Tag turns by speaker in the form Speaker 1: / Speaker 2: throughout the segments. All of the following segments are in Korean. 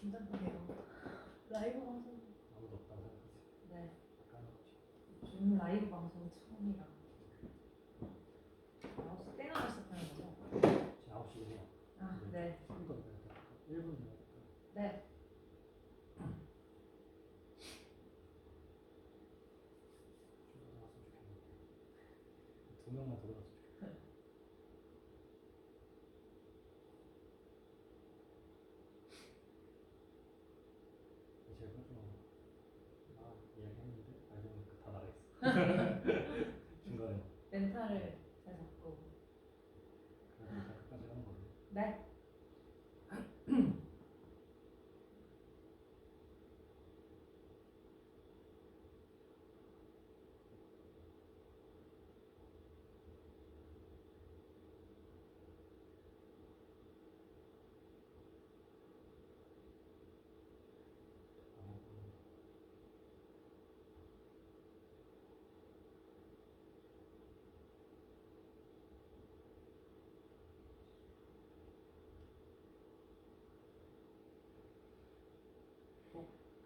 Speaker 1: 긴장되네요. 라이브 방송.
Speaker 2: 아무도 없다고 생각하세요.
Speaker 1: 네.
Speaker 2: 까먹었죠.
Speaker 1: 라이브 방송 처음이라. 9시 때나 시작하는 거죠?
Speaker 2: 지금 9시긴 해요.
Speaker 1: 아, 네.
Speaker 2: 좀더 내야 될까? 1분 내야 될까?
Speaker 1: 네.
Speaker 2: 좀더 나왔으면 좋겠는데. 2명만 더 나왔으면 좋겠다. 제가 좀 이야기했는데 알고 보니까 다 나가 있어. 중간에.
Speaker 1: 멘탈을 잘 잡고.
Speaker 2: 그래도 일단 끝까지 하는 걸로.
Speaker 1: 네.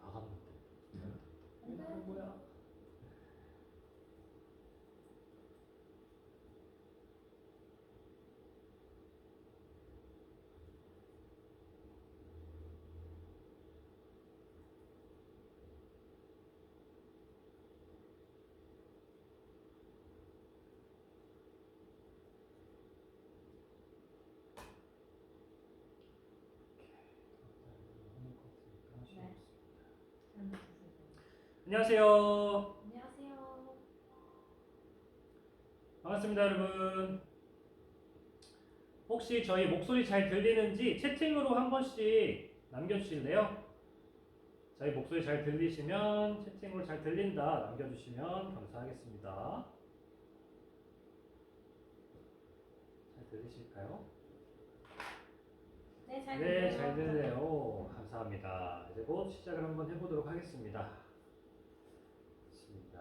Speaker 2: 나갔는데.
Speaker 1: 네.
Speaker 2: 뭐야?
Speaker 1: 네.
Speaker 2: 안녕하세요.
Speaker 1: 안녕하세요.
Speaker 2: 반갑습니다, 여러분. 혹시 저희 목소리 잘 들리는지 채팅으로 한 번씩 남겨주실래요? 저희 목소리 잘 들리시면 채팅으로 잘 들린다 남겨주시면 감사하겠습니다. 잘 들리실까요?
Speaker 1: 네, 잘
Speaker 2: 네,
Speaker 1: 들려요.
Speaker 2: 잘 들려요. 감사합니다. 이제 곧 시작을 한번 해보도록 하겠습니다. 좋습니다.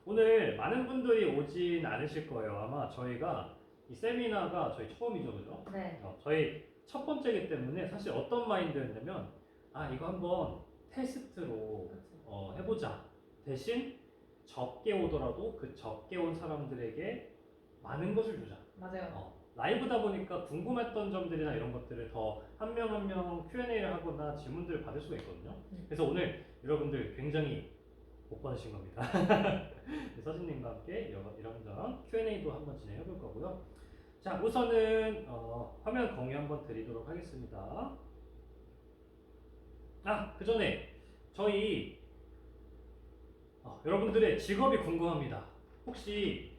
Speaker 2: 오늘 많은 분들이 오진 않으실 거예요. 아마 저희가 이 세미나가 저희 처음이죠, 그죠?
Speaker 1: 네.
Speaker 2: 저희 첫 번째이기 때문에 사실 어떤 마인드였냐면 이거 한번 테스트로
Speaker 1: 그렇죠.
Speaker 2: 해보자. 대신 적게 오더라도 그 적게 온 사람들에게 많은 것을 주자.
Speaker 1: 맞아요.
Speaker 2: 라이브다 보니까 궁금했던 점들이나 이런 것들을 더 한 명 한 명 Q&A를 하거나 질문들을 받을 수가 있거든요. 그래서 오늘 여러분들 굉장히 못 받으신 겁니다. 서진님과 함께 이런저런 Q&A도 한번 진행해 볼 거고요. 자, 우선은 화면 공유 한번 드리도록 하겠습니다. 그 전에 저희 여러분들의 직업이 궁금합니다. 혹시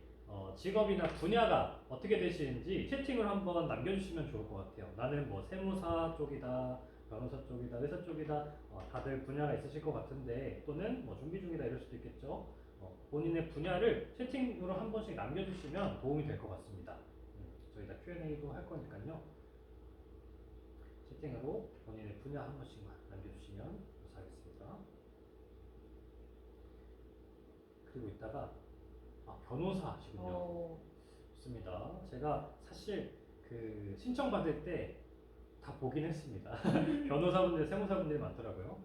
Speaker 2: 직업이나 분야가 어떻게 되시는지 채팅을 한번 남겨주시면 좋을 것 같아요. 나는 뭐 세무사 쪽이다, 변호사 쪽이다, 의사 쪽이다, 다들 분야가 있으실 것 같은데 또는 뭐 준비 중이다 이럴 수도 있겠죠. 본인의 분야를 채팅으로 한 번씩 남겨주시면 도움이 될 것 같습니다. 저희가 Q&A도 할 거니까요. 채팅으로 본인의 분야 한 번씩만 남겨주시면 감사하겠습니다. 그리고 이따가 변호사 하시군요. 좋습니다. 제가 사실 그 신청 받을 때 다 보긴 했습니다. 변호사분들, 세무사분들이 많더라고요.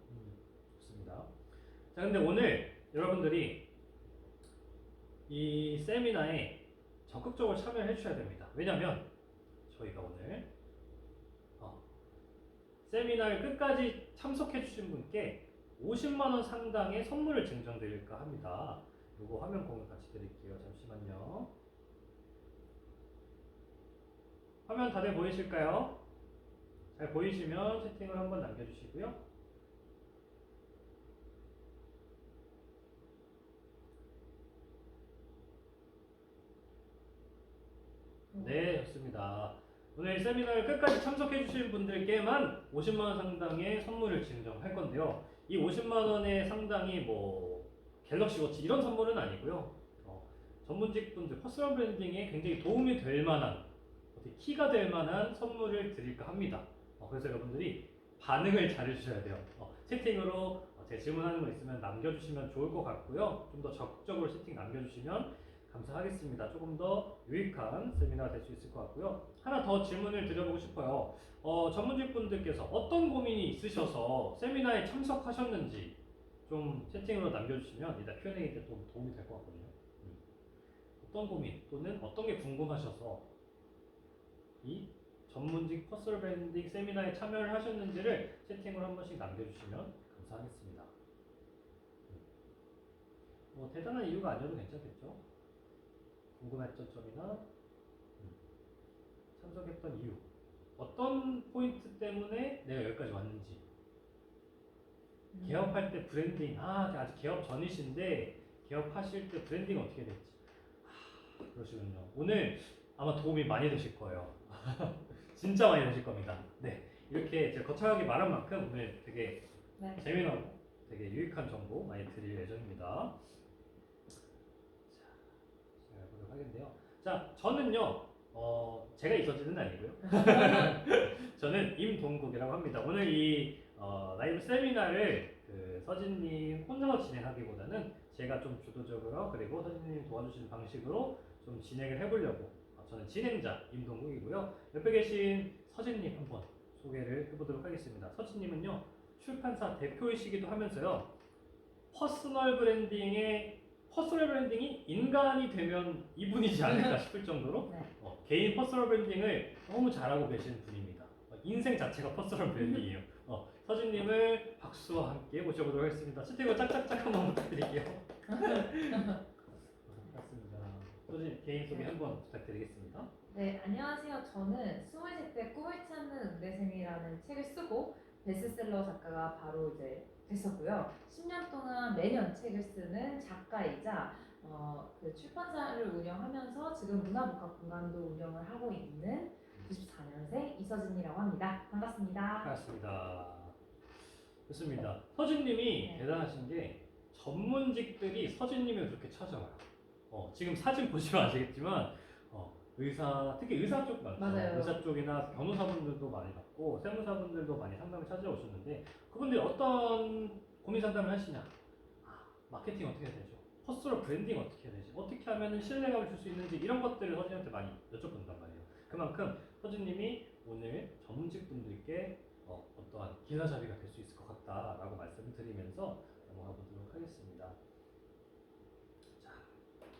Speaker 2: 좋습니다. 자, 근데 오늘 여러분들이 이 세미나에 적극적으로 참여해 주셔야 됩니다. 왜냐면 저희가 오늘 세미나를 끝까지 참석해 주신 분께 50만원 상당의 선물을 증정드릴까 합니다. 요거 화면 공유 같이 드릴게요. 잠시만요. 화면 다들 보이실까요? 잘 보이시면 채팅을 한번 남겨주시고요. 네, 좋습니다. 오늘 세미나를 끝까지 참석해 주신 분들께만 50만원 상당의 선물을 증정할 건데요. 이 50만원의 상당이 뭐 갤럭시 워치 이런 선물은 아니고요. 전문직 분들 퍼스널 브랜딩에 굉장히 도움이 될 만한 키가 될 만한 선물을 드릴까 합니다. 그래서 여러분들이 반응을 잘 해주셔야 돼요. 채팅으로 제 질문하는 거 있으면 남겨주시면 좋을 것 같고요. 좀 더 적극적으로 채팅 남겨주시면 감사하겠습니다. 조금 더 유익한 세미나가 될 수 있을 것 같고요. 하나 더 질문을 드려보고 싶어요. 전문직 분들께서 어떤 고민이 있으셔서 세미나에 참석하셨는지 좀 채팅으로 남겨주시면 이따 Q&A 때 좀 도움이 될 것 같거든요. 어떤 고민 또는 어떤 게 궁금하셔서 이 전문직 퍼스널 브랜딩 세미나에 참여를 하셨는지를 채팅으로 한 번씩 남겨주시면 감사하겠습니다. 뭐 대단한 이유가 아니어도 괜찮겠죠? 궁금했던 점이나 참석했던 이유, 어떤 포인트 때문에 내가 여기까지 왔는지, 개업할 때 브랜딩, 아직 개업 전이신데 개업하실 때 브랜딩 어떻게 됐지? 그러시군요. 오늘 아마 도움이 많이 되실 거예요. 진짜 많이 되실 겁니다. 네, 이렇게 제가 거창하게 말한 만큼 오늘 되게
Speaker 1: 네.
Speaker 2: 재미나고 되게 유익한 정보 많이 드릴 예정입니다. 자, 시작해보도록 하겠는데요. 자, 저는요, 제가 이서진은 아니고요. 저는 임동국이라고 합니다. 오늘 이 라이브 세미나를 그 서진님 혼자서 진행하기보다는 제가 좀 주도적으로 그리고 서진님 도와주시는 방식으로 좀 진행을 해보려고 저는 진행자 임동국이고요. 옆에 계신 서진님 한번 소개를 해보도록 하겠습니다. 서진님은요 출판사 대표이시기도 하면서요 퍼스널 브랜딩이 인간이 되면 이분이지 않을까 싶을 정도로
Speaker 1: 네.
Speaker 2: 개인 퍼스널 브랜딩을 너무 잘하고 계시는 분입니다. 인생 자체가 퍼스널 브랜딩이에요. 서진님을 박수와 함께 모셔보도록 하겠습니다. 채팅으로 짝짝짝 한번 부탁드릴게요. 반갑습니다. 서진 개인 소개 한번 부탁드리겠습니다.
Speaker 1: 네, 안녕하세요. 저는 23대 꿈을 찾는 은대생이라는 책을 쓰고 베스트셀러 작가가 바로 이제 됐었고요. 10년 동안 매년 책을 쓰는 작가이자 그 출판사를 운영하면서 지금 문화복합 공간도 운영을 하고 있는 94년생 이서진이라고 합니다. 반갑습니다.
Speaker 2: 반갑습니다. 좋습니다. 서진님이
Speaker 1: 네.
Speaker 2: 대단하신 게 전문직들이 서진님을 그렇게 찾아와요. 지금 사진 보시면 아시겠지만 의사, 특히 의사 쪽 많죠.
Speaker 1: 맞아요.
Speaker 2: 의사 쪽이나 변호사분들도 많이 받고 세무사분들도 많이 상담을 찾아오셨는데 그분들이 어떤 고민 상담을 하시냐? 마케팅 어떻게 해야 되죠? 퍼스널 브랜딩 어떻게 해야 되지? 어떻게 하면 신뢰감을 줄 수 있는지 이런 것들을 서진한테 많이 여쭤본단 말이에요. 그만큼 서진님이 오늘 전문직 분들께 어떠한 기사자비가 될 수 있을 것 같다라고 말씀을 드리면서 넘어가 보도록 하겠습니다. 자,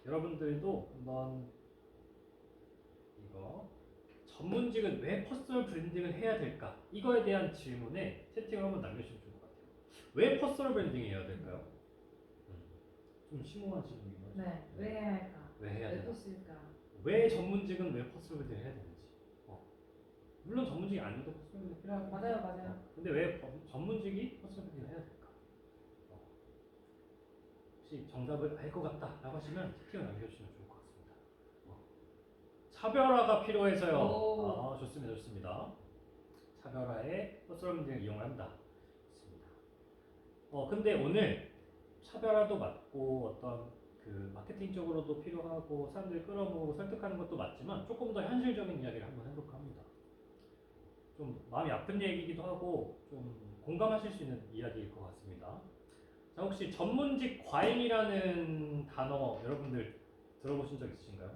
Speaker 2: 여러분들도 한번 이거 전문직은 왜 퍼스널 브랜딩을 해야 될까? 이거에 대한 질문에 채팅을 한번 남겨주시면 좋을 것 같아요. 왜 퍼스널 브랜딩 해야 될까요? 좀 심오한 질문이죠.
Speaker 1: 네, 왜 해야 할까?
Speaker 2: 왜 해야
Speaker 1: 왜
Speaker 2: 되나?
Speaker 1: 필수일까?
Speaker 2: 왜 전문직은 왜 퍼스널 브랜딩을 해야 되는지. 물론 전문직이 아니어도 퍼스널 브랜딩 필요하긴
Speaker 1: 맞아요.
Speaker 2: 근데 왜 전문직이 퍼스널 브랜딩을 해야 될까? 혹시 정답을 알 것 같다라고 하시면 채팅을 남겨주시면 좋을 것 같습니다. 차별화가 필요해서요.
Speaker 1: 오.
Speaker 2: 좋습니다. 차별화에 퍼스널 브랜딩을 이용한다. 좋습니다. 근데 오늘 차별화도 맞고 어떤 그 마케팅적으로도 필요하고 사람들 끌어모으고 설득하는 것도 맞지만 조금 더 현실적인 이야기를 한번 해볼까 합니다. 좀 마음이 아픈 얘기이기도 하고 좀 공감하실 수 있는 이야기일 것 같습니다. 자, 혹시 전문직 과잉이라는 단어 여러분들 들어보신 적 있으신가요?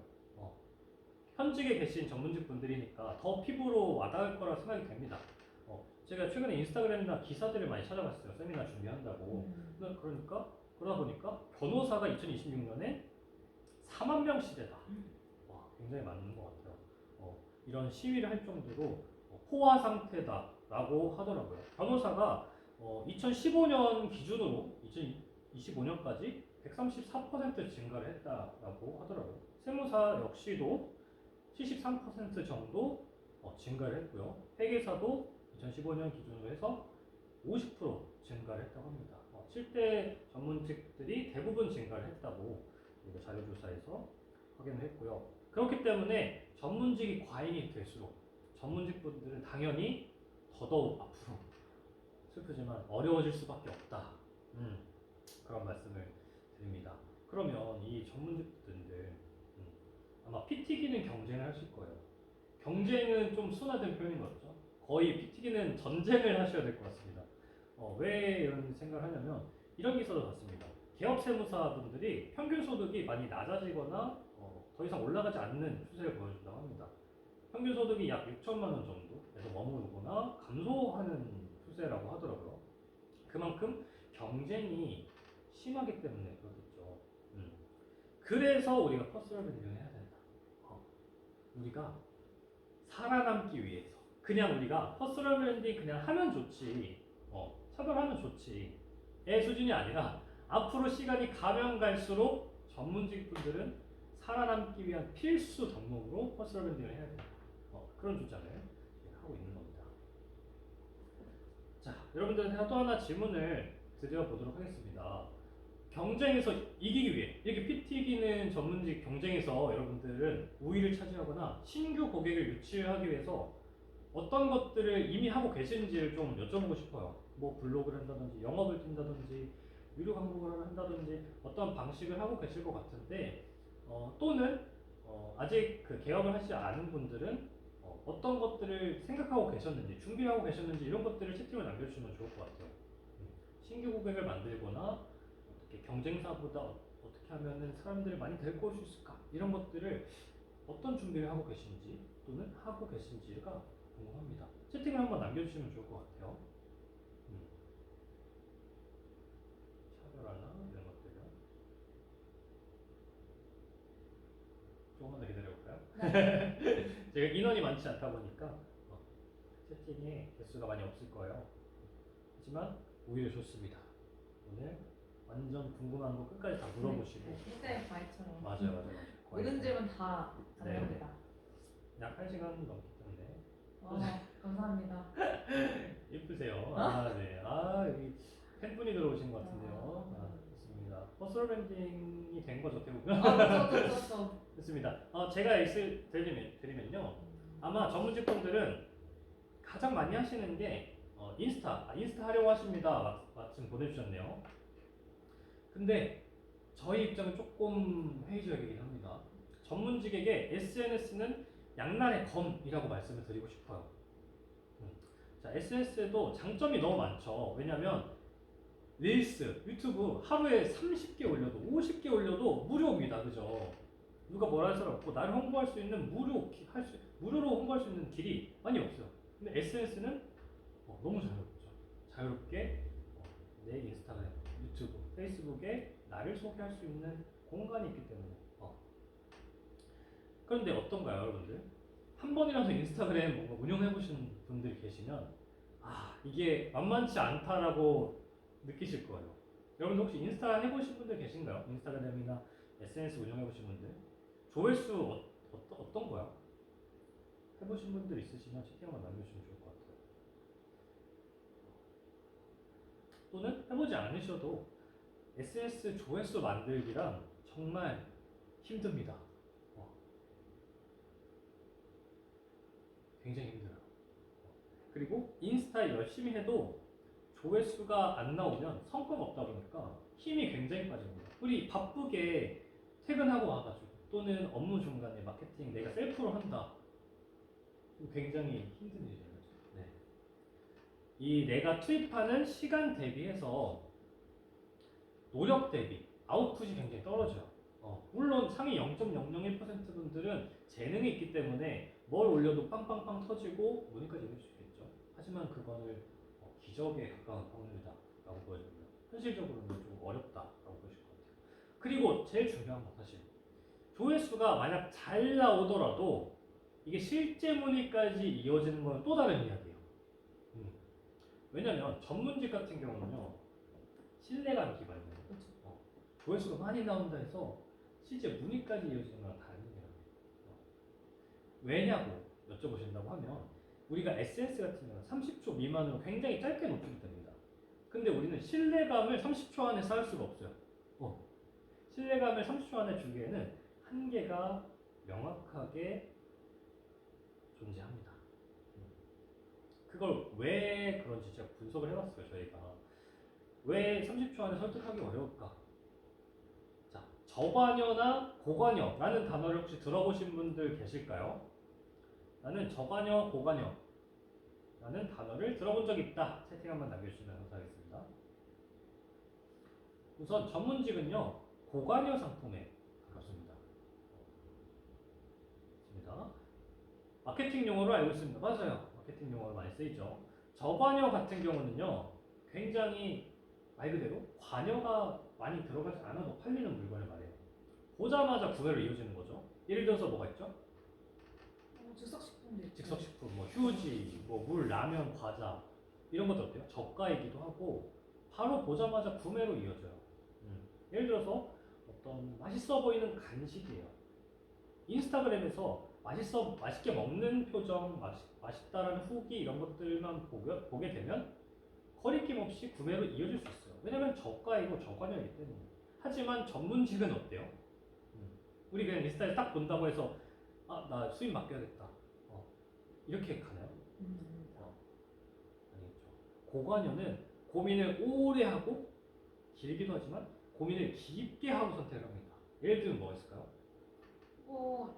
Speaker 2: 현직에 계신 전문직 분들이니까 더 피부로 와닿을 거라 생각이 됩니다. 제가 최근에 인스타그램이나 기사들을 많이 찾아봤어요. 세미나 준비한다고. 그러다 보니까 변호사가 2026년에 4만 명 시대다. 굉장히 많은 것 같아요. 이런 시위를 할 정도로 포화 상태다라고 하더라고요. 변호사가 2015년 기준으로 2025년까지 134% 증가를 했다라고 하더라고요. 세무사 역시도 73% 정도 증가를 했고요. 회계사도 2015년 기준으로 해서 50% 증가를 했다고 합니다. 7대 전문직들이 대부분 증가를 했다고 자료조사에서 확인을 했고요. 그렇기 때문에 전문직이 과잉이 될수록 전문직 분들은 당연히 더더욱 앞으로 슬프지만 어려워질 수밖에 없다. 그런 말씀을 드립니다. 그러면 이 전문직 분들 아마 피 튀기는 경쟁을 하실 거예요. 경쟁은 좀 순화된 표현인 것 같죠? 거의 피 튀기는 전쟁을 하셔야 될 것 같습니다. 왜 이런 생각을 하냐면 이런 기사도 봤습니다. 개업 세무사분들이 평균 소득이 많이 낮아지거나 더 이상 올라가지 않는 추세를 보여준다고 합니다. 평균 소득이 약 6천만 원 정도에서 머무르거나 감소하는 추세라고 하더라고요. 그만큼 경쟁이 심하기 때문에 그렇겠죠. 그래서 우리가 퍼스널 브랜딩을 해야 된다. 우리가 살아남기 위해서. 그냥 우리가 퍼스널 브랜딩 그냥 하면 좋지, 차별하면 좋지 의 수준이 아니라 앞으로 시간이 가면 갈수록 전문직 분들은 살아남기 위한 필수 덕목으로 퍼스널 브랜딩을 해야 된다. 그런 주장을 하고 있는 겁니다. 자, 여러분들한테 또 하나 질문을 드려보도록 하겠습니다. 경쟁에서 이기기 위해, 이렇게 피 튀기는 전문직 경쟁에서 여러분들은 우위를 차지하거나 신규 고객을 유치하기 위해서 어떤 것들을 이미 하고 계신지를 좀 여쭤보고 싶어요. 뭐 블로그를 한다든지 영업을 뛴다든지 유료 광고를 한다든지 어떤 방식을 하고 계실 것 같은데, 또는 아직 그 개업을 하지 않은 분들은 어떤 것들을 생각하고 계셨는지, 준비하고 계셨는지 이런 것들을 채팅으로 남겨주시면 좋을 것 같아요. 신규 고객을 만들거나 어떻게 경쟁사보다 어떻게 하면은 사람들을 많이 데리고 올 수 있을까, 이런 것들을 어떤 준비를 하고 계신지 또는 하고 계신지가 궁금합니다. 채팅을 한번 남겨주시면 좋을 것 같아요. 차별화나 이런 것들요. 조금만 더 기다려볼까요?
Speaker 1: 네.
Speaker 2: 제가 인원이 많지 않다 보니까 채팅에 개수가 많이 없을 거예요. 하지만 오히려 좋습니다. 오늘 완전 궁금한 거 끝까지 다 물어보시고.
Speaker 1: 네, 과외처럼.
Speaker 2: 맞아요.
Speaker 1: 모든 질문 다 가능합니다.
Speaker 2: 약 1시간 넘기 때문에.
Speaker 1: 감사합니다.
Speaker 2: 예쁘세요.
Speaker 1: 어?
Speaker 2: 네. 여기 팬분이 들어오신 것 같은데요. 좋습니다. 퍼스널 브랜딩이 된 거죠, 대부분.
Speaker 1: 그렇죠.
Speaker 2: 좋습니다. 제가 예를 드리면요. 아마 전문직분들은 가장 많이 하시는 게 인스타 하려고 하십니다. 마침 보내주셨네요. 근데 저희 입장은 조금 회의적이긴 합니다. 전문직에게 SNS는 양날의 검이라고 말씀을 드리고 싶어요. 자, SNS에도 장점이 너무 많죠. 왜냐면 릴스, 유튜브 하루에 30개 올려도 50개 올려도 무료입니다. 그죠? 누가 뭐라 할 사람 없고 나를 홍보할 수 있는 무료로 홍보할 수 있는 길이 많이 없어요. 근데 SNS는 너무 자유롭죠. 자유롭게 내 인스타그램, 유튜브, 페이스북에 나를 소개할 수 있는 공간이 있기 때문에. 그런데 어떤가요, 여러분들? 한 번이라도 인스타그램 뭔가 운영해 보신 분들이 계시면 이게 만만치 않다라고 느끼실 거예요. 여러분 혹시 인스타 해보신 분들 계신가요? 인스타그램이나 SNS 운영해 보신 분들? 조회수 어떤 거야? 해보신 분들 있으시면 채팅만 남겨주시면 좋을 것 같아요. 또는 해보지 않으셔도 SNS 조회수 만들기란 정말 힘듭니다. 굉장히 힘들어요. 그리고 인스타 열심히 해도 조회수가 안 나오면 성과가 없다 보니까 힘이 굉장히 빠집니다. 우리 바쁘게 퇴근하고 와가지고 또는 업무 중간에 마케팅 내가 셀프로 한다. 굉장히 힘든 일이잖아요. 네. 이 내가 투입하는 시간 대비해서 노력 대비 아웃풋이 굉장히 떨어져요. 물론 상위 0.001% 분들은 재능이 있기 때문에 뭘 올려도 빵빵빵 터지고 문의까지 이룰 수 있겠죠. 하지만 그거를 기적에 가까운 확률이다라고 보여집니다. 현실적으로는 좀 어렵다라고 보실 것 같아요. 그리고 제일 중요한 건 사실 조회수가 만약 잘 나오더라도 이게 실제 문의까지 이어지는 건 또 다른 이야기예요. 왜냐면 전문직 같은 경우는요, 신뢰감 기반이에요. 조회수가 많이 나온다 해서 실제 문의까지 이어지는 거랑 다른 얘기예요. 왜냐고 여쭤보신다고 하면 우리가 SNS 같은 경우는 30초 미만으로 굉장히 짧게 노출이 됩니다. 근데 우리는 신뢰감을 30초 안에 쌓을 수가 없어요. 신뢰감을 30초 안에 주기에는 한계가 명확하게 존재합니다. 그걸 왜 그런지 제가 분석을 해봤어요. 저희가 왜 30초 안에 설득하기 어려울까? 자, 저관여나 고관여라는 단어를 혹시 들어보신 분들 계실까요? 나는 저관여, 고관여 라는 단어를 들어본 적이 있다. 채팅 한번 남겨주시면 감사하겠습니다. 우선 전문직은요, 고관여 상품에 가깝습니다. 마케팅 용어로 알고 있습니다. 맞아요. 마케팅 용어로 많이 쓰이죠. 저관여 같은 경우는요, 굉장히 말 그대로 관여가 많이 들어가지 않아도 팔리는 물건을 말해요. 보자마자 구매로 이어지는 거죠. 예를 들어서 뭐가 있죠?
Speaker 1: 즉석식품도 있고.
Speaker 2: 즉석식품, 뭐 휴지, 뭐 물, 라면, 과자 이런 것들 어때요? 저가이기도 하고 바로 보자마자 구매로 이어져요. 예를 들어서 어떤 맛있어 보이는 간식이에요. 인스타그램에서 맛있게 먹는 표정, 맛있다라는 후기 이런 것들만 보게 되면 거리낌 없이 구매로 이어질 수 있어요. 왜냐면 저가이고 저관여이기 때문에. 하지만 전문직은 어때요? 우리 그냥 인스타에 딱 본다고 해서 나 수입 맡겨야겠다. 이렇게 가나요? 아니겠죠. 고관여는 고민을 오래 하고 길기도 하지만 고민을 깊게 하고 선택을 합니다. 예를 들면 뭐가 있을까요?
Speaker 1: 뭐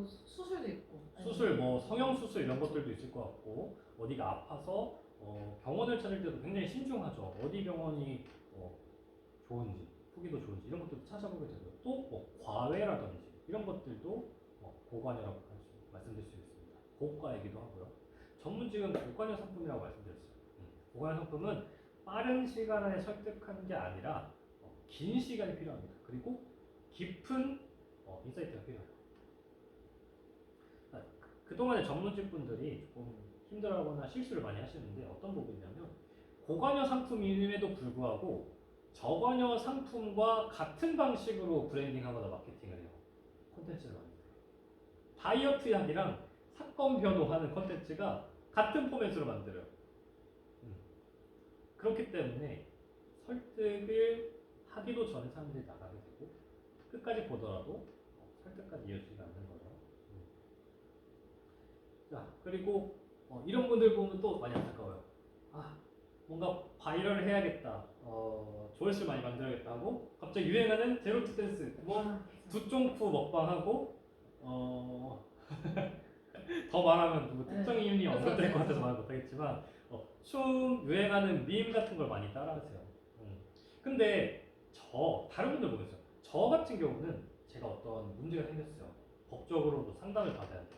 Speaker 1: 수술도 있고.
Speaker 2: 수술, 뭐 성형수술 이런 것들도 있을 것 같고 어디가 아파서 병원을 찾을 때도 굉장히 신중하죠. 어디 병원이 좋은지, 후기도 좋은지 이런 것들도 찾아보게 되고요. 또 뭐 과외라든지 이런 것들도 고관여라고 말씀드릴 수 있습니다. 고가이기도 하고요. 전문직은 고관여 상품이라고 말씀드렸어요. 고관여 상품은 빠른 시간 안에 설득하는 게 아니라 긴 시간이 필요합니다. 그리고 깊은 인사이트가 필요해요. 그동안에 전문직 분들이 조금 힘들어하거나 실수를 많이 하시는데 어떤 부분이냐면 고관여 상품임에도 불구하고 저관여 상품과 같은 방식으로 브랜딩하거나 마케팅을 해요. 콘텐츠를 만들어요. 다이어트 약이랑 사건 변호하는 콘텐츠가 같은 포맷으로 만들어요. 그렇기 때문에 설득을 하기도 전에 사람들이 나가게 되고 끝까지 보더라도 설득까지 이어지지 않는 거죠. 자, 그리고 이런 분들 보면 또 많이 안타까워요. 뭔가 바이럴을 해야겠다. 조회수 많이 만들어야겠다 하고 갑자기 유행하는 제로 투 댄스, 두쫑쿠 먹방하고 더 말하면 누구 특정 이름이 언급될 것 같아서 말 못하겠지만 춤 유행하는 밈 같은 걸 많이 따라하세요. 근데 다른 분들 보겠어요. 저 같은 경우는 제가 어떤 문제가 생겼어요. 법적으로도 상담을 받아야 돼.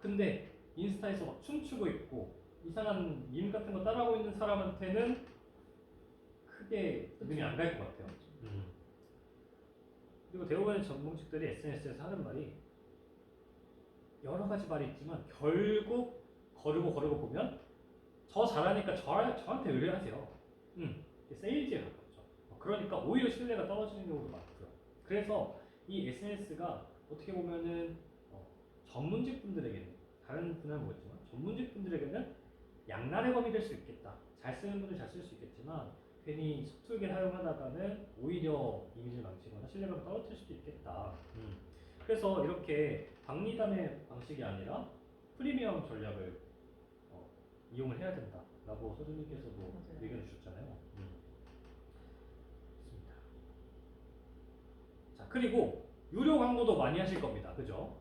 Speaker 2: 근데 인스타에서 막 춤추고 있고 이상한 밈 같은 거 따라하고 있는 사람한테는 크게 믿음이 안 갈 것 같아요. 그리고 대부분의 전문직들이 SNS에서 하는 말이 여러 가지 말이 있지만 결국 거르고 보면 저 잘하니까 저한테 의뢰하세요. 세일즈에 가깝죠. 그러니까 오히려 신뢰가 떨어지는 경우도 많고요. 그래서 이 SNS가 어떻게 보면은 전문직 분들에게는 다른 분야는 모르겠지만 전문직 분들에게는 양날의 검이 될 수 있겠다. 잘 쓰는 분들 잘 쓸 수 있겠지만 괜히 서툴게 사용하다가는 오히려 이미지를 망치거나 신뢰감을 떨어뜨릴 수도 있겠다. 그래서 이렇게 박리담의 방식이 아니라 프리미엄 전략을 이용을 해야 된다라고 소장님께서도 의견을 주셨잖아요. 좋습니다. 자, 그리고 유료 광고도 많이 하실 겁니다. 그죠?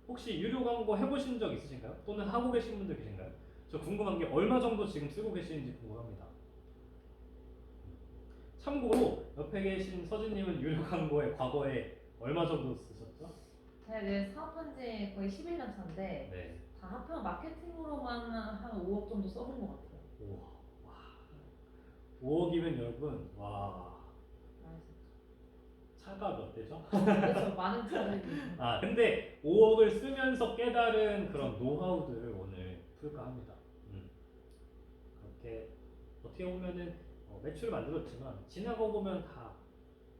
Speaker 2: 혹시 유료 광고 해보신 적 있으신가요? 또는 하고 계신 분들 계신가요? 저 궁금한 게 얼마 정도 지금 쓰고 계시는지 궁금합니다. 참고로 옆에 계신 서진님은 유료 광고에 과거에 얼마 정도 쓰셨죠?
Speaker 1: 제가 이제 사업한 지 거의 11년 차인데
Speaker 2: 네.
Speaker 1: 다 합하면 마케팅으로만 한 5억 정도 써본 것 같아요.
Speaker 2: 우와. 와. 5억이면 여러분 와.
Speaker 1: 많이 썼죠.
Speaker 2: 차가 몇 대죠?
Speaker 1: 그래서 많은 차들이
Speaker 2: 근데 5억을 쓰면서 깨달은 그런 노하우들을 오늘 풀까 합니다. 그렇게 어떻게 보면은 매출을 만들었지만 지나고 보면 다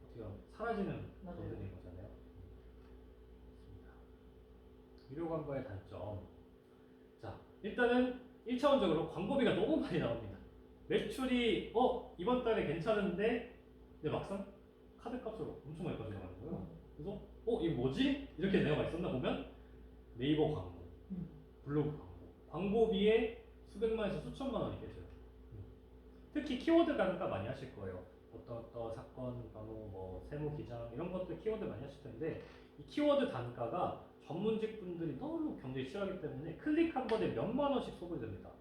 Speaker 2: 어떻게 보면 사라지는 돈들인 거잖아요. 좋습니다. 유료 광고의 단점. 자, 일단은 1차원적으로 광고비가 너무 많이 나옵니다. 매출이 이번 달에 괜찮은데 근데 막상 카드 값으로 엄청 많이 빠져나가는 거예요. 그래서 이거 뭐지? 이렇게 내가 많이 썼나 보면 네이버 광고, 블로그 광고, 광고비에 수백만에서 수천만 원이 깨져요. 특히 키워드 단가 많이 하실 거예요. 어떤 사건, 번호, 뭐 세무 기장 이런 것들 키워드 많이 하실 텐데 이 키워드 단가가 전문직 분들이 너무 경쟁이 치열하기 때문에 클릭 한 번에 몇만 원씩 소비가 됩니다.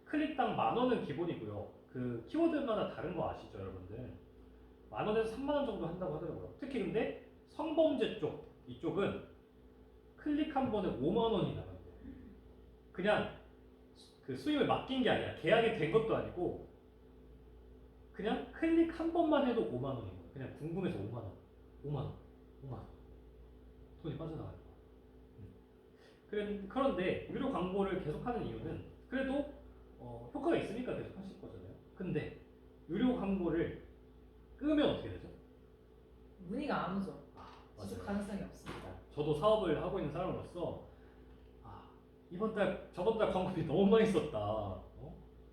Speaker 2: 클릭당 10,000원은 기본이고요. 그 키워드마다 다른 거 아시죠, 여러분들? 10,000원에서 30,000원 정도 한다고 하더라고요. 특히 근데 성범죄 이쪽은 클릭 한 번에 5만 원이 나가요. 그냥 그 수임을 맡긴 게 아니라 계약이 된 것도 아니고 그냥 클릭 한 번만 해도 5만 원인 거예요. 그냥 궁금해서 5만 원, 5만 원, 5만 원 돈이 빠져나가요. 그런데 유료 광고를 계속하는 이유는 그래도 효과가 있으니까 계속 하실 거잖아요. 근데 유료 광고를 끄면 어떻게 되죠?
Speaker 1: 문의가 안 오죠. 지속
Speaker 2: 맞아요.
Speaker 1: 가능성이 없습니다.
Speaker 2: 저도 사업을 하고 있는 사람으로서 이번 달 저번 달 광고비 너무 많이 썼다.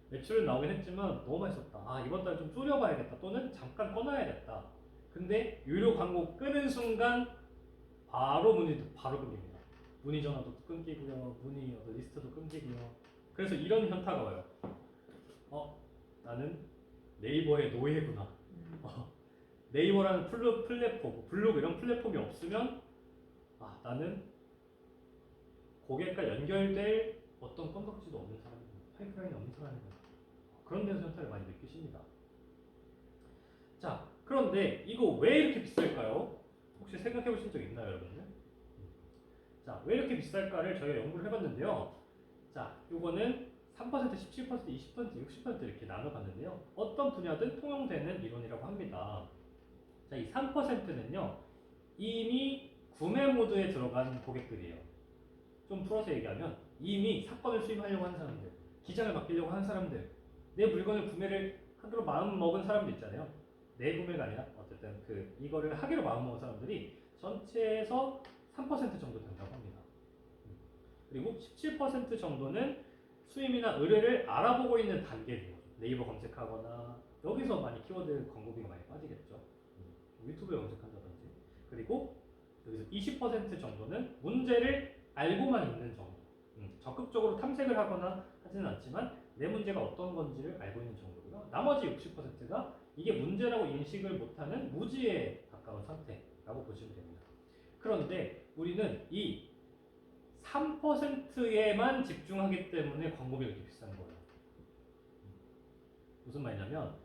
Speaker 2: 매출은 나오긴 했지만 너무 많이 썼다. 이번 달 좀 줄여봐야겠다. 또는 잠깐 꺼놔야겠다. 근데 유료 광고 끄는 순간 바로 문의도 바로 끊깁니다. 문의 전화도 끊기고요. 문의 리스트도 끊기고요. 그래서 이런 현타가 와요. 나는 네이버의 노예구나. 네이버라는 플랫폼, 블로그 이런 플랫폼이 없으면 나는 고객과 연결될 어떤 건덕지도 없는 사람이고 파이프라인이 없는 사람이고 그런 데서 현타를 많이 느끼십니다. 자, 그런데 이거 왜 이렇게 비쌀까요? 혹시 생각해 보신 적 있나요, 여러분들? 자, 왜 이렇게 비쌀까를 저희가 연구를 해봤는데요. 자, 요거는 3%, 17%, 20%, 60% 이렇게 나눠봤는데요. 어떤 분야든 통용되는 이론이라고 합니다. 자, 이 3%는요, 이미 구매 모드에 들어간 고객들이에요. 좀 풀어서 얘기하면 이미 사건을 수임하려고 하는 사람들, 기장을 맡기려고 하는 사람들, 내 물건을 구매를 하기로 마음 먹은 사람들 있잖아요. 내 구매가 아니라 어쨌든 이거를 하기로 마음 먹은 사람들이 전체에서 3% 정도 된다고 합니다. 그리고 17% 정도는 수임이나 의뢰를 알아보고 있는 단계예요. 네이버 검색하거나 여기서 많이 키워드 광고비가 많이 빠지겠죠. 유튜브에 검색한다든지. 그리고 여기서 20% 정도는 문제를 알고만 있는 정도. 적극적으로 탐색을 하거나 하지는 않지만 내 문제가 어떤 건지를 알고 있는 정도고요. 나머지 60%가 이게 문제라고 인식을 못하는 무지에 가까운 상태라고 보시면 됩니다. 그런데 우리는 이 3%에만 집중하기 때문에 광고비가 이렇게 비싼 거예요. 무슨 말이냐면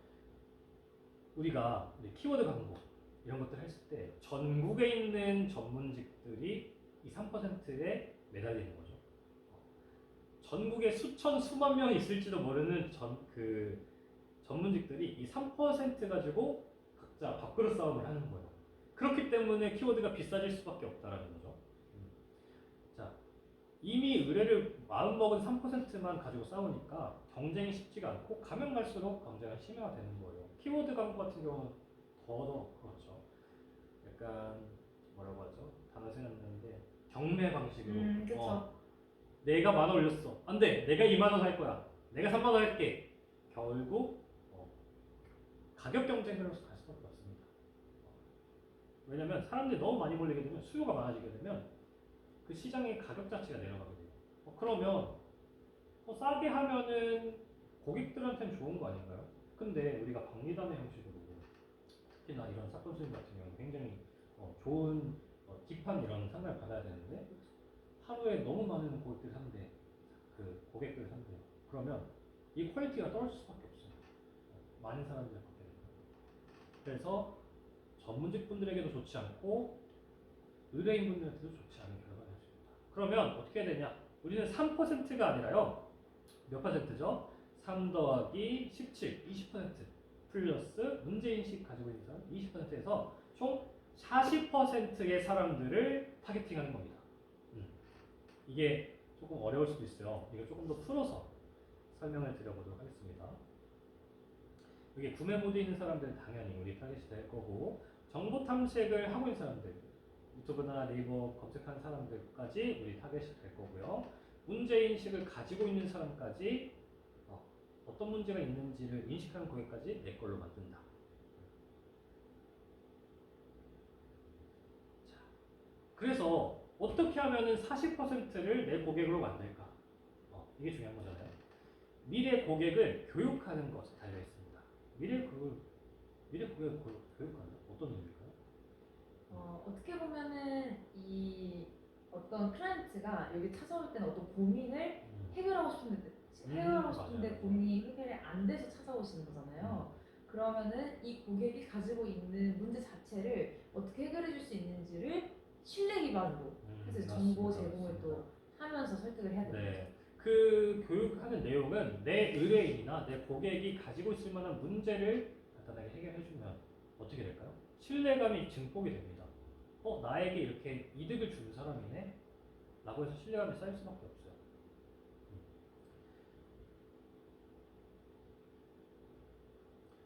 Speaker 2: 우리가 키워드 광고 이런 것들 했을 때 전국에 있는 전문직들이 이 3%에 매달리는 거죠. 전국에 수천 수만 명이 있을지도 모르는 전문직들이 이 3% 가지고 각자 밥그릇 싸움을 하는 거예요. 그렇기 때문에 키워드가 비싸질 수밖에 없다라는 거죠. 자, 이미 의뢰를 마음먹은 3%만 가지고 싸우니까 경쟁이 쉽지가 않고 가면 갈수록 경쟁은 심화되는 거예요. 키워드 광고 같은 경우는 더 그렇죠. 약간 뭐라고 하죠? 단어 생각나는데 경매 방식으로
Speaker 1: 그쵸.
Speaker 2: 내가 10,000원 올렸어. 안 돼. 내가 20,000원 할 거야. 내가 30,000원 할게. 결국 가격 경쟁으로서 갈 수밖에 없습니다. 왜냐면 사람들이 너무 많이 몰리게 되면 수요가 많아지게 되면 그 시장의 가격 자체가 내려가게 돼요. 그러면 싸게 하면은 고객들한테는 좋은 거 아닌가요? 근데 우리가 박리담의 형식으로 특히나 이런 사건 수임 같은 경우는 굉장히 좋은 딥한 이런 상담을 받아야 되는데 하루에 너무 많은 고객들이 산대, 고객들이 산대요. 그러면 이 퀄리티가 떨어질 수밖에 없어요. 많은 사람들이 받게 됩니다. 그래서 전문직 분들에게도 좋지 않고 의뢰인 분들한테도 좋지 않은 결과가 나십니다. 그러면 어떻게 해야 되냐? 우리는 3%가 아니라요. 몇 퍼센트죠? 3 더하기 17, 20% 플러스 문제인식 가지고 있는 사람 20%에서 총 40%의 사람들을 타겟팅하는 겁니다. 이게 조금 어려울 수도 있어요. 이거 조금 더 풀어서 설명을 드려보도록 하겠습니다. 여기 구매 모드에 있는 사람들은 당연히 우리 타겟이 될 거고 정보 탐색을 하고 있는 사람들 유튜브나 네이버 검색하는 사람들까지 우리 타겟이 될 거고요. 문제인식을 가지고 있는 사람까지 어떤 문제가 있는지를 인식하는 고객까지 내 걸로 만든다. 자, 그래서 어떻게 하면 40%를 내 고객으로 만들까? 이게 중요한 거잖아요. 미래 고객을 교육하는 것에 달려 있습니다. 미래 고객을 교육하는 어떤 의미일까요?
Speaker 1: 어떻게 보면은 이 어떤 클라이언트가 여기 찾아올 때는 어떤 고민을 해결하고 싶은데
Speaker 2: 맞아요.
Speaker 1: 고민이 해결이 안 돼서 찾아오시는 거잖아요. 그러면은 이 고객이 가지고 있는 문제 자체를 어떻게 해결해 줄 수 있는지를 신뢰 기반으로 그래서 정보
Speaker 2: 맞습니다.
Speaker 1: 제공을
Speaker 2: 맞습니다.
Speaker 1: 또 하면서 설득을 해야 됩니다.
Speaker 2: 네. 그 교육하는 내용은 내 의뢰인이나 내 고객이 가지고 있을 만한 문제를 간단하게 해결해주면 어떻게 될까요? 신뢰감이 증폭이 됩니다. 나에게 이렇게 이득을 주는 사람이네? 라고 해서 신뢰감이 쌓일 수밖에 없어요.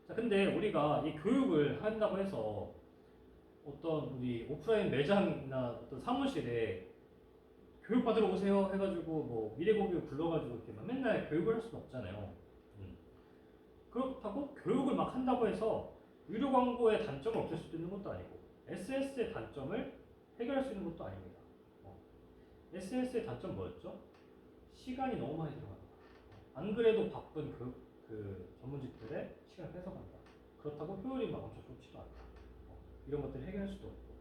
Speaker 2: 자, 근데 우리가 이 교육을 한다고 해서 어떤 우리 오프라인 매장이나 어떤 사무실에 교육 받으러 오세요 해가지고 뭐 미래고객을 불러가지고 이렇게 막 맨날 교육을 할 수는 없잖아요. 그렇다고 교육을 막 한다고 해서 유료 광고의 단점을 없앨 수도 있는 것도 아니고 SNS의 단점을 해결할 수 있는 것도 아닙니다. SNS의 단점 뭐였죠? 시간이 너무 많이 들어간다. 안 그래도 바쁜 그 전문직들의 시간을 뺏어간다. 그렇다고 효율이 막 엄청 좋지도 않다. 이런 것들을 해결할 수도 없고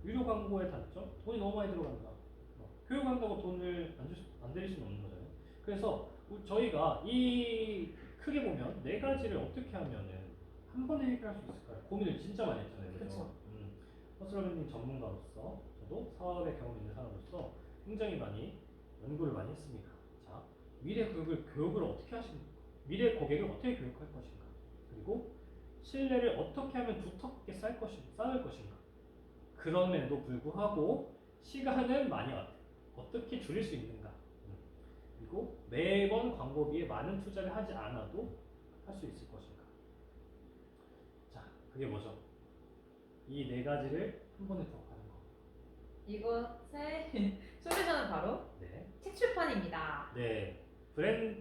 Speaker 2: 유료 광고의 단점? 돈이 너무 많이 들어간다. 교육한다고 돈을 안 들일 수는 없는 거잖아요. 그래서 저희가 이 크게 보면 네 가지를 어떻게 하면은 한 번에 해결할 수 있을까요? 고민을 진짜 많이 했잖아요. 그렇죠? 허스라벨님 전문가로서 저도 사업에 경험 있는 사람으로서 굉장히 많이 연구를 많이 했습니다. 자, 교육을 어떻게 미래 고객을 어떻게 교육할 것인가? 그리고 신뢰를 어떻게 하면 두텁게 쌓을 것인가? 그럼에도 불구하고 시간을 많이 어떻게 줄일 수 있는가? 그리고 매번 광고비에 많은 투자를 하지 않아도 할 수 있을 것인가? 자, 그게 뭐죠? 이 네 가지를 한 번에 부합하는 거.
Speaker 1: 이것의 솔루션은 바로
Speaker 2: 네.
Speaker 1: 책 출판입니다.
Speaker 2: 네.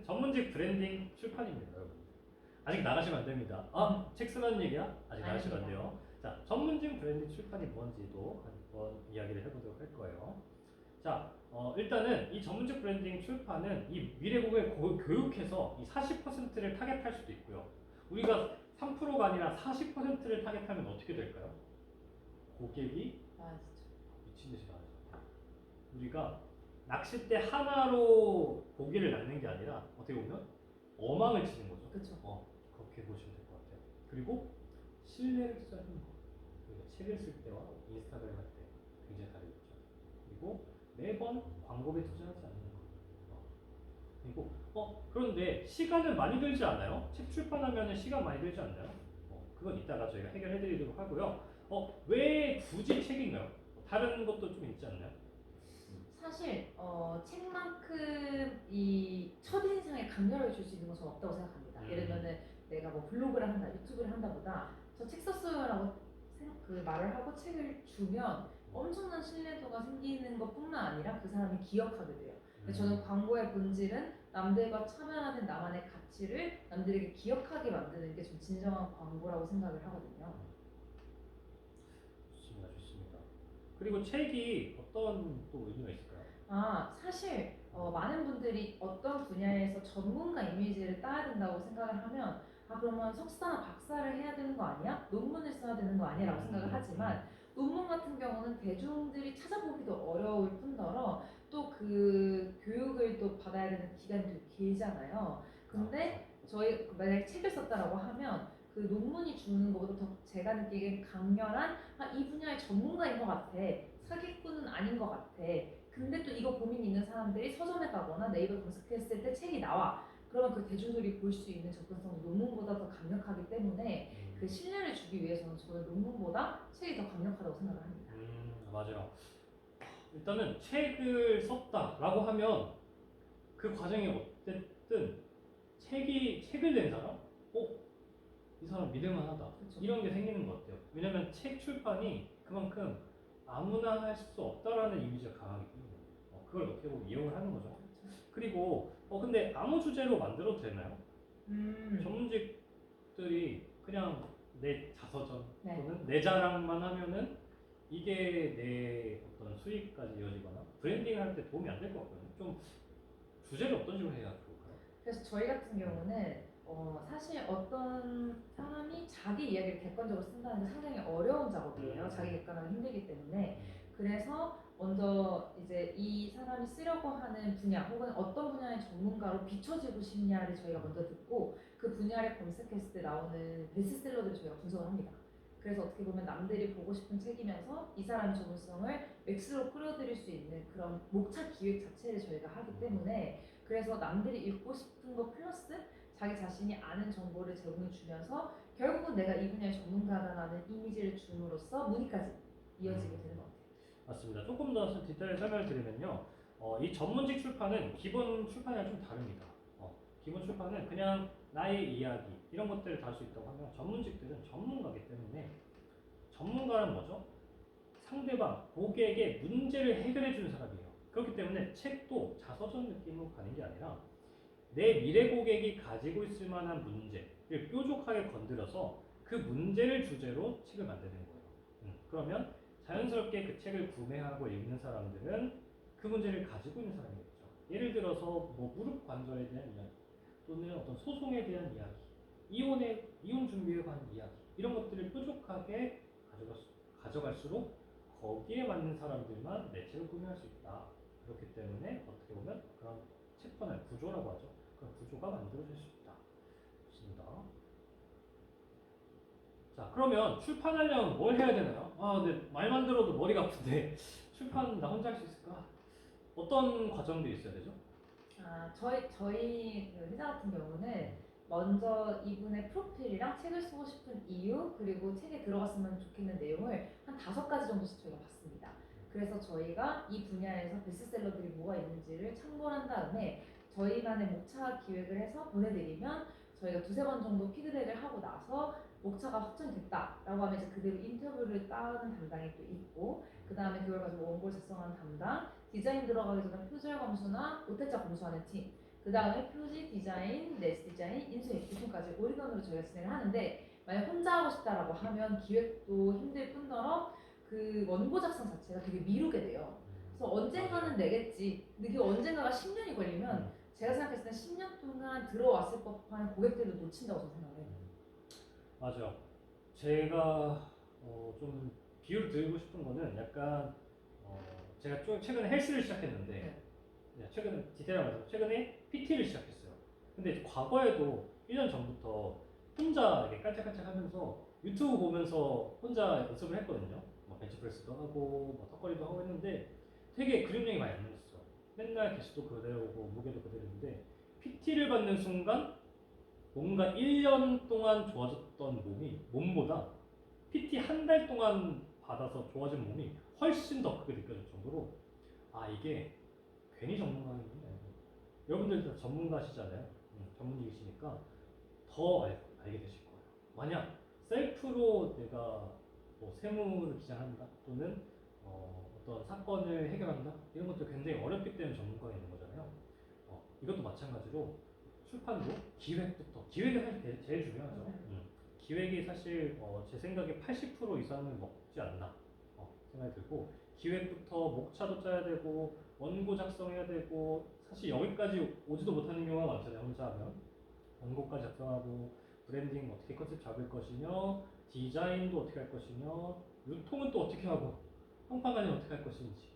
Speaker 2: 전문직 브랜딩 출판입니다, 여러분. 아직 나가시면 안 됩니다. 책 쓰라는 얘기야? 아직 나가시면 안 돼요. 자, 전문직 브랜딩 출판이 뭔지도 한번 이야기를 해보도록 할 거예요. 자, 일단은 이 전문직 브랜딩 출판은 이 미래고객을 교육해서 이 40%를 타겟할 수도 있고요. 우리가 3%가 아니라 40%를 타겟하면 어떻게 될까요? 고객이 미친 듯이 많아져. 우리가 낚싯대 하나로 고기를 낚는 게 아니라 어떻게 보면 어망을 치는 거죠.
Speaker 1: 그렇죠.
Speaker 2: 그렇게 보시면 될 것 같아요. 그리고 신뢰를 쌓는 거. 우리가 책을 쓸 때와 인스타그램 할 때 굉장히 다르겠죠. 그리고 매번 광고에 투자하지 않는 거. 그리고 그런데 시간은 많이 들지 않아요? 책 출판하면 시간 많이 들지 않나요? 그건 이따가 저희가 해결해드리도록 하고요. 왜 굳이 책인가요? 다른 것도 좀 있지 않나요?
Speaker 1: 사실 책만큼 이 첫인상에 강렬하게 줄 수 있는 것은 없다고 생각합니다. 예를 들면 내가 뭐 블로그를 한다, 유튜브를 한다보다 저 책 썼어요라고 그 말을 하고 책을 주면 엄청난 신뢰도가 생기는 것뿐만 아니라 그 사람이 기억하게 돼요. 근데 저는 광고의 본질은 남들과 차별화된 나만의 가치를 남들에게 기억하게 만드는 게 좀 진정한 광고라고 생각을 하거든요.
Speaker 2: 좋습니다. 그리고 책이 어떤 또 의미가 있을까요?
Speaker 1: 사실 많은 분들이 어떤 분야에서 전문가 이미지를 따야 된다고 생각을 하면 그러면 석사나 박사를 해야 되는 거 아니야? 논문을 써야 되는 거 아니야? 라고 생각을 하지만 논문 같은 경우는 대중들이 찾아보기도 어려울 뿐더러 또 그 교육을 또 받아야 되는 기간이 되게 길잖아요. 근데 저희 만약에 책을 썼다라고 하면 그 논문이 주는 것보다 더 제가 느끼기엔 강렬한 이 분야의 전문가인 것 같아. 사기꾼은 아닌 것 같아. 근데 또 이거 고민이 있는 사람들이 서점에 가거나 네이버 검색했을 때 책이 나와. 그러면 그 대중들이 볼 수 있는 접근성이 논문보다 더 강력하기 때문에 그 신뢰를 주기 위해서는 저는 논문보다 책이 더 강력하다고 생각을 합니다.
Speaker 2: 맞아요. 일단은 책을 썼다라고 하면 그 과정이 어쨌든 책을 낸 사람? 이 사람 믿을만하다.
Speaker 1: 그쵸.
Speaker 2: 이런 게 생기는 것 같아요. 왜냐면 책 출판이 그만큼 아무나 할 수 없다라는 이미지가 강하기 때문에 그걸 어떻게 보면 이용을 하는 거죠. 그리고 근데 아무 주제로 만들어도 되나요? 전문직들이 그냥 내 자서전 또는 내 자랑만 하면은 이게 내 어떤 수익까지 이어지거나 브랜딩 할 때 도움이 안 될 것 같거든요. 좀 주제를 어떤 식으로 해야 좋을까요?
Speaker 1: 그래서 저희 같은 경우는 사실 어떤 사람이 자기 이야기를 객관적으로 쓴다는 게 상당히 어려운 작업이에요. 자기 객관화가 힘들기 때문에. 그래서 먼저 이제 이 사람이 쓰려고 하는 분야 혹은 어떤 분야의 전문가로 비춰지고 싶냐를 저희가 먼저 듣고 그 분야를 검색했을 때 나오는 베스트셀러들을 저희가 분석을 합니다. 그래서 어떻게 보면 남들이 보고 싶은 책이면서 이 사람의 전문성을 맥스로 끌어들일 수 있는 그런 목차 기획 자체를 저희가 하기 때문에 그래서 남들이 읽고 싶은 거 플러스 자기 자신이 아는 정보를 제공해 주면서 결국은 내가 이 분야의 전문가다라는 이미지를 줌으로써 문의까지 이어지게 되는 것 같아요.
Speaker 2: 맞습니다. 조금 더 디테일 설명을 드리면요. 이 전문직 출판은 기본 출판이랑 좀 다릅니다. 기본 출판은 그냥 나의 이야기 이런 것들을 다룰 수 있다고 하면 전문직들은 전문가이기 때문에 전문가는 뭐죠? 상대방, 고객의 문제를 해결해 주는 사람이에요. 그렇기 때문에 책도 자서전 느낌으로 가는 게 아니라 내 미래 고객이 가지고 있을 만한 문제를 뾰족하게 건드려서 그 문제를 주제로 책을 만드는 거예요. 그러면 자연스럽게 그 책을 구매하고 읽는 사람들은 그 문제를 가지고 있는 사람이겠죠. 예를 들어서 뭐 무릎 관절에 대한 이야기 또는 어떤 소송에 대한 이야기, 이혼 준비에 관한 이야기 이런 것들을 뾰족하게 가져갈수록 거기에 맞는 사람들만 내 책을 구매할 수 있다. 그렇기 때문에 어떻게 보면 그런 책판을 구조라고 하죠. 그런 구조가 만들어질 수 있다. 좋습니다. 자, 그러면 출판하려면 뭘 해야 되나요? 근데 말만 들어도 머리가 아픈데 출판 나 혼자 할 수 있을까? 어떤 과정들이 있어야 되죠?
Speaker 1: 저희 그 회사 같은 경우는 먼저 이분의 프로필이랑 책을 쓰고 싶은 이유 그리고 책에 들어갔으면 좋겠는 내용을 한 5가지 정도씩 저희가 봤습니다. 그래서 저희가 이 분야에서 베스트셀러들이 뭐가 있는지를 참고한 다음에 저희만의 목차 기획을 해서 보내드리면 저희가 2~3번 정도 피드백을 하고 나서 목차가 확정됐다라고 하면 이제 그대로 인터뷰를 따는 담당이 또 있고 그 다음에 그걸 가지고 원고를 작성하는 담당, 디자인 들어가기 전에 표절 검수나 오탈자 검수하는 팀, 그 다음에 표지 디자인, 넷 디자인, 인쇄 엑스큐션까지 올인원으로 저희가 진행을 하는데 만약 혼자 하고 싶다라고 하면 기획도 힘들 뿐더러 그 원고 작성 자체가 되게 미루게 돼요. 그래서 언젠가는 내겠지. 근데 그 언젠가가 10년이 걸리면 제가 생각했을 때 10년 동안 들어왔을 법한 고객들을 놓친다고 저는 생각해요.
Speaker 2: 맞아요. 제가 좀 비유를 드리고 싶은 거는 약간 제가 좀 최근에 헬스를 시작했는데 최근에 디테일하게 말해서 최근에 PT를 시작했어요. 근데 과거에도 1년 전부터 혼자 이렇게 깔짝깔짝 하면서 유튜브 보면서 혼자 연습을 했거든요. 뭐 벤치프레스도 하고 뭐 턱걸이도 하고 했는데 되게 근육량이 많이 안 늘었어요. 맨날 개수도 그대로고 무게도 그대로인데 PT를 받는 순간 뭔가 1년 동안 좋아졌던 몸보다 PT 한 달 동안 받아서 좋아진 몸이 훨씬 더 크게 느껴질 정도로 이게 괜히 전문가인 게 아니고 여러분들 다 전문가시잖아요. 전문직이시니까 더 알게 되실 거예요. 만약 셀프로 내가 뭐 세무를 기장한다 또는 어떤 사건을 해결한다 이런 것도 굉장히 어렵기 때문에 전문가가 있는 거잖아요. 이것도 마찬가지로 출판도 기획이 사실 제일 중요하죠. 기획이 사실 제 생각에 80% 이상을 먹지 않나 생각이 들고 기획부터 목차도 짜야 되고 원고 작성해야 되고 사실 여기까지 오지도 못하는 경우가 많잖아요. 혼자 하면 원고까지 작성하고 브랜딩 어떻게 컨셉 잡을 것이며 디자인도 어떻게 할 것이며 유통은 또 어떻게 하고 평판관리는 어떻게 할 것인지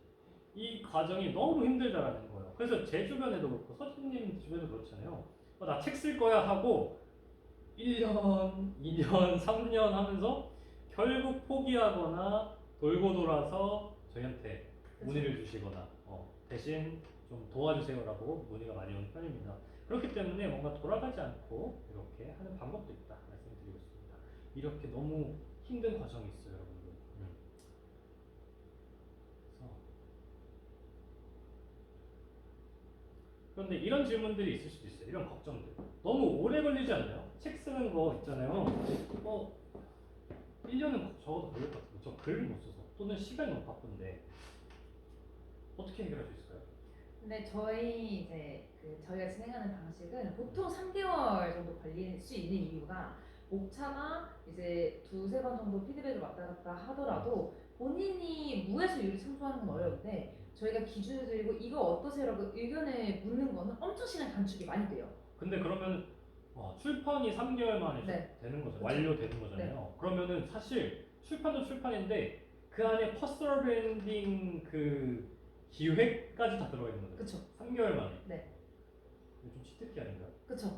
Speaker 2: 이 과정이 너무 힘들다라는 거예요. 그래서 제 주변에도 그렇고 서진님 주변에도 그렇잖아요. 나 책 쓸 거야 하고 1년, 2년, 3년 하면서 결국 포기하거나 돌고 돌아서 저희한테 문의를 주시거나 대신 좀 도와주세요라고 문의가 많이 오는 편입니다. 그렇기 때문에 뭔가 돌아가지 않고 이렇게 하는 방법도 있다 말씀드리고 있습니다. 이렇게 너무 힘든 과정이 있어요, 여러분들. 그런데 이런 질문들이 있을 수도 있어요. 이런 걱정들. 너무 오래 걸리지 않나요? 책 쓰는 거 있잖아요. 1년은 적어도 걸릴 것 같은데 저 글을 못 써서 또는 시간이 너무 바쁜데 어떻게 해결할 수 있을까요?
Speaker 1: 근데 저희가 진행하는 방식은 보통 3개월 정도 걸릴 수 있는 이유가 목차가 이제 2~3번 정도 피드백을 왔다 갔다 하더라도 본인이 무에서 유를 창조하는 건 어려운데 저희가 기준을 들고 이거 어떠세요라고 의견을 묻는 거는 엄청 시간 단축이 많이 돼요.
Speaker 2: 근데 그러면 출판이 3개월 만에 되는 거죠. 완료되는 거잖아요. 그러면은 사실 출판도 출판인데 그 안에 퍼스널 브랜딩 그 기획까지 다 들어가 있는 거죠.
Speaker 1: 그쵸.
Speaker 2: 3개월 만에.
Speaker 1: 네.
Speaker 2: 이거 좀 치트키 아닌가요?
Speaker 1: 그쵸.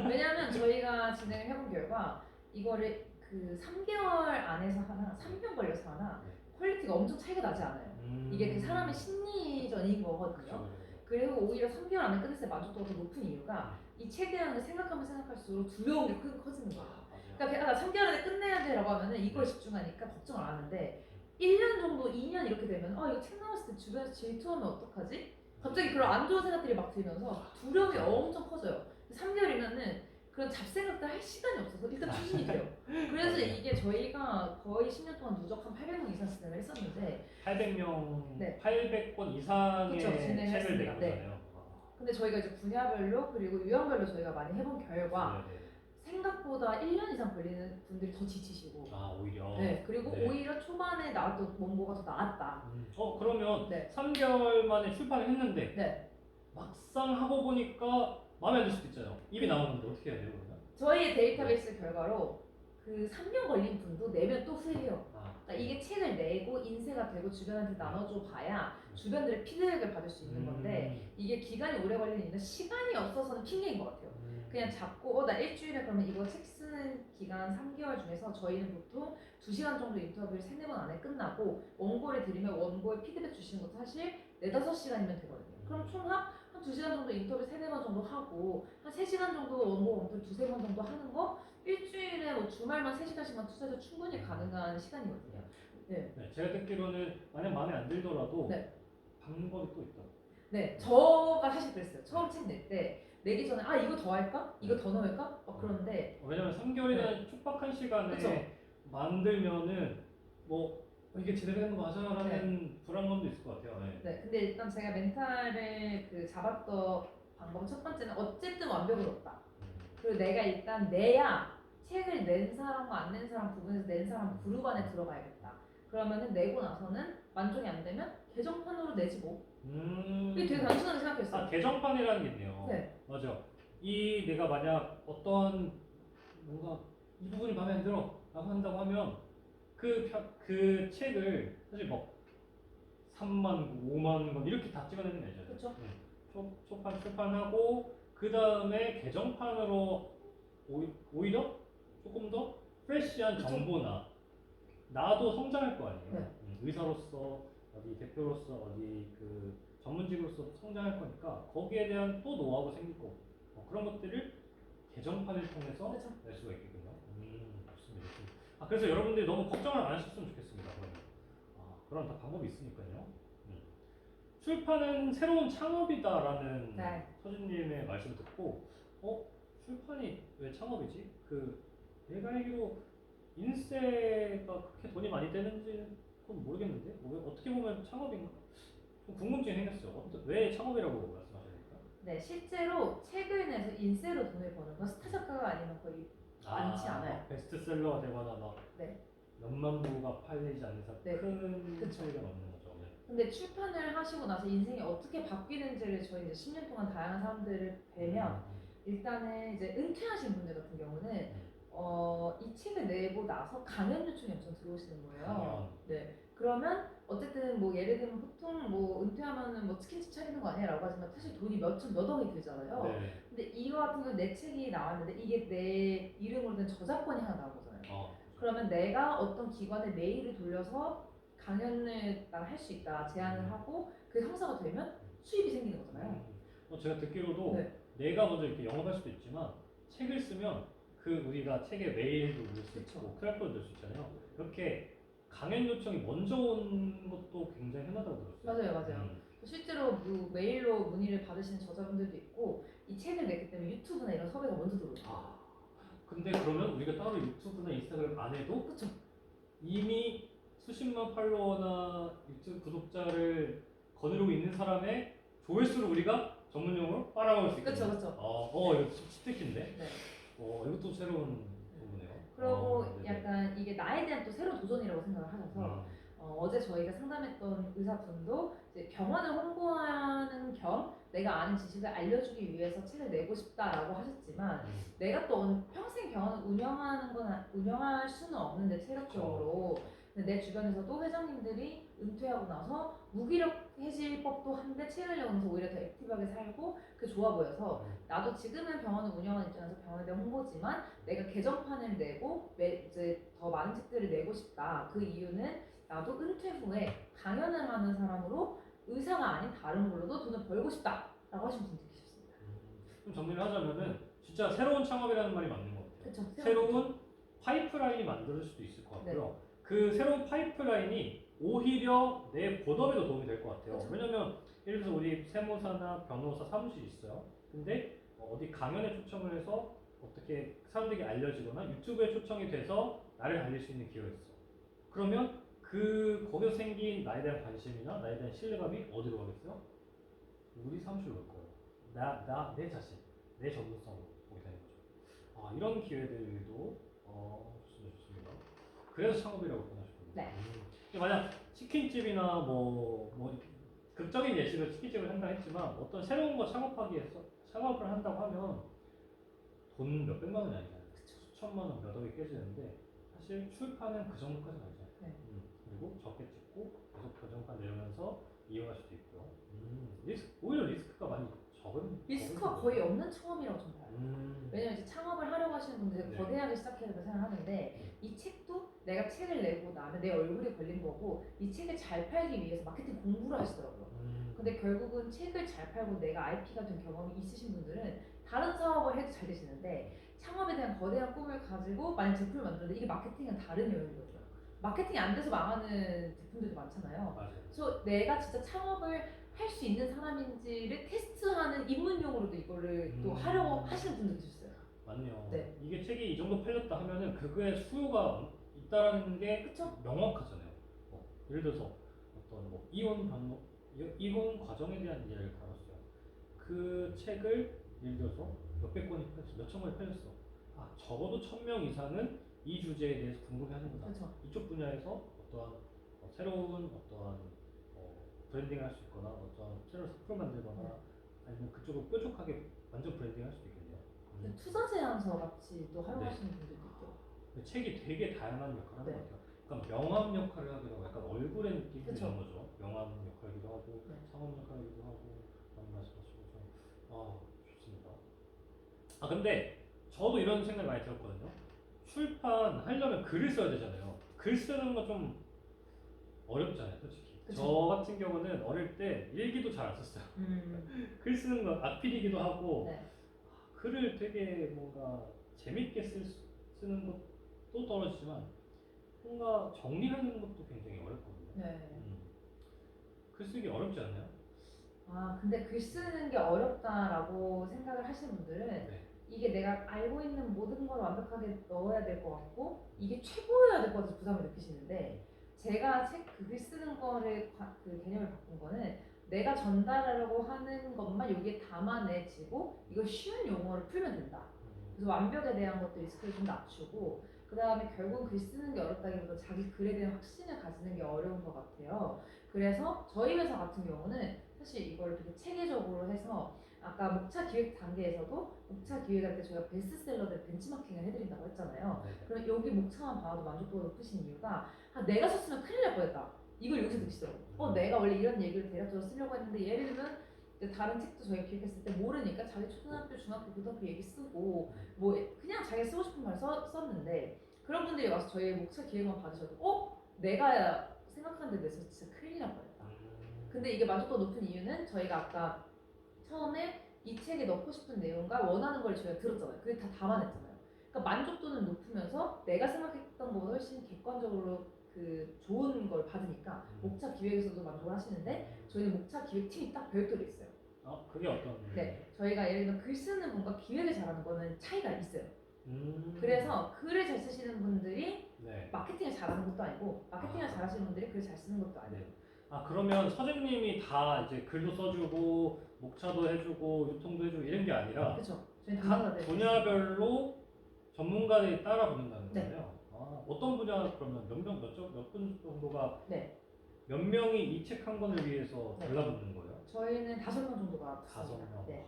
Speaker 1: 왜냐하면 저희가 진행을 해본 결과 이거를 그 3개월 안에서 하나, 3년 걸려서 하나
Speaker 2: 네.
Speaker 1: 퀄리티가 엄청 차이가 나지 않아요. 이게 그 사람의 심리전인 거거든요.
Speaker 2: 그쵸.
Speaker 1: 그리고 오히려 3개월 안에 끝냈을 때 만족도가 더 높은 이유가 이 책에 대한 생각하면 생각할수록 두려운 게 커지는 거예요.
Speaker 2: 맞아요.
Speaker 1: 그러니까 3개월 안에 끝내야 돼라고 하면은 이거에 집중하니까 걱정을 안 하는데 1년 정도, 2년 이렇게 되면 이거 책 나왔을 때 주변에서 질투하면 어떡하지? 갑자기 그런 안 좋은 생각들이 막 들면서 두려움이 엄청 커져요. 3개월이면은 그런 잡생각들 할 시간이 없어서 일단 추진이 돼요. 그래서 이게 저희가 거의 10년 동안 누적 한 800명 이상 진행을 했었는데
Speaker 2: 800명,
Speaker 1: 네.
Speaker 2: 800권 이상의
Speaker 1: 그쵸,
Speaker 2: 책을
Speaker 1: 진행했습니다.
Speaker 2: 내는
Speaker 1: 네.
Speaker 2: 거잖아요.
Speaker 1: 근데 저희가 이제 분야별로 그리고 유형별로 저희가 많이 해본 결과
Speaker 2: 네, 네.
Speaker 1: 생각보다 1년 이상 걸리는 분들이 더 지치시고
Speaker 2: 오히려.
Speaker 1: 네, 그리고
Speaker 2: 네.
Speaker 1: 오히려 초반에 나왔던 원고가 더 나았다.
Speaker 2: 그러면
Speaker 1: 네.
Speaker 2: 3개월 만에 출판을 했는데
Speaker 1: 네.
Speaker 2: 막상 하고 보니까 마음에 안 들 수도 있잖아요. 입이 나오는데 어떻게 해야 돼요, 그러면?
Speaker 1: 저희의 데이터베이스 결과로 그 3년 걸린 분도 내면 또 후회해요.
Speaker 2: 아,
Speaker 1: 그러니까 이게 책을 내고 인쇄가 되고 주변한테 나눠줘 봐야 주변들의 피드백을 받을 수 있는 건데 이게 기간이 오래 걸리는 이유는 시간이 없어서는 핑계인 것 같아요. 그냥 잡고 나 일주일에 그러면 이거 책 쓰는 기간 3개월 중에서 저희는 보통 2시간 정도 인터뷰를 3-4번 안에 끝나고 원고를 드리면 원고에 피드백 주시는 것도 사실 4-5시간이면 되거든요. 그럼 총합 한 2시간 정도 인터뷰 3-4번 정도 하고 한 3시간 정도 원고 검토 2-3번 정도 하는 거 일주일에 뭐 주말만 3시간씩만 투자해도 충분히 가능한 시간이거든요. 네.
Speaker 2: 네, 제가 듣기로는 만약 마음에 안 들더라도
Speaker 1: 네.
Speaker 2: 방법이 또 있다.
Speaker 1: 네, 저가 사실 그랬어요. 처음 책 낼 때 내기 전에 이거 더 할까? 이거 더 넣을까? 그런데
Speaker 2: 왜냐면 3개월이라는 촉박한 시간에
Speaker 1: 그쵸.
Speaker 2: 만들면은 뭐 이게 제대로 된 거 맞아라는 불안감도 있을 것 같아요. 네.
Speaker 1: 네, 근데 일단 제가 멘탈을 그 잡았던 방법 첫 번째는 어쨌든 완벽은 없다. 그리고 내가 일단 내야 책을 낸 사람과 안 낸 사람 부분에서 낸 사람 그룹 안에 들어가야겠다. 그러면은 내고 나서는 만족이 안 되면 개정판으로 내지 뭐. 이게 되게 단순하게 생각했어요.
Speaker 2: 개정판이라는 게 있네요.
Speaker 1: 네.
Speaker 2: 맞아. 이 내가 만약 어떤 뭔가 이 부분이 마음에 안 들어 라고 한다고 하면 그 책을 사실 뭐 3만 권, 5만 권 이렇게 다 찍어내는 게 아니잖아요.
Speaker 1: 그렇죠.
Speaker 2: 초판 출판하고 그 다음에 개정판으로 오히려 조금 더 프레시한
Speaker 1: 그쵸.
Speaker 2: 정보나 나도 성장할 거 아니에요.
Speaker 1: 네.
Speaker 2: 의사로서 어디 대표로서 어디 그 전문직으로서 성장할 거니까 거기에 대한 또 노하우가 생길 거고 그런 것들을 개정판을 통해서
Speaker 1: 그쵸.
Speaker 2: 낼 수가 있겠군요. 좋습니다. 그래서 여러분들이 너무 걱정을 안 하셨으면 좋겠습니다. 그러면 그런 다 방법이 있으니까요. 출판은 새로운 창업이다라는
Speaker 1: 네.
Speaker 2: 서진님의 말씀 듣고 출판이 왜 창업이지? 내가 알기로 인쇄가 그렇게 돈이 많이 되는지 그건 모르겠는데 어떻게 보면 창업인가? 좀 궁금증이 생겼어요. 왜 창업이라고 말씀하십니까?
Speaker 1: 네, 실제로 책을 내서 인쇄로 돈을 버는 건 스타 작가가 아니면 거의 많지 않아요.
Speaker 2: 베스트셀러가 되거나 막
Speaker 1: 네.
Speaker 2: 몇만 부가 팔리지 않는 이상
Speaker 1: 네.
Speaker 2: 큰
Speaker 1: 그쵸.
Speaker 2: 차이가 없는 거죠. 네.
Speaker 1: 근데 출판을 하시고 나서 인생이 어떻게 바뀌는지를 저희 이제 10년 동안 다양한 사람들을 뵈면 일단은 이제 은퇴하신 분들 같은 경우는 이 책을 내고 나서 강연 요청이 엄청 들어오시는 거예요. 네. 그러면 어쨌든 뭐 예를 들면 보통 뭐 은퇴하면은 뭐 치킨집 차리는 거 아니야라고 하지만 사실 돈이 몇 억이 들잖아요.
Speaker 2: 네.
Speaker 1: 근데 이거 같은 경우 내 책이 나왔는데 이게 내 이름으로 된 저작권이 하나 나오잖아요. 그러면 내가 어떤 기관에 메일을 돌려서 강연을 할 수 있다 제안을 하고 그게 성사가 되면 수입이 생기는 거잖아요.
Speaker 2: 제가 듣기로도
Speaker 1: 네.
Speaker 2: 내가 먼저 이렇게 영업할 수도 있지만 책을 쓰면 우리가 책에 메일도 넣을 수 있고 QR코드 넣을 수 있잖아요. 그렇게 강연 요청이 먼저 온 것도 굉장히 흔하다고 들었어요.
Speaker 1: 맞아요. 실제로 메일로 문의를 받으시는 저자분들도 있고 이 책을 냈기 때문에 유튜브나 이런 섭외가 먼저 들어오죠.
Speaker 2: 근데 그러면 우리가 따로 유튜브나 인스타그램 안 해도
Speaker 1: 그쵸.
Speaker 2: 이미 수십만 팔로워나 유튜브 구독자를 거느리고 있는 사람의 조회수를 우리가 전문용어로 빨아먹을 수 있겠네요.
Speaker 1: 그쵸.
Speaker 2: 이거 치트키인데?
Speaker 1: 네.
Speaker 2: 이것도 새로운 부분이에요.
Speaker 1: 그리고 약간 이게 나에 대한 또 새로운 도전이라고 생각을 하셔서 어제 저희가 상담했던 의사분도 이제 병원을 홍보하는 겸 내가 아는 지식을 알려주기 위해서 책을 내고 싶다라고 하셨지만 내가 또 평생 병원을 운영할 수는 없는데 체력적으로 근데 내 주변에서도 회장님들이 은퇴하고 나서 무기력해질법도 한데 책을 읽으면서 오히려 더 액티브하게 살고 그게 좋아 보여서 나도 지금은 병원을 운영하는 입장에서 병원에 대한 홍보지만 내가 개정판을 내고 이제 더 많은 책들을 내고 싶다. 그 이유는 나도 은퇴 후에 강연을 하는 사람으로 의사가 아닌 다른 걸로도 돈을 벌고 싶다라고 하신 분들 계셨습니다.
Speaker 2: 좀 정리를 하자면은 진짜 새로운 창업이라는 말이 맞는 것 같아요.
Speaker 1: 그쵸?
Speaker 2: 새로운 파이프라인이 만들 수도 있을 것 같고요.
Speaker 1: 네.
Speaker 2: 그 새로운 파이프라인이 오히려 내 본업에도 도움이 될 것 같아요.
Speaker 1: 그쵸.
Speaker 2: 왜냐면 예를 들어서 우리 세무사나 변호사 사무실이 있어요. 근데 어디 강연에 초청을 해서 어떻게 사람들에게 알려지거나 유튜브에 초청이 돼서 나를 알릴 수 있는 기회가 있어. 그러면 거기서 생긴 나에 대한 관심이나 나에 대한 신뢰감이 어디로 가겠어요? 우리 사무실로 갈 거예요. 내 자신, 내 전문성으로 보게 되는 거죠. 이런 기회들도 좋습니다. 그래서 창업이라고 표현하셨군요.
Speaker 1: 네.
Speaker 2: 만약 치킨집이나 뭐 극적인 예시로 치킨집을 한다 했지만 어떤 새로운 거 창업을 한다고 하면 돈 몇백만 원이 아니잖아요. 수천만 원, 몇 억이 깨지는데 사실 출판은 그 정도까지는 아니잖아요.
Speaker 1: 네.
Speaker 2: 그리고 적게 찍고 계속 결정판 내려면서 이용할 수도 있고요. 오히려 리스크가 많이
Speaker 1: 리스크가 거의 없는 창업이라고 저는 봐요. 왜냐면 이제 창업을 하려고 하시는 분들은
Speaker 2: 네.
Speaker 1: 거대하게 시작해야 된다고 생각하는데 이 책도 내가 책을 내고 나면 내 얼굴이 걸린 거고 이 책을 잘 팔기 위해서 마케팅 공부를 하시더라고요. 근데 결국은 책을 잘 팔고 내가 IP가 된 경험이 있으신 분들은 다른 사업을 해도 잘 되시는데 창업에 대한 거대한 꿈을 가지고 만약 제품을 만드는데 이게 마케팅은 다른 요인인 거죠. 마케팅이 안 돼서 망하는 제품들도 많잖아요.
Speaker 2: 맞아요.
Speaker 1: 그래서 내가 진짜 창업을 할 수 있는 사람인지를 테스트하는 입문용으로도 이거를 또 하려고 하시는 분들도 있어요.
Speaker 2: 맞네요.
Speaker 1: 네.
Speaker 2: 이게 책이 이 정도 팔렸다 하면은 그거에 수요가 있다라는 게
Speaker 1: 그쵸?
Speaker 2: 명확하잖아요. 예를 들어서 어떤 이혼 과정에 대한 이야기를 다뤘어요. 그 책을 예를 들어서 몇백 권이 팔렸어, 몇천 권이 팔렸어. 적어도 1000명 이상은 이 주제에 대해서 궁금해하는구나.
Speaker 1: 그쵸?
Speaker 2: 이쪽 분야에서 어떠한 새로운 브랜딩을 할 수 있거나 어떤 새로운 상품 만들거나 아니면 그쪽을 뾰족하게 완전 브랜딩할 수도 있겠네요.
Speaker 1: 투자 제안서 같이 또 활용하시는 분들도 있고.
Speaker 2: 책이 되게 다양한 역할을 하는
Speaker 1: 네.
Speaker 2: 것 같아요. 그러니까 명함 역할을 하기도 하고 약간 얼굴의 느낌이
Speaker 1: 그쵸.
Speaker 2: 이런 거죠. 명함 역할이기도 하고
Speaker 1: 네.
Speaker 2: 상업 역할이기도 하고 그런 말씀하시고 좋습니다. 근데 저도 이런 생각 많이 들었거든요. 출판하려면 글을 써야 되잖아요. 글 쓰는 거 좀 어렵잖아요, 솔직히.
Speaker 1: 그쵸.
Speaker 2: 저 같은 경우는 어릴 때 일기도 잘 안 썼어요. 글 쓰는 거 악필이기도 하고
Speaker 1: 네.
Speaker 2: 글을 되게 뭔가 재밌게 쓰는 것도 떨어지지만 뭔가 정리하는 것도 굉장히 어렵거든요.
Speaker 1: 네.
Speaker 2: 글 쓰기 어렵지 않나요?
Speaker 1: 근데 글 쓰는 게 어렵다라고 생각을 하시는 분들은
Speaker 2: 네.
Speaker 1: 이게 내가 알고 있는 모든 걸 완벽하게 넣어야 될 것 같고 이게 최고여야 될 것 같아서 부담을 느끼시는데 제가 글 쓰는 거를 그 개념을 바꾼 거는 내가 전달하려고 하는 것만 여기에 담아내지고 이걸 쉬운 용어를 풀면 된다. 그래서 완벽에 대한 것도 리스크를 좀 낮추고 그 다음에 결국 글 쓰는 게 어렵다기보다 자기 글에 대한 확신을 가지는 게 어려운 것 같아요. 그래서 저희 회사 같은 경우는 사실 이걸 되게 체계적으로 해서 아까 목차 기획 단계에서도 목차 기획할 때 저희가 베스트셀러들 벤치마킹을 해드린다고 했잖아요. 그럼 여기 목차만 봐도 만족도가 높으신 이유가 내가 썼으면 큰일 날 뻔했다. 이걸 여기서 느끼시더라고요. 내가 원래 이런 얘기를 대략적으로 쓰려고 했는데 예를 들면 다른 책도 저희가 기획했을 때 모르니까 자기 초등학교, 중학교, 고등학교 얘기 쓰고 뭐 그냥 자기가 쓰고 싶은 말 썼는데 그런 분들이 와서 저희 목차 기획만 받으셔도 내가 생각한 데 대해서 진짜 큰일 날 뻔했다. 근데 이게 만족도가 높은 이유는 저희가 아까 처음에 이 책에 넣고 싶은 내용과 원하는 걸 저희가 들었잖아요. 그게 다 담아냈잖아요. 그러니까 만족도는 높으면서 내가 생각했던 것보다 훨씬 객관적으로 그 좋은 걸 받으니까 목차 기획에서도 만족을 하시는데 저희는 목차 기획팀이 딱 별도로 있어요.
Speaker 2: 그게 어떤?
Speaker 1: 네, 저희가 예를 들면 글 쓰는 분과 기획을 잘하는 거는 차이가 있어요. 그래서 글을 잘 쓰시는 분들이
Speaker 2: 네.
Speaker 1: 마케팅을 잘하는 것도 아니고 마케팅을 잘하시는 분들이 글을 잘 쓰는 것도 아니에요.
Speaker 2: 그러면 선생님이 다 이제 글도 써주고 목차도 해주고 유통도 해주고 이런 게 아니라
Speaker 1: 그렇죠. 저희
Speaker 2: 각 분야별로 전문가들이 따라 붙는다는
Speaker 1: 네.
Speaker 2: 거예요. 어떤 분야 그러면 몇 분 정도가
Speaker 1: 네.
Speaker 2: 몇 명이 이 책 한 권을 위해서
Speaker 1: 네.
Speaker 2: 달라붙는 거예요?
Speaker 1: 저희는 5명 정도가
Speaker 2: 5명.
Speaker 1: 네.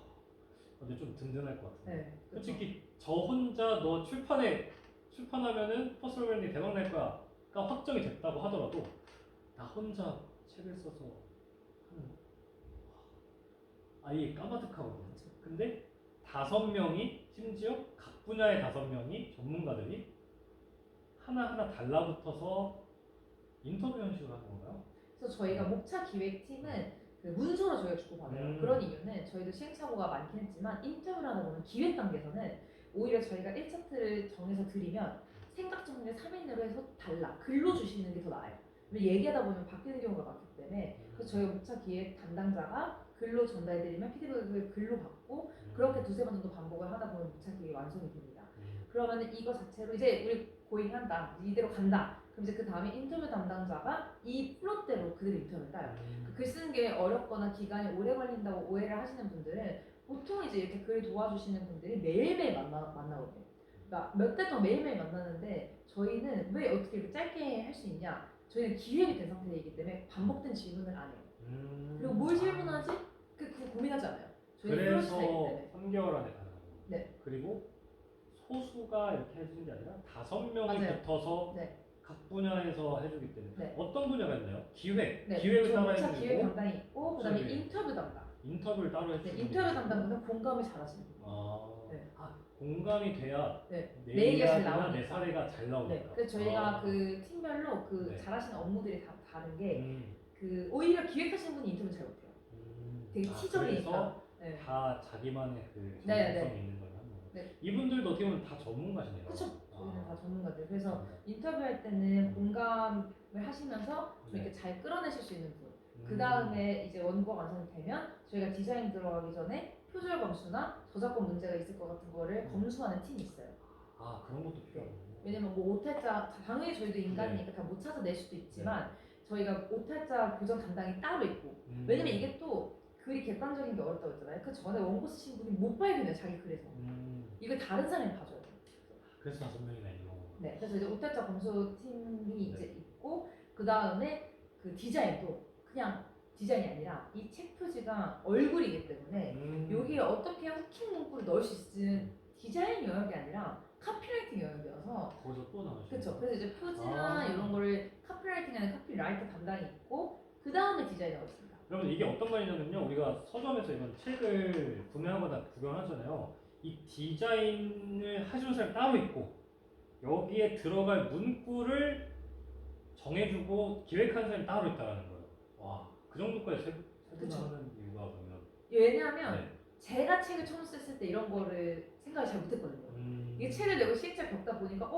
Speaker 2: 근데 좀 든든할 것 같은데.
Speaker 1: 네.
Speaker 2: 솔직히 저 혼자 너 출판하면은 퍼스널 브랜딩 대박 날 거야가 확정이 됐다고 하더라도 나 혼자 책을 써서 하는 아예 까마득하거든요. 근데 5명이 심지어 각 분야의 5명이 전문가들이 하나하나 달라붙어서 인터뷰 형식으로 하는 건가요?
Speaker 1: 그래서 저희가 목차 기획팀은 그 문서로 저희가 주고받아요. 그런 이유는 저희도 시행착오가 많긴 했지만 인터뷰를 하다 보면 기획 단계에서는 오히려 저희가 1차트를 정해서 드리면 생각 정리를 3인으로 해서 달라 글로 주시는 게 더 나아요. 근데 얘기하다 보면 바뀌는 경우가 많기 때문에 그래서 저희가 목차 기획 담당자가 글로 전달해드리면 피드백을 글로 받고 그렇게 두세 번 정도 반복을 하다 보면 목차 기획이 완성이 됩니다. 그러면 이거 자체로 이제 우리 고잉한다 이대로 간다. 그럼 이제 그 다음에 인터뷰 담당자가 이 플롯대로 그대로 인터뷰를 따요. 글 쓰는 게 어렵거나 기간이 오래 걸린다고 오해를 하시는 분들은 보통 이제 이렇게 글 도와주시는 분들이 매일매일 만나거든요. 그러니까 몇 달 동안 매일매일 만나는데 저희는 왜 어떻게 이렇게 짧게 할 수 있냐? 저희는 기획이 된 상태이기 때문에 반복된 질문을 안 해요. 그리고 뭘 질문하지? 그 고민하지 않아요. 저희는 그런
Speaker 2: 그래서
Speaker 1: 스타일이기 때문에.
Speaker 2: 3개월 안에 가능한 거예요.
Speaker 1: 네.
Speaker 2: 그리고 소수가 이렇게 해주는 게 아니라 5명이
Speaker 1: 맞아요.
Speaker 2: 붙어서
Speaker 1: 네.
Speaker 2: 각 분야에서 해주기 때문에
Speaker 1: 네.
Speaker 2: 어떤 분야가 있나요? 기획,
Speaker 1: 네.
Speaker 2: 기획을 따로
Speaker 1: 목차
Speaker 2: 해주고
Speaker 1: 기획 담당이 있고 그다음에
Speaker 2: 목차 기획.
Speaker 1: 인터뷰 담당.
Speaker 2: 인터뷰를 따로
Speaker 1: 네,
Speaker 2: 해주는
Speaker 1: 인터뷰 담당분은 공감을 잘하시는 분.
Speaker 2: 네.
Speaker 1: 네.
Speaker 2: 공감이 돼야
Speaker 1: 네.
Speaker 2: 내
Speaker 1: 내 얘기가 잘
Speaker 2: 이야기나
Speaker 1: 나오니까.
Speaker 2: 내 사례가 잘 나오니까.
Speaker 1: 네. 그래서 저희가 그 팀별로 그
Speaker 2: 네.
Speaker 1: 잘하시는 업무들이 다 다른 게
Speaker 2: 음,
Speaker 1: 그 오히려 기획하시는 분이 인터뷰 잘 못해요. 되게 티적이니까.
Speaker 2: 그래서
Speaker 1: 네.
Speaker 2: 다 자기만의 그
Speaker 1: 네,
Speaker 2: 전문성이
Speaker 1: 네.
Speaker 2: 있는 걸 하는 거예요.
Speaker 1: 네.
Speaker 2: 이분들도 어떻게 보면 다 전문가시네요.
Speaker 1: 그렇죠. 저희는 다 전문가들. 그래서
Speaker 2: 전문가.
Speaker 1: 인터뷰할 때는 공감을 하시면서 좀
Speaker 2: 네.
Speaker 1: 이렇게 잘 끌어내실 수 있는 분. 그 다음에 이제 원고가 완성이 되면 저희가 디자인 들어가기 전에 표절 검수나 저작권 문제가 있을 것 같은 거를 검수하는 팀이 있어요.
Speaker 2: 그런 것도 필요하군요.
Speaker 1: 왜냐면 뭐 오탈자 당연히 저희도 인간이니까 다 못 찾아낼 수도 있지만 저희가 오탈자 교정 담당이 따로 있고 왜냐면 이게 또 글이 객관적인 게 어렵다고 했잖아요. 그 전에 원고 쓰신 분이 못 발견해요 자기 글에서. 이걸 다른 사람이 봐줘야 돼요.
Speaker 2: 그래서 5명이나 있는 거구나.
Speaker 1: 네, 그래서 이제 오탈자 검수팀이 이제 있고 그 다음에 그 디자인도 그냥 디자인이 아니라 이 책 표지가 얼굴이기 때문에 여기에 어떻게 후킹 문구를 넣을 수 있을지는 디자인 영역이 아니라 카피라이팅 영역이어서
Speaker 2: 거기서 또 나오시죠.
Speaker 1: 그렇죠. 그래서 이제 표지나 이런 거를 카피라이팅 하는 카피라이터 담당이 있고 그 다음에 디자이너가 있습니다.
Speaker 2: 여러분 이게 어떤 말이냐면요. 우리가 서점에서 이런 책을 구매하거나 구경하잖아요. 이 디자인을 해주는 사람이 따로 있고 여기에 들어갈 문구를 정해주고 기획하는 사람이 따로 있다는 거예요. 와, 그 정도까지 세분화하는 이유가 그러면
Speaker 1: 왜냐하면
Speaker 2: 네.
Speaker 1: 제가 책을 처음 썼을 때 이런 거를 생각을 잘 못했거든요. 이게 책을 내고 시행착 겪다 보니까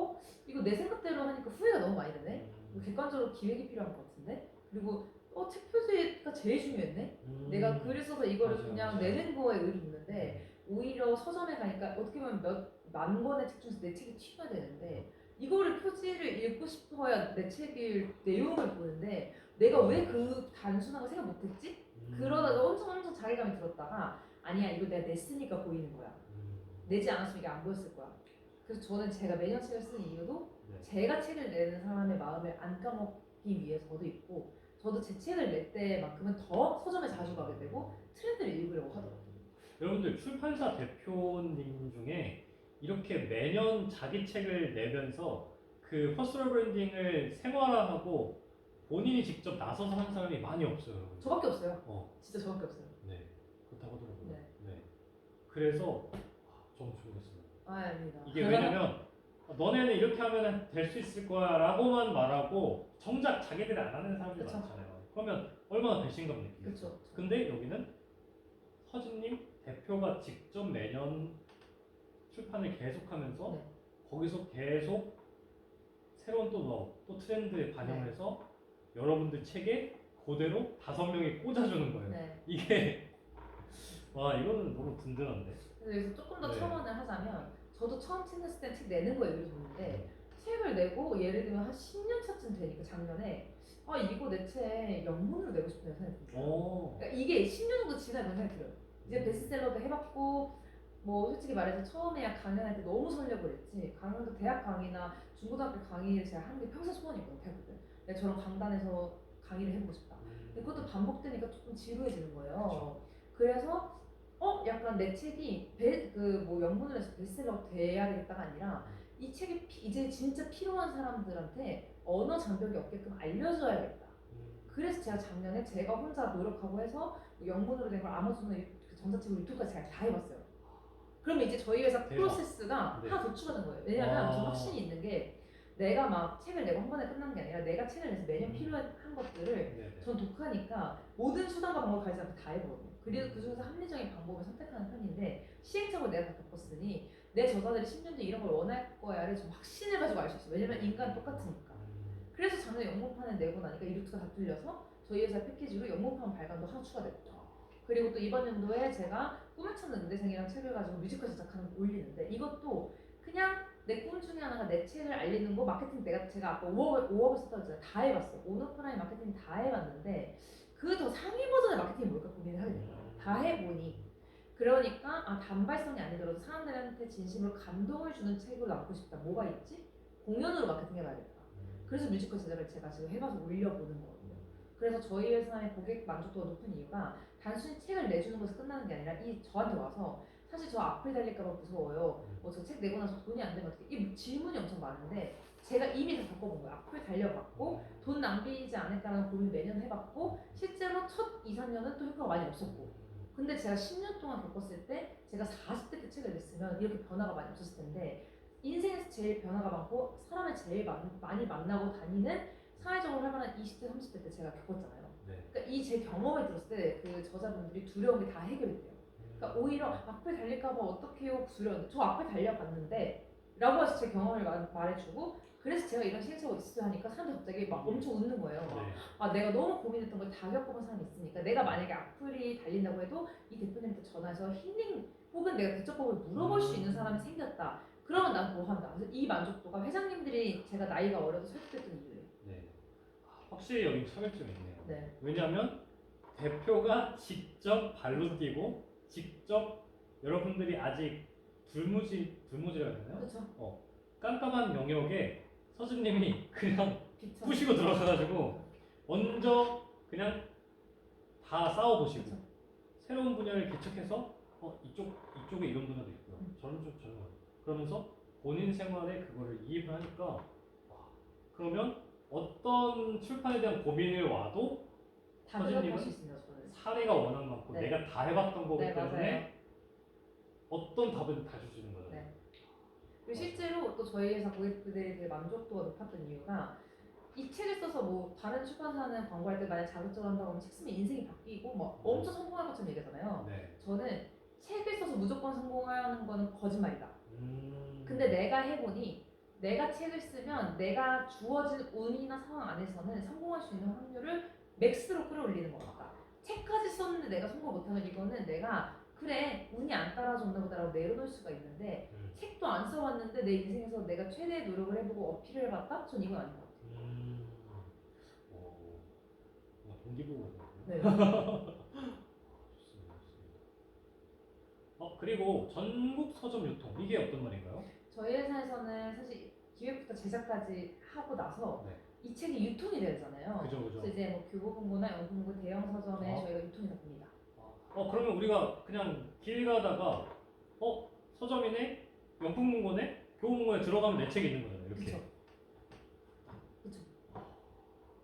Speaker 1: 이거 내 생각대로 하니까 후회가 너무 많이 되네. 객관적으로 기획이 필요한 것 같은데. 그리고 책 표지가 제일 중요했네. 내가 글을 써서 이거를
Speaker 2: 맞아요,
Speaker 1: 그냥
Speaker 2: 맞아요.
Speaker 1: 내는 거에 의리 있는데 오히려 서점에 가니까 어떻게 보면 몇 만 권의 책 중에서 내 책이 튀어야 되는데 이거를 표지를 읽고 싶어야 내 책의 내용을 보는데 내가 왜 그 단순한 거 생각 못했지? 그러다가 엄청 자괴감이 들었다가 아니야 이거 내가 냈으니까 보이는 거야. 내지 않았으면 이게 안 보였을 거야. 그래서 저는 제가 매년 책을 쓰는 이유도
Speaker 2: 네.
Speaker 1: 제가 책을 내는 사람의 마음을 안 까먹기 위해서도 있고 저도 제 책을 낼 때만큼은 더 서점에 자주 가게 되고 트렌드를 읽으려고 하더라고요.
Speaker 2: 여러분들 출판사 대표님 중에 이렇게 매년 자기 책을 내면서 그 퍼스널 브랜딩을 생활화하고 본인이 직접 나서서 하는 사람이 많이 없어요.
Speaker 1: 저밖에 없어요. 진짜 저밖에 없어요.
Speaker 2: 네, 그렇다고 하더라고요.
Speaker 1: 네.
Speaker 2: 네. 그래서 좀 좋겠습니다.
Speaker 1: 아닙니다.
Speaker 2: 이게 왜냐면 너네는 이렇게 하면 될 수 있을 거야 라고만 말하고 정작 자기들이 안 하는 사람들이
Speaker 1: 그쵸.
Speaker 2: 많잖아요. 그러면 얼마나 배신감 느끼겠어요.
Speaker 1: 그렇죠.
Speaker 2: 근데 여기는 서진님 대표가 직접 매년 출판을 계속하면서
Speaker 1: 네.
Speaker 2: 거기서 계속 새로운 또 트렌드에 반영을
Speaker 1: 네.
Speaker 2: 해서 여러분들 책에 그대로 5명이 꽂아주는 거예요.
Speaker 1: 네.
Speaker 2: 이게 와 이거는 너무 든든한데.
Speaker 1: 그래서 여기서 조금 더
Speaker 2: 네.
Speaker 1: 첨언을 하자면 저도 처음 책 냈을 때 책 내는 거에 의리 줬는데 책을 내고 예를 들면 한 10년 차쯤 되니까 작년에 이거 내 책 영문으로 내고 싶다는 생각이 들어요. 그러니까 이게 10년 정도 지나 그런 생각이 들어요. 이제 베스트셀러도 해봤고 뭐 솔직히 말해서 처음에야 강연할 때 너무 설레고 그랬지 강연도 대학 강의나 중고등학교 강의를 제가 하는 게 평생 소원이었거든요. 대학교 때 내가 저런 강단에서 강의를 해보고 싶다. 근데 그것도 반복되니까 조금 지루해지는 거예요. 그래서 약간 내 책이 뭐 영문으로 해서 베스트셀러가 돼야 되겠다가 아니라 이 책이 이제 진짜 필요한 사람들한테 언어 장벽이 없게끔 알려줘야겠다. 그래서 제가 작년에 제가 혼자 노력하고 해서 뭐 영문으로 된 걸 아마존으로 그 전자책으로 유튜브까지 제가 다 해봤어요. 그러면 이제 저희 회사
Speaker 2: 대박.
Speaker 1: 프로세스가
Speaker 2: 네.
Speaker 1: 하나 더 추가된 거예요. 왜냐면
Speaker 2: 아.
Speaker 1: 저 확신이 있는 게 내가 막 책을 내고 한 번에 끝난 게 아니라 내가 책을 내서 매년 필요한 것들을
Speaker 2: 네네.
Speaker 1: 전 독하니까 모든 수단과 방법을 가리지 않고 다 해보거든요. 그리고 그 중에서 합리적인 방법을 선택하는 편인데 시행착오를 내가 다 겪었으니 내 저자들이 10년 뒤에 이런 걸 원할 거야를 좀 확신해가지고 알 수 있어요. 왜냐면 인간 똑같으니까. 그래서 작년에 영문판을 내고 나니까 이 루트가 다 뚫려서 저희 회사 패키지로 영문판 발간도 하나 추가됐고 그리고 또 이번 연도에 제가 꿈을 찾는 응대생이라는 책을 가지고 뮤지컬 제작하는 걸 올리는데 이것도 그냥 내 꿈 중에 하나가 내 책을 알리는 거 마케팅 제가 아까 5억 썼다고 했잖아요. 다 해봤어요. 온오프라인 마케팅 다 해봤는데 그 더 상위 버전의 마케팅이 뭘까 고민을 하게 된 거예요. 다 해보니 그러니까 단발성이 아니더라도 사람들한테 진심으로 감동을 주는 책으로 남고 싶다. 뭐가 있지? 공연으로 마케팅 해봐야겠다. 그래서 뮤지컬 제작을 제가 지금 해봐서 올려보는 거거든요. 그래서 저희 회사의 고객 만족도가 높은 이유가 단순히 책을 내주는 것에서 끝나는 게 아니라 저한테 와서 사실 저 악플 달릴까봐 무서워요. 저 책 내고 나서 돈이 안 되면 어떻게 이 질문이 엄청 많은데 제가 이미 다 겪어본 거예요. 악플 달려봤고 돈 낭비이지 않을까라는 고민 매년 해봤고 실제로 첫 2, 3년은 또 효과가 많이 없었고 근데 제가 10년 동안 겪었을 때 제가 40대 때 책을 냈으면 이렇게 변화가 많이 없었을 텐데 인생에서 제일 변화가 많고 사람을 제일 많이 만나고 다니는 사회적으로 활발한 20대, 30대 때 제가 겪었잖아요.
Speaker 2: 네.
Speaker 1: 그러니까 이 제 경험을 들었을 때 그 저자분들이 두려운 게 다 해결이 돼요. 그러니까 오히려 악플 달릴까봐 어떡해요 두려운데 저 악플 달려봤는데 라고 해서 제 경험을 말해주고 그래서 제가 이런 시행착오가 있어야 하니까 사람들이 갑자기 막 엄청 웃는 거예요.
Speaker 2: 네.
Speaker 1: 내가 너무 고민했던 걸 다 겪어본 사람이 있으니까 내가 만약에 악플이 달린다고 해도 이 대표님한테 전화해서 힐링 혹은 내가 대처법을 물어볼 수 있는 사람이 생겼다. 그러면 난 뭐 한다. 그래서 이 만족도가 회장님들이 제가 나이가 어려도 설득됐던 이유예요.
Speaker 2: 네. 확실히 여기 차별점이 있네요.
Speaker 1: 네.
Speaker 2: 왜냐하면 대표가 직접 발로 뛰고 직접 여러분들이 아직 불모지라 되나요?
Speaker 1: 그렇죠.
Speaker 2: 깜깜한 영역에 서준님이 그냥
Speaker 1: 비춰.
Speaker 2: 부시고 들어가가지고 먼저 그냥 다 싸워보시고
Speaker 1: 그쵸.
Speaker 2: 새로운 분야를 개척해서 이쪽에 이런 분야도 있고요. 저런 쪽 저런 거 그러면서 본인 생활에 그거를 이입을 하니까 와, 그러면 어떤 출판에 대한 고민을 와도
Speaker 1: 다 대답할 수 있습니다. 저는.
Speaker 2: 사례가 워낙 많고
Speaker 1: 네.
Speaker 2: 내가 다 해봤던 거기
Speaker 1: 네,
Speaker 2: 때문에
Speaker 1: 맞아요.
Speaker 2: 어떤 답을 다 줄 수 있는 거잖아요.
Speaker 1: 네. 그리고 실제로 또 저희 회사 고객들이 되게 만족도가 높았던 이유가 이 책을 써서 뭐 다른 출판사는 광고할 때 만약 자극적으로 한다고 하면 책 쓰면 인생이 바뀌고 뭐 엄청 성공할 것처럼 얘기하잖아요.
Speaker 2: 네.
Speaker 1: 저는 책을 써서 무조건 성공하는 거는 거짓말이다. 근데 내가 해보니 내가 책을 쓰면 내가 주어진 운이나 상황 안에서는 성공할 수 있는 확률을 맥스로 끌어올리는 것 같다. 책까지 썼는데 내가 성공 못하면 이거는 내가 그래 운이 안 따라준다 보다라고 내려놓을 수가 있는데 책도 안 써봤는데 내 인생에서 내가 최대의 노력을 해보고 어필을 해봤다? 전 이건 아닌 것 같아요.
Speaker 2: 동기부여.
Speaker 1: 네.
Speaker 2: 좋습니다. 그리고 전국 서점 유통 이게 어떤 말인가요?
Speaker 1: 저희 회사에서는 사실 기획부터 제작까지 하고 나서
Speaker 2: 네.
Speaker 1: 이 책이 유통이 되잖아요.
Speaker 2: 그죠.
Speaker 1: 그래서 이제 뭐 교보문고나 영문고 대형 서점에 저희가 유통이 다 됩니다.
Speaker 2: 그러면 우리가 그냥 길 가다가 서점이네, 영풍문고네, 교보문고에 들어가면 내 책이 있는 거잖아요. 이렇게.
Speaker 1: 그쵸. 그쵸.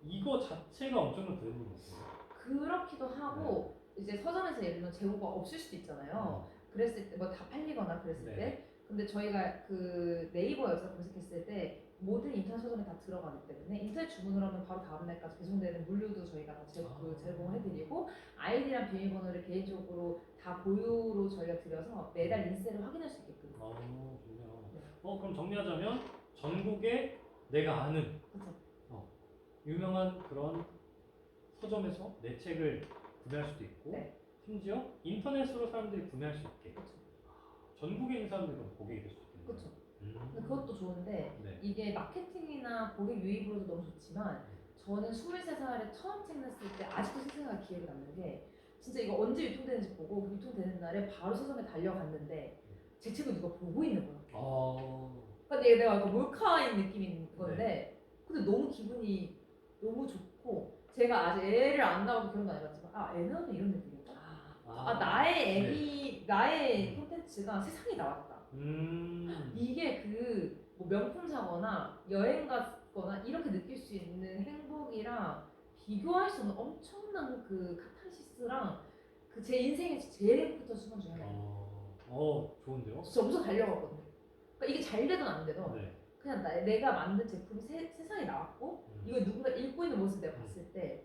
Speaker 2: 이거 자체가 엄청난 브랜딩 같아요.
Speaker 1: 그렇기도 하고 이제 서점에서 예를 들면 재고가 없을 수도 있잖아요. 그랬을 때 뭐 다 팔리거나 그랬을
Speaker 2: 네.
Speaker 1: 때 근데 저희가 그 네이버에서 검색했을 때 모든 인터넷 서점에 다 들어가기 때문에 인터넷 주문을 하면 바로 다음 날까지 배송되는 물류도 저희가 다 제공해드리고 아이디랑 비밀번호를 개인적으로 다 보유로 저희가 드려서 매달 인세를 확인할 수 있게끔.
Speaker 2: 좋네요.
Speaker 1: 네.
Speaker 2: 그럼 정리하자면 전국에 내가 아는
Speaker 1: 그쵸.
Speaker 2: 유명한 그런 서점에서 내 책을 구매할 수도 있고
Speaker 1: 네.
Speaker 2: 심지어 인터넷으로 사람들이 구매할 수 있게
Speaker 1: 그쵸.
Speaker 2: 전국에 있는 사람들이 고객이 될 수 있겠네요.
Speaker 1: 그쵸. 근데 그것도 좋은데
Speaker 2: 네.
Speaker 1: 이게 마케팅이나 고객 유입으로도 너무 좋지만 저는 23살에 처음 책 냈을 때 아직도 생생하게 기억에 남는 게 진짜 이거 언제 유통되는지 보고 그 유통되는 날에 바로 서점에 달려갔는데 제 책을 누가 보고 있는 거야. 그러니까 내가 약간 몰카인 느낌인 건데 근데 너무 기분이 너무 좋고 제가 아직 애를 안 낳아서 결혼 안 해봤지만 애 낳으면 이런 느낌이구나. 나의 애기 나의 콘텐츠가 세상에 나왔다. 이게 뭐 명품 사거나 여행 갔거나 이렇게 느낄 수 있는 행복이랑 비교할 수 없는 엄청난 그 카타르시스랑 그 제 인생에서 제일 행복했던 순간 중에 하나예요.
Speaker 2: 좋은데요?
Speaker 1: 진짜 엄청 달려갔거든요. 그러니까 이게 잘 되든 안 되든
Speaker 2: 네.
Speaker 1: 그냥 내가 만든 제품이 세상에 나왔고 이걸 누군가 읽고 있는 모습을 내가 봤을 때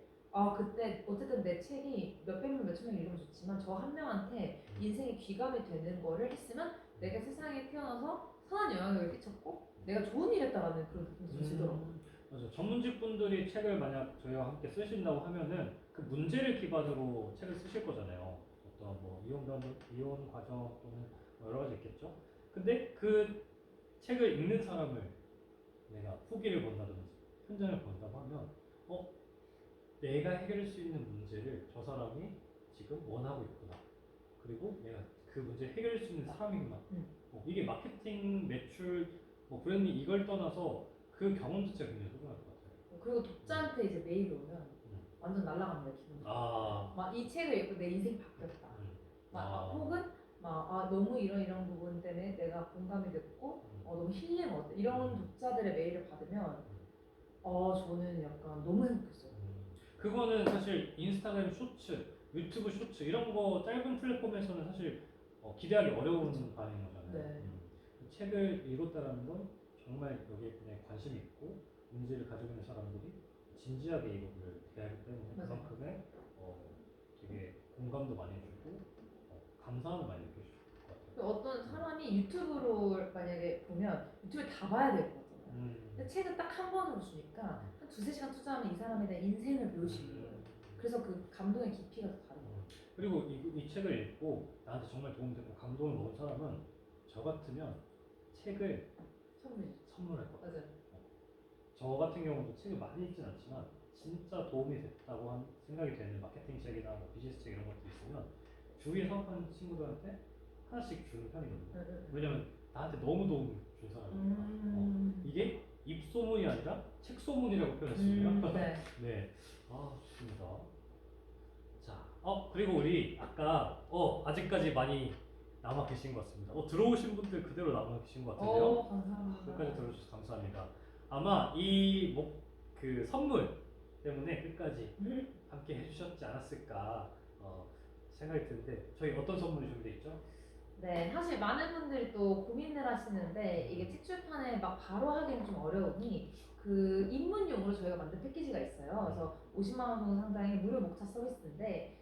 Speaker 1: 그때 어쨌든 내 책이 몇백 명 몇천 명 읽으면 좋지만 저 한 명한테 인생의 귀감이 되는 거를 했으면 내가 세상에 태어나서 선한 영향력을 끼쳤고 내가 좋은 일 했다라는 그런 느낌이 좀 들더라고요.
Speaker 2: 맞아. 전문직 분들이 책을 만약 저희와 함께 쓰신다고 하면은 그 문제를 기반으로 책을 쓰실 거잖아요. 어떤 뭐 이혼 과정 또는 뭐 여러 가지 있겠죠. 근데 그 책을 읽는 사람을 내가 후기를 본다든지 현장을 본다고 하면 내가 해결할 수 있는 문제를 저 사람이 지금 원하고 있구나. 그리고 내가 그 문제를 해결할 수 있는 사람이구나. 이게 마케팅, 매출, 뭐 브랜드 이걸 떠나서 그 경험 자체가 굉장히 소중할 것 같아요.
Speaker 1: 그리고 독자한테 이제 메일이 오면 완전 날아갑니다 기분. 막 이 책을 읽고 내 인생이 바뀌었다. 혹은 너무 이런 부분 때문에 내가 공감이 됐고 너무 힐링 얻 이런 독자들의 메일을 받으면 저는 약간 너무 행복했어요.
Speaker 2: 그거는 사실 인스타그램 쇼츠, 유튜브 쇼츠 이런 거 짧은 플랫폼에서는 사실 기대하기 어려운 반응인 거잖아요.
Speaker 1: 네.
Speaker 2: 책을 읽었다라는 건 정말 여기에 그냥 관심이 있고 문제를 가지고 있는 사람들이 진지하게 이거를 대하기 때문에
Speaker 1: 맞아요.
Speaker 2: 그만큼의 되게 공감도 많이 해주고 감사함을 많이 느껴줄 것 같아요.
Speaker 1: 어떤 사람이 유튜브로 만약에 보면 유튜브를 다 봐야 될 것 같잖아요. 근데 책은 딱 한 번으로 주니까 한 두세 시간 투자하면 이 사람에 대한 인생을 배울 수 있는 거예요. 그래서 그 감동의 깊이가 더 다른 거예요.
Speaker 2: 그리고 이 책을 읽고 나한테 정말 도움되고 감동을 먹은 사람은 저 같으면 책을 선물할 것 같아요.
Speaker 1: 맞아요.
Speaker 2: 저 같은 경우도 책을 많이 읽진 않지만 진짜 도움이 됐다고 생각이 되는 마케팅 책이나 뭐 비즈니스 책 이런 것도 있으면 주위에 사업하는 친구들한테 하나씩 주는 편이거든요. 왜냐면 나한테 너무 도움 준 사람이니까. 이게 입소문이 아니라 책 소문이라고 표현했습니다.
Speaker 1: 네.
Speaker 2: 네. 좋습니다. 자, 그리고 우리 아까 아직까지 많이 남아 계신 것 같습니다. 들어오신 분들 그대로 남아 계신 것 같은데요.
Speaker 1: 감사합니다.
Speaker 2: 끝까지 들어주셔서 감사합니다. 아마 그 선물 때문에 끝까지 함께 해주셨지 않았을까 생각이 드는데 저희 어떤 선물이 준비되어 있죠?
Speaker 1: 네, 사실 많은 분들이 또 고민을 하시는데 이게 책 출판을 막 바로 하기는 좀 어려우니 그 입문용으로 저희가 만든 패키지가 있어요. 그래서 50만 원 정도 상당의 무료 목차 서비스인데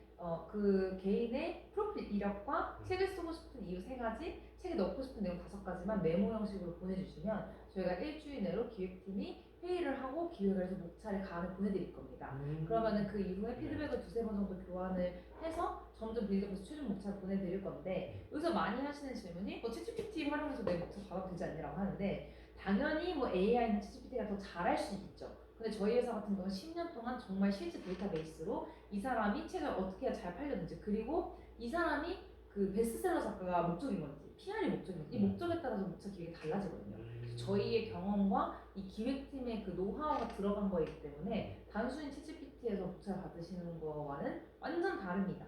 Speaker 1: 그 개인의 프로필 이력과 책을 쓰고 싶은 이유 3가지, 책에 넣고 싶은 내용 5가지만 메모 형식으로 보내주시면 저희가 일주일 내로 기획팀이 회의를 하고 기획을 해서 목차를 가안을 보내드릴 겁니다. 그러면은 그 이후에 피드백을 두세 번 정도 교환을 해서 점점 빌드업해서 최종 목차를 보내드릴 건데 여기서 많이 하시는 질문이 챗GPT 활용해서 내 목차 작업 되지 않니라고 하는데 당연히 AI나 챗GPT가 더 잘할 수 있죠. 근데 저희 회사 같은 경우는 10년 동안 정말 실제 데이터베이스로 이 사람이 책을 어떻게 해야 잘 팔렸는지 그리고 이 사람이 그 베스트셀러 작가가 목적인 건지 PR이 목적인 건지 이 목적에 따라서 목차 기획이 달라지거든요. 저희의 경험과 이 기획팀의 그 노하우가 들어간 거이기 때문에 단순히 챗GPT에서 목차를 받으시는 거와는 완전 다릅니다.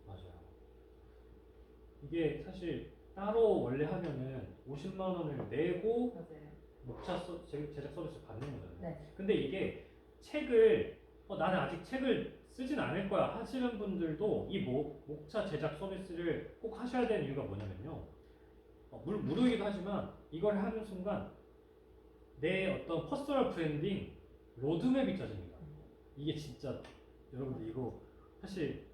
Speaker 2: 맞아요. 이게 사실 따로 원래 하면은 50만 원을 내고
Speaker 1: 맞아요.
Speaker 2: 목차 제작 서비스 받는 거잖아요.
Speaker 1: 네.
Speaker 2: 근데 이게 책을 나는 아직 책을 쓰진 않을 거야 하시는 분들도 이 목차 제작 서비스를 꼭 하셔야 되는 이유가 뭐냐면요. 무료이기도 하지만 이걸 하는 순간 내 어떤 퍼스널 브랜딩 로드맵이 짜집니다. 이게 진짜 여러분들 이거 사실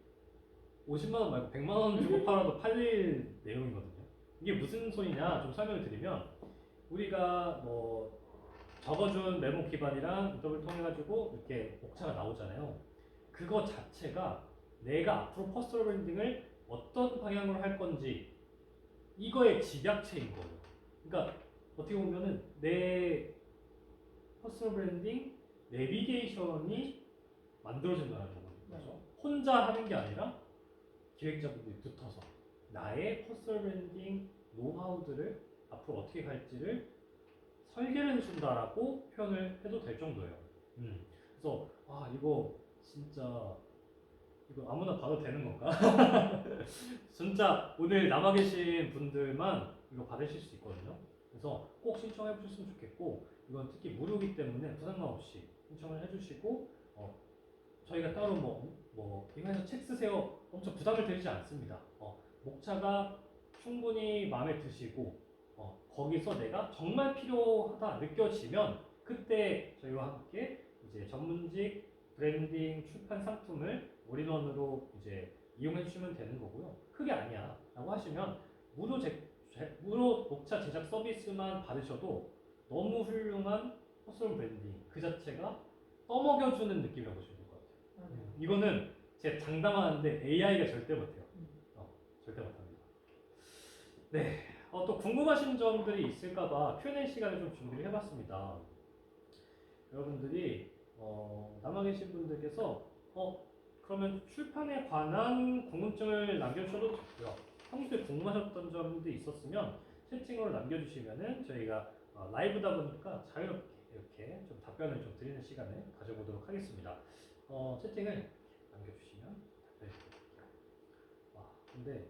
Speaker 2: 50만 원 말고 100만 원 주고 팔아도 팔릴 내용이거든요. 이게 무슨 소리냐 좀 설명을 드리면 우리가 적어준 메모 기반이랑 인터뷰를 통해 가지고 이렇게 목차가 나오잖아요. 그거 자체가 내가 앞으로 퍼스널 브랜딩을 어떤 방향으로 할 건지 이거의 집약체인 거예요. 그러니까 어떻게 보면은 내 퍼스널 브랜딩 내비게이션이 만들어진다는 거죠. 혼자 하는 게 아니라 기획자분들이 붙어서 나의 퍼스널 브랜딩 노하우들을 앞으로 어떻게 갈지를 설계를 해준다라고 표현을 해도 될 정도예요. 그래서 이거 진짜 이거 아무나 봐도 되는 건가? 진짜 오늘 남아 계신 분들만 이거 받으실 수 있거든요. 그래서 꼭 신청해 보셨으면 좋겠고 이건 특히 무료이기 때문에 부담감 없이 신청을 해주시고 저희가 따로 뭐 이거 해서 책 쓰세요 엄청 부담을 드리지 않습니다. 목차가 충분히 마음에 드시고 거기서 내가 정말 필요하다 느껴지면 그때 저희와 함께 이제 전문직 브랜딩 출판 상품을 올인원으로 이제 이용해 주시면 되는 거고요. 그게 아니야 라고 하시면 무료 목차 제작 서비스만 받으셔도 너무 훌륭한 퍼스널 브랜딩 그 자체가 떠먹여주는 느낌이라고 보시면 될 것 같아요. 이거는 제 장담하는데 AI가 절대 못해요. 절대 못합니다. 네, 또 궁금하신 점들이 있을까봐 Q&A 시간을 좀 준비를 해봤습니다. 여러분들이 남아 계신 분들께서 그러면 출판에 관한 궁금증을 남겨주셔도 좋고요. 평소에 궁금하셨던 점도 있었으면 채팅으로 남겨주시면은 저희가 라이브다 보니까 자유롭게 이렇게 좀 답변을 좀 드리는 시간을 가져보도록 하겠습니다. 채팅을 남겨주시면 답변 드릴게요. 근데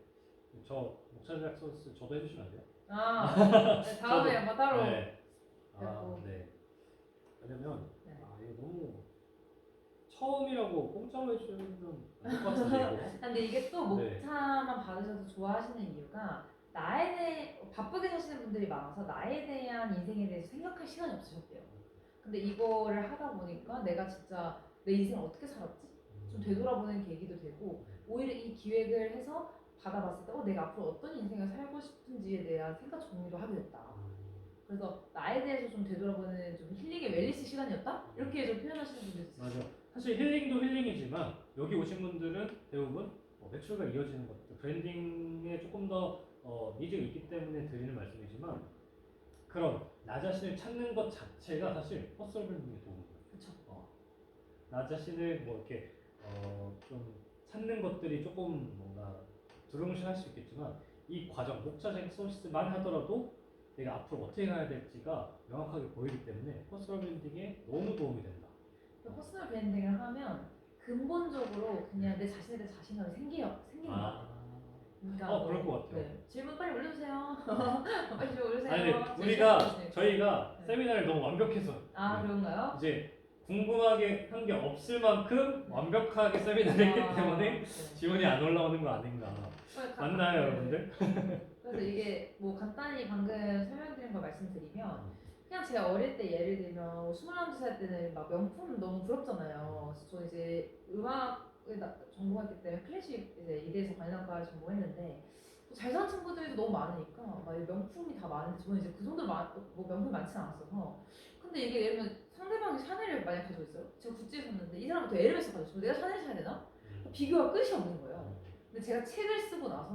Speaker 2: 저 목차제작 서비스 저도 해주시면 안 돼요?
Speaker 1: 네, 다음에 한번 따로.
Speaker 2: 네.
Speaker 1: 뵙고.
Speaker 2: 네. 왜냐면
Speaker 1: 네.
Speaker 2: 이거 너무 처음이라고 공짜로 해주면 안 될 것 같은데 이거.
Speaker 1: 근데 이게 또
Speaker 2: 네.
Speaker 1: 목차만 받으셔서 좋아하시는 이유가 나에 대해 바쁘게 사시는 분들이 많아서 나에 대한 인생에 대해서 생각할 시간이 없으셨대요. 근데 이거를 하다 보니까 내가 진짜 내 인생을 어떻게 살았지? 좀 되돌아보는 계기도 되고 오히려 이 기획을 해서 받아봤을 때 내가 앞으로 어떤 인생을 살고 싶은지에 대한 생각 정리도 하게 됐다. 그래서 나에 대해서 좀 되돌아보는 좀 힐링의 웰니스 시간이었다? 이렇게 좀 표현하시는 분들도 있어요.
Speaker 2: 맞아. 사실 힐링도 힐링이지만 여기 오신 분들은 대부분 매출과 이어지는 것들 브랜딩에 조금 더 니즈가 있기 때문에 드리는 말씀이지만 그런 나 자신을 찾는 것 자체가 사실 퍼스널 브랜딩에 도움이 돼요.
Speaker 1: 그렇죠.
Speaker 2: 나 자신을 뭐 이렇게 좀 찾는 것들이 조금 뭔가 두루뭉실할 수 있겠지만 이 과정 목차적 서비스만 하더라도 내가 앞으로 어떻게 가야 될지가 명확하게 보이기 때문에 퍼스널 브랜딩에 너무 도움이 된다.
Speaker 1: 퍼스널 브랜딩을 하면 근본적으로 그냥 내 자신에 대해 자신감이 생기는 것 같아요. 그러니까
Speaker 2: 그럴 것 같아요.
Speaker 1: 네. 질문 빨리 올려주세요. 빨리 좀 올려주세요.
Speaker 2: 아니, 근데 저희가
Speaker 1: 네.
Speaker 2: 세미나를 너무 완벽해서
Speaker 1: 그런가요?
Speaker 2: 이제 궁금하게 한 게 없을 만큼 완벽하게 세미나를 했기 때문에
Speaker 1: 네.
Speaker 2: 지원이 안 올라오는 거 아닌가. 맞나요, 여러분들?
Speaker 1: 그래서 이게 뭐 간단히 방금 설명드린 걸 말씀드리면 그냥 제가 어릴 때 예를 들면 21살 때는 막 명품 너무 부럽잖아요. 그래서 저 이제 음악을 전공했기 때문에 클래식 이제 이대에서 관현악과를 전공했는데 잘 사는 친구들도 너무 많으니까 막 명품이 다 많은데 저는 이제 그 정도로 뭐 명품이 많지는 않았어서 근데 이게 예를 들면 상대방이 샤넬을 만약 가지고 있어요. 제가 구찌를 샀는데 이 사람은 또 에르메스 가지고 있어요. 내가 샤넬 사야 되나? 비교가 끝이 없는 거예요. 근데 제가 책을 쓰고 나서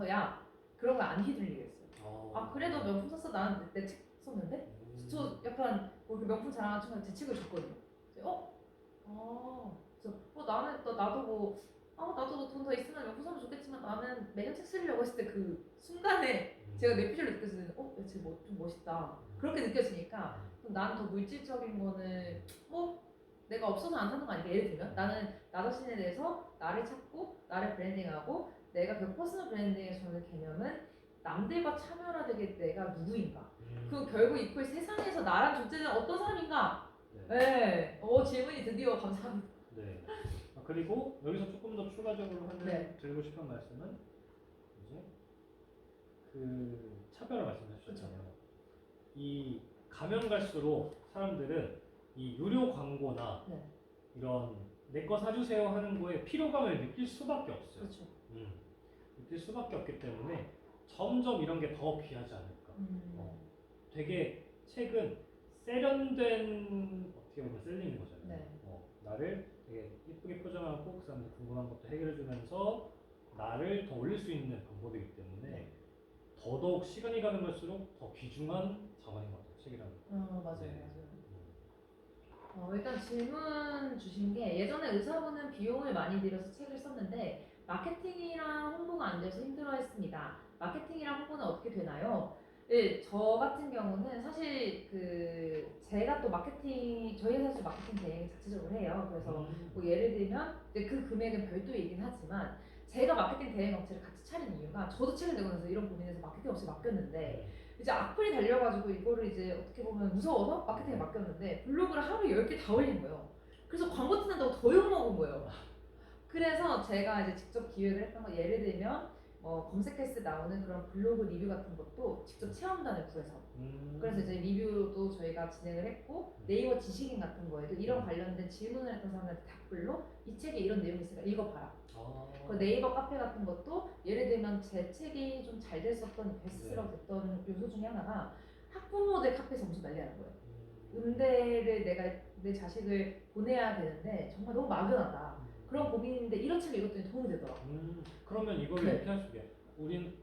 Speaker 1: 그런 거 안 휘둘리겠어요. 그래도 명품 샀어. 나는 내 책 썼는데 저 약간 그 명품 자랑하는 친구한테 제 책을 줬거든요. 그래서 나도 뭐 나도 돈 더 있으면 명품 사면 좋겠지만 나는 매년 책 쓰려고 했을 때 그 순간에 제가 내 필요를 느꼈을 때는 쟤좀 멋있다. 그렇게 느껴지니까 그럼 나는 더 물질적인 거는 내가 없어서 안 사는 거 아니까 예를 들면 나는 나 자신에 대해서 나를 찾고 나를 브랜딩하고 내가 그 퍼스널 브랜딩의 저는 개념은 남들과 차별화되게 내가 누구인가 그 결국 이퀄 세상에서 나란 존재는 어떤 사람인가 네. 질문이 드디어 감사합니다.
Speaker 2: 네. 그리고 여기서 조금 더 추가적으로 드리고 싶은 말씀은 이제 그 차별화 말씀하셨잖아요. 이 가면 갈수록 사람들은 이 유료 광고나 이런 내 거 사주세요 하는 거에 피로감을 느낄 수밖에 없어요.
Speaker 1: 그렇죠.
Speaker 2: 느낄 수밖에 없기 때문에 점점 이런 게 더 귀하지 않을까. 되게 책은 세련된 어떻게 보면 셀링인 거잖아요.
Speaker 1: 네.
Speaker 2: 나를 되게 예쁘게 표정하고 그 사람들 궁금한 것도 해결해주면서 나를 더 올릴 수 있는 방법이기 때문에 더더욱 시간이 가는 갈수록 더 귀중한 자원인 것 같아요. 책이라는 거.
Speaker 1: 맞아요. 일단 질문 주신 게 예전에 의사분은 비용을 많이 들여서 책을 썼는데 마케팅이랑 홍보가 안 돼서 힘들어했습니다. 마케팅이랑 홍보는 어떻게 되나요? 네, 저 같은 경우는 사실 제가 또 저희 회사에서 마케팅 대행 자체적으로 해요. 그래서 뭐 예를 들면 이제 그 금액은 별도이긴 하지만 제가 마케팅 대행 업체를 같이 차린 이유가 저도 책을 내고 나서 이런 고민에서 마케팅 업체에 맡겼는데 이제 악플이 달려가지고 이거를 이제 어떻게 보면 무서워서 마케팅에 맡겼는데 블로그를 하루 10개 다 올린 거예요. 그래서 광고 뜬다고 더 욕먹은 거예요. 그래서 제가 이제 직접 기획을 했던 거 예를 들면 검색했을 때 나오는 그런 블로그 리뷰 같은 것도 직접 체험단을 구해서 그래서 이제 리뷰도 저희가 진행을 했고 네이버 지식인 같은 거에도 이런 관련된 질문을 했던 사람들한테 답글로 이 책에 이런 내용이 있으니까 읽어봐라. 그 네이버 카페 같은 것도 예를 들면 제 책이 좀 잘 됐었던 베스트셀러 됐던 요소 중에 하나가 학부모들 카페에서 엄청 난리 나는 거예요. 음대를 내가 내 자식을 보내야 되는데 정말 너무 막연하다. 그런 고민인데 이런 책을 읽었더니 도움이 되더라.
Speaker 2: 그러면 이걸
Speaker 1: 네.
Speaker 2: 이렇게 할 수 있게. 우린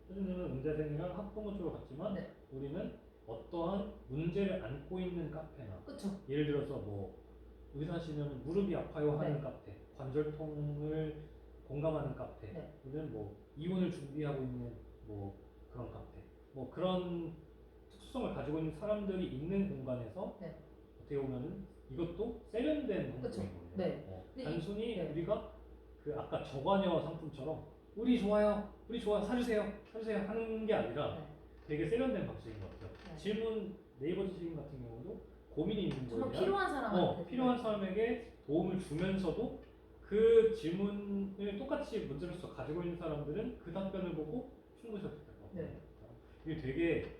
Speaker 2: 효준이는 음대생이랑 학부모 쪽으로 갔지만
Speaker 1: 네.
Speaker 2: 우리는 어떠한 문제를 안고 있는 카페나
Speaker 1: 그쵸?
Speaker 2: 예를 들어서 뭐 의사시면 무릎이 아파요 하는
Speaker 1: 네.
Speaker 2: 카페, 관절통을 공감하는 카페,
Speaker 1: 네.
Speaker 2: 또는 뭐 이혼을 준비하고 있는 뭐 그런 카페, 뭐 그런 특수성을 가지고 있는 사람들이 있는 공간에서
Speaker 1: 네.
Speaker 2: 어떻게 보면은 이것도 세련된
Speaker 1: 그쵸.
Speaker 2: 홍보인 거예요.
Speaker 1: 네. 근데
Speaker 2: 단순히
Speaker 1: 네.
Speaker 2: 우리가 그 아까 저관여 상품처럼 우리 좋아요, 우리 좋아 사주세요, 사주세요 하는 게 아니라
Speaker 1: 네.
Speaker 2: 되게 세련된 방식인 것 같아요.
Speaker 1: 네.
Speaker 2: 질문 네이버 지식인 같은 경우도 고민이 있는 거에
Speaker 1: 정말
Speaker 2: 대한
Speaker 1: 필요한 사람한테
Speaker 2: 필요한 사람에게 도움을 주면서도 그 질문을 똑같이 문제로서 가지고 있는 사람들은 그 답변을 보고 충분히 섭득할 것 같아요.
Speaker 1: 네.
Speaker 2: 이게 되게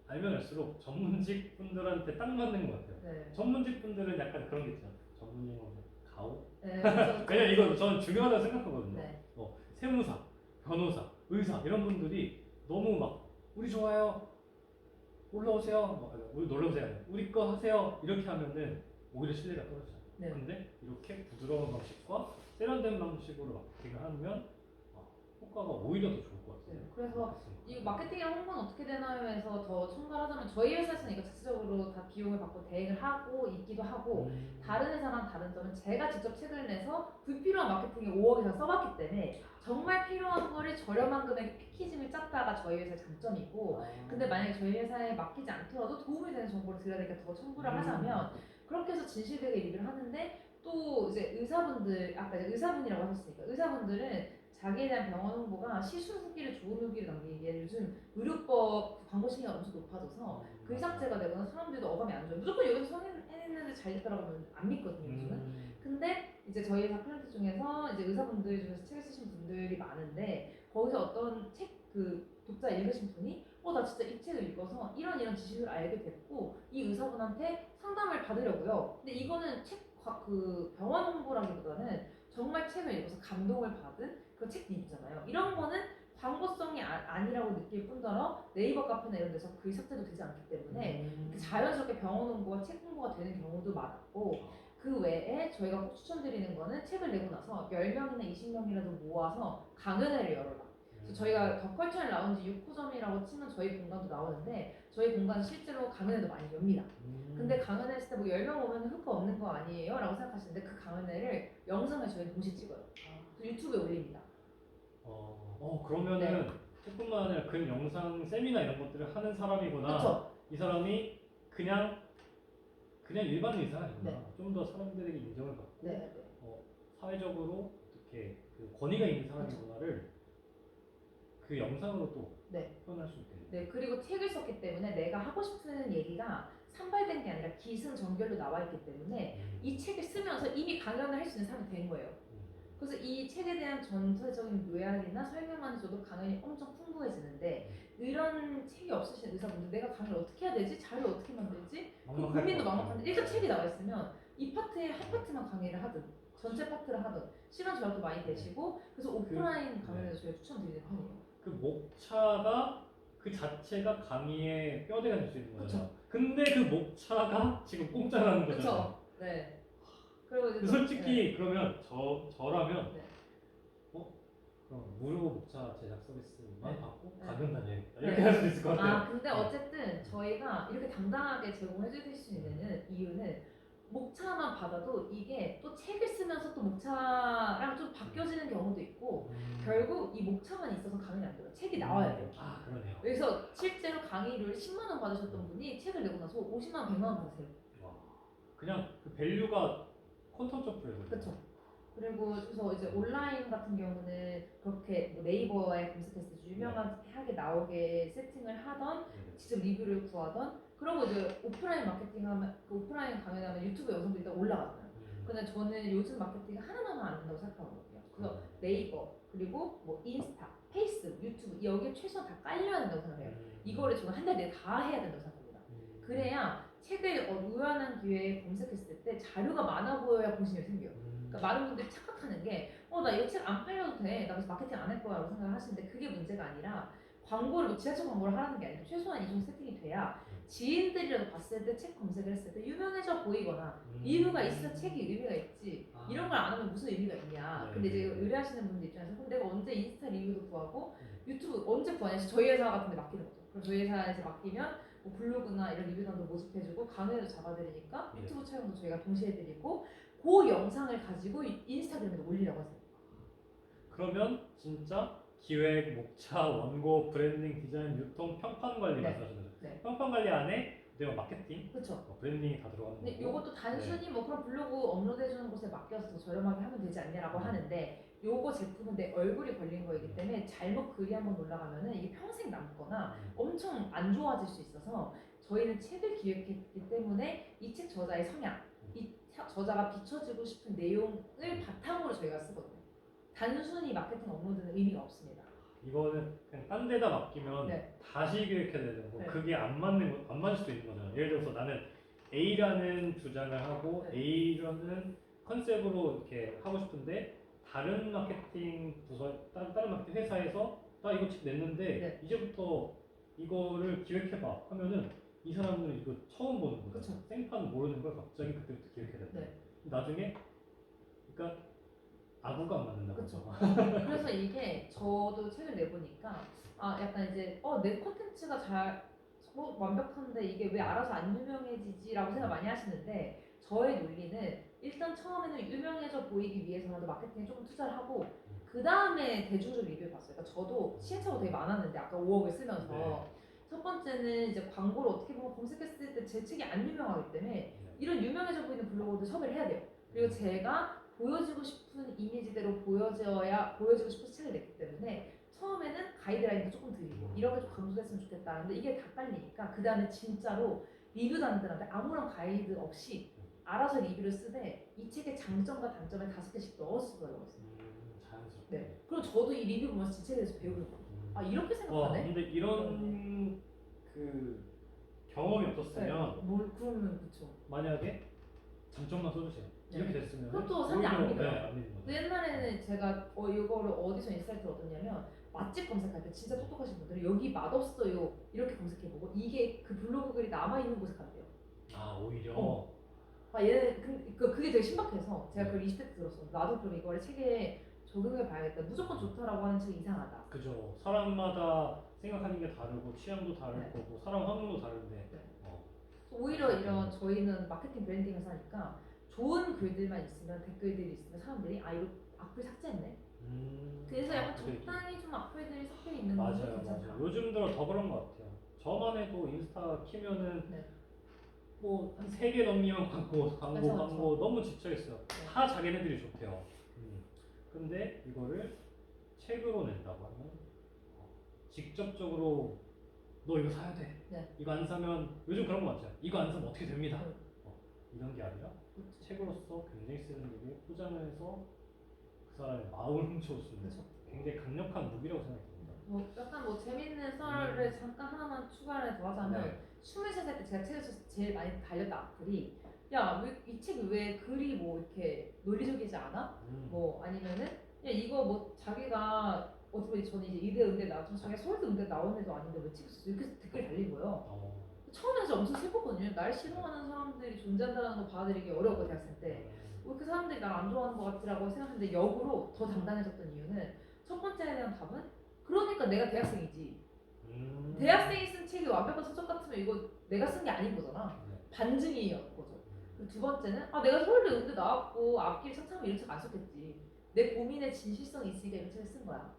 Speaker 2: 알면 알수록 전문직 분들한테 딱 맞는 것 같아요.
Speaker 1: 네.
Speaker 2: 전문직 분들은 약간 그런 게 있잖아요. 전문 용어는 가오?
Speaker 1: 네.
Speaker 2: 왜냐면 이거 저는 중요하다고 생각하거든요.
Speaker 1: 네.
Speaker 2: 세무사, 변호사, 의사 이런 분들이 너무 막 우리 좋아요, 올라오세요, 우리 놀러 오세요, 우리 거 하세요 이렇게 하면은 오히려 신뢰가 떨어져요.
Speaker 1: 네.
Speaker 2: 근데 이렇게 부드러운 방식과 세련된 방식으로 마케팅을 하면 효과가 오히려 더 좋을 것 같아요.
Speaker 1: 네. 그래서 이 마케팅이랑 홍보는 어떻게 되나요? 해서 더 첨가하자면 저희 회사에서는 이거 자체적으로 다 비용을 받고 대행을 하고 있기도 하고 다른 회사랑 다른 점은 제가 직접 책을 내서 불필요한 마케팅에 5억 이상 써봤기 때문에 정말 필요한 거를 저렴한 금액의 패키징을 짰다가 저희 회사의 장점이고 근데 만약에 저희 회사에 맡기지 않더라도 도움이 되는 정보를 드려야 되니까 더 첨부를 하자면 그렇게 해서 진실되게 리뷰를 하는데 또 이제 의사분들 아까 이제 의사분이라고 하셨으니까 의사분들은 자기에 대한 병원 홍보가 시술 후기를 좋은 후기를 남기기에 요즘 의료법 광고 신뢰가 엄청 높아져서 그 이삭제가 되거나 사람들도 어감이 안 좋아요. 무조건 여기서 성인했는데 잘 됐다라고 하면 안 믿거든요, 요즘은. 근데 이제 저희 회사 클리언트 중에서 이제 의사분들 중에서 책을 쓰신 분들이 많은데 거기서 어떤 책 그 독자 읽으신 분이 나 진짜 이 책을 읽어서 이런 지식을 알게 됐고 이 의사분한테 상담을 받으려고요. 근데 이거는 그 병원 홍보라기보다는 정말 책을 읽어서 감동을 받은 그런 책 리뷰잖아요. 이런 거는 광고성이 아니라고 느낄 뿐더러 네이버 카페나 이런 데서 그 삭제도 되지 않기 때문에 자연스럽게 병원 홍보와 책 홍보가 되는 경우도 많았고 그 외에 저희가 꼭 추천드리는 거는 책을 내고 나서 10명이나 20명이라도 모아서 강연회를 열어라. 그래서 저희가 더 컬처럴 라운지 6호점이라고 치면 저희 공간도 나오는데 저희 공간은 실제로 강연회도 많이 엽니다. 근데 강연회 했을 때 뭐 10명 오면 효과 없는 거 아니에요? 라고 생각하시는데 그 강연회를 영상을 저희 동시에 찍어요. 그래서 유튜브에 올립니다.
Speaker 2: 그러면은
Speaker 1: 네.
Speaker 2: 책뿐만 아니라 그 영상 세미나 이런 것들을 하는 사람이구나.
Speaker 1: 그쵸?
Speaker 2: 이 사람이 그냥 일반 의사가 아니구나.
Speaker 1: 네.
Speaker 2: 좀 더 사람들에게 인정을 받고
Speaker 1: 네.
Speaker 2: 사회적으로 어떻게 그 권위가 있는 사람이구나를 그 영상으로 또
Speaker 1: 네.
Speaker 2: 표현할 수 있겠네요.
Speaker 1: 네, 그리고 책을 썼기 때문에 내가 하고 싶은 얘기가 산발된 게 아니라 기승전결로 나와 있기 때문에 이 책을 쓰면서 이미 강연을 할 수 있는 사람이 된 거예요. 그래서 이 책에 대한 전체적인 요약이나 설명만 해줘도 강연이 엄청 풍부해지는데 이런 책이 없으신 의사분들 내가 강연을 어떻게 해야 되지? 자료 어떻게 만들지? 그 고민도 막막한데 일단 책이 나와 있으면 이 파트에 한 파트만 강의를 하든 전체 파트를 하든 시간 절약도 많이 되시고 그래서 오프라인 강연에서 저희가 추천드리는 편이에요.
Speaker 2: 그 목차가 그 자체가 강의의 뼈대가 될 수 있는 거죠. 근데 그 목차가 지금 공짜라는 거죠.
Speaker 1: 그렇죠. 네. 그리고 이제
Speaker 2: 솔직히 그러면 저라면
Speaker 1: 네.
Speaker 2: 그럼 무료 목차 제작 서비스만
Speaker 1: 네.
Speaker 2: 받고
Speaker 1: 네.
Speaker 2: 강연 다녀야겠다 이렇게 할 수도 있을 것 같아요.
Speaker 1: 근데 어쨌든 저희가 이렇게 당당하게 제공해 줄 수 있는 이유는 목차만 받아도 이게 또 책을 쓰면서 또 목차랑 좀 바뀌어지는 경우도 있고 결국 이 목차만 있어서 강연이 안 돼요. 책이 나와야 돼요.
Speaker 2: 그러네요.
Speaker 1: 그래서 실제로 강의료를 10만 원 받으셨던 분이 책을 내고 나서 50만 원, 100만 원 받으세요.
Speaker 2: 그냥 그 밸류가 콘텐츠 플레이거든요.
Speaker 1: 그렇죠. 그리고 그래서 이제 온라인 같은 경우는 그렇게 뭐 네이버에 검색했을 때 유명하게 나오게 세팅을 하던 직접 리뷰를 구하던 그러고 이제 오프라인 마케팅 하면 그 오프라인 강연하면 유튜브 영상도 일단 올라가잖아요. 근데 저는 요즘 마케팅 하나만 안 된다고 생각하거든요. 그래서 네이버 그리고 뭐 인스타, 페이스북, 유튜브 여기에 최소한 다 깔려야 된다고 생각해요. 이거를 저는 한 달 내에 다 해야 된다고 생각합니다. 그래야 책을 우연한 기회에 검색했을 때 자료가 많아 보여야 관심이 생겨요. 그러니까 많은 분들이 착각하는 게 나 이거 책 안 팔려도 돼. 나 그래서 마케팅 안 할 거야 라고 생각을 하시는데 그게 문제가 아니라 광고를 뭐 지하철 광고를 하라는 게 아니라 최소한 이 정도 세팅이 돼야 지인들이라도 봤을 때 책 검색을 했을 때 유명해져 보이거나 이유가 있어 책이 의미가 있지 이런 걸 안 하면 무슨 의미가 있냐. 근데 이제 의뢰하시는 분들 입장에서 그럼 내가 언제 인스타 리뷰도 구하고 유튜브 언제 구하냐. 저희 회사 같은 데 맡기는 거죠. 그럼 저희 회사에서 맡기면 뭐 블로그나 이런 리뷰단도 모집해주고 강의도 잡아드리니까 유튜브 촬영도 저희가 동시에 해드리고 그 영상을 가지고 인스타그램에 올리라고 하세요.
Speaker 2: 그러면 진짜 기획, 목차, 원고, 브랜딩, 디자인, 유통, 평판 관리
Speaker 1: 네.
Speaker 2: 말씀하시는 거죠.
Speaker 1: 네.
Speaker 2: 평판 관리 안에 내가 마케팅,
Speaker 1: 그렇죠.
Speaker 2: 브랜딩이 다 들어가는
Speaker 1: 근데
Speaker 2: 거고.
Speaker 1: 요것도 단순히 뭐 그런 블로그 업로드해주는 곳에 맡겨서 저렴하게 하면 되지 않냐라고 하는데 요거 제품은 내 얼굴이 걸린 거이기 때문에 잘못 글이 한번 올라가면은 이게 평생 남거나 엄청 안 좋아질 수 있어서 저희는 책을 기획했기 때문에 이 책 저자의 성향, 이 저자가 비춰지고 싶은 내용을 바탕으로 저희가 쓰거든요. 단순히 마케팅 업로드는 의미가 없습니다.
Speaker 2: 이거는 그냥 딴 데다 맡기면 다시 기획해야 되는 거. 그게 안 맞을 수도 있는 거잖아요. 예를 들어서 나는 A라는 주장을 하고 A라는 컨셉으로 이렇게 하고 싶은데 다른 마케팅 부서, 다른 마케팅 회사에서 나 이거 책 냈는데 이제부터 이거를 기획해봐 하면은 이 사람들은 이거 처음 보는 거죠.
Speaker 1: 그쵸.
Speaker 2: 생판 모르는 걸 갑자기 그때부터 기획해야 돼. 나중에 그러니까 아구가 안 맞는다.
Speaker 1: 그렇죠. 그래서 이게 저도 책을 내보니까 약간 이제 내 콘텐츠가 잘 완벽한데 이게 왜 알아서 안 유명해지지라고 생각 많이 하시는데 저의 논리는 일단 처음에는 유명해져 보이기 위해서라도 마케팅에 조금 투자를 하고 그 다음에 대중적 리뷰를 봤어요. 그러니까 저도 시행착오가 되게 많았는데 아까 5억을 쓰면서 첫 번째는 이제 광고를 어떻게 보면 검색했을 때 제 책이 안 유명하기 때문에 이런 유명해져 보이는 블로거들 섭외를 해야 돼요. 그리고 제가 보여주고 싶은 이미지대로 보여주고 싶은 책을 냈기 때문에 처음에는 가이드라인도 조금 드리고 이렇게 좀 강조했으면 좋겠다. 근데 이게 다 깔리니까 그 다음에 진짜로 리뷰단들한테 아무런 가이드 없이 알아서 리뷰를 쓰되 이 책의 장점과 단점을 5개씩 넣어서 쓰더라고요.
Speaker 2: 자연스럽게.
Speaker 1: 네. 그리고 저도 이 리뷰 보면서 이 책에 대해서 배우는 거예요. 이렇게 생각하네?
Speaker 2: 근데 이런 그 경험이 없었으면
Speaker 1: 그러면 그쵸.
Speaker 2: 만약에 장점만 써주세요. 이렇게 됐으면
Speaker 1: 그것도 사람들이 안 믿어요.
Speaker 2: 안 믿는 거죠.
Speaker 1: 근데 옛날에는 제가 이거를 어디서 인사이트를 얻었냐면 맛집 검색할 때 진짜 똑똑하신 분들은 여기 맛없어요 이렇게 검색해보고 이게 그 블로그 글이 남아있는 곳에 간대요.
Speaker 2: 오히려
Speaker 1: 얘는 그게 되게 신박해서 제가 그걸 20대 때 들었어. 나도 그럼 이거를 책에 적용해 봐야겠다. 무조건 좋다라고 하는 책이 이상하다.
Speaker 2: 그죠. 사람마다 생각하는 게 다르고 취향도 다를 거고 사람 환경도 다른데
Speaker 1: 오히려 이런 저희는 마케팅 브랜딩 회사니까 좋은 글들만 있으면 댓글들이 있으면 사람들이 이거 악플 삭제했네. 그래서 약간 적당히 좀 악플들이 섞여 있는 게 괜찮다.
Speaker 2: 맞아요. 요즘 들어 더 그런 것 같아요. 저만 해도 인스타 키면은 뭐 한 3개 넘기면 광고 너무 지쳐있어요. 다 자기네들이 좋대요. 근데 이거를 책으로 낸다고 하면 직접적으로 너 이거 사야 돼. 이거 안 사면 요즘 그런 거 같아요. 이거 안 사면 어떻게 됩니다. 이런 게 아니라 책으로서 굉장히 세련되게 포장을 해서 그 사람의 마음을 훔쳐올 수 있는 굉장히 강력한 무기라고 생각합니다.
Speaker 1: 약간 재밌는 썰을 잠깐 하나만 추가를 더 하자면 23살 때 제가 책에서 제일 많이 달렸던 악플이 이 책이 왜 글이 뭐 이렇게 논리적이지 않아? 뭐 아니면은 이거 뭐 자기가 어떻게 저는 이제 이대 응대 나왔지만 자기가 서울대 응대 나온 애도 아닌데 왜 책을 썼어? 이렇게 댓글이 달린 거예요. 처음에는 진짜 엄청 슬펐거든요. 날 싫어하는 사람들이 존재한다는 거 받아들이기 어려웠고 대학생 때. 그 사람들이 날 안 좋아하는 것 같지라고 생각했는데 역으로 더 당당해졌던 이유는 첫 번째에 대한 답은 그러니까 내가 대학생이지. 대학생이 쓴 책이 완벽한 서적 같으면 이거 내가 쓴 게 아닌 거잖아. 반증이었는 거죠. 그리고 두 번째는 내가 서울대 의대 나왔고 앞길 창창 이런 책 안 썼겠지. 내 고민에 진실성이 있으니까 이런 책을 쓴 거야.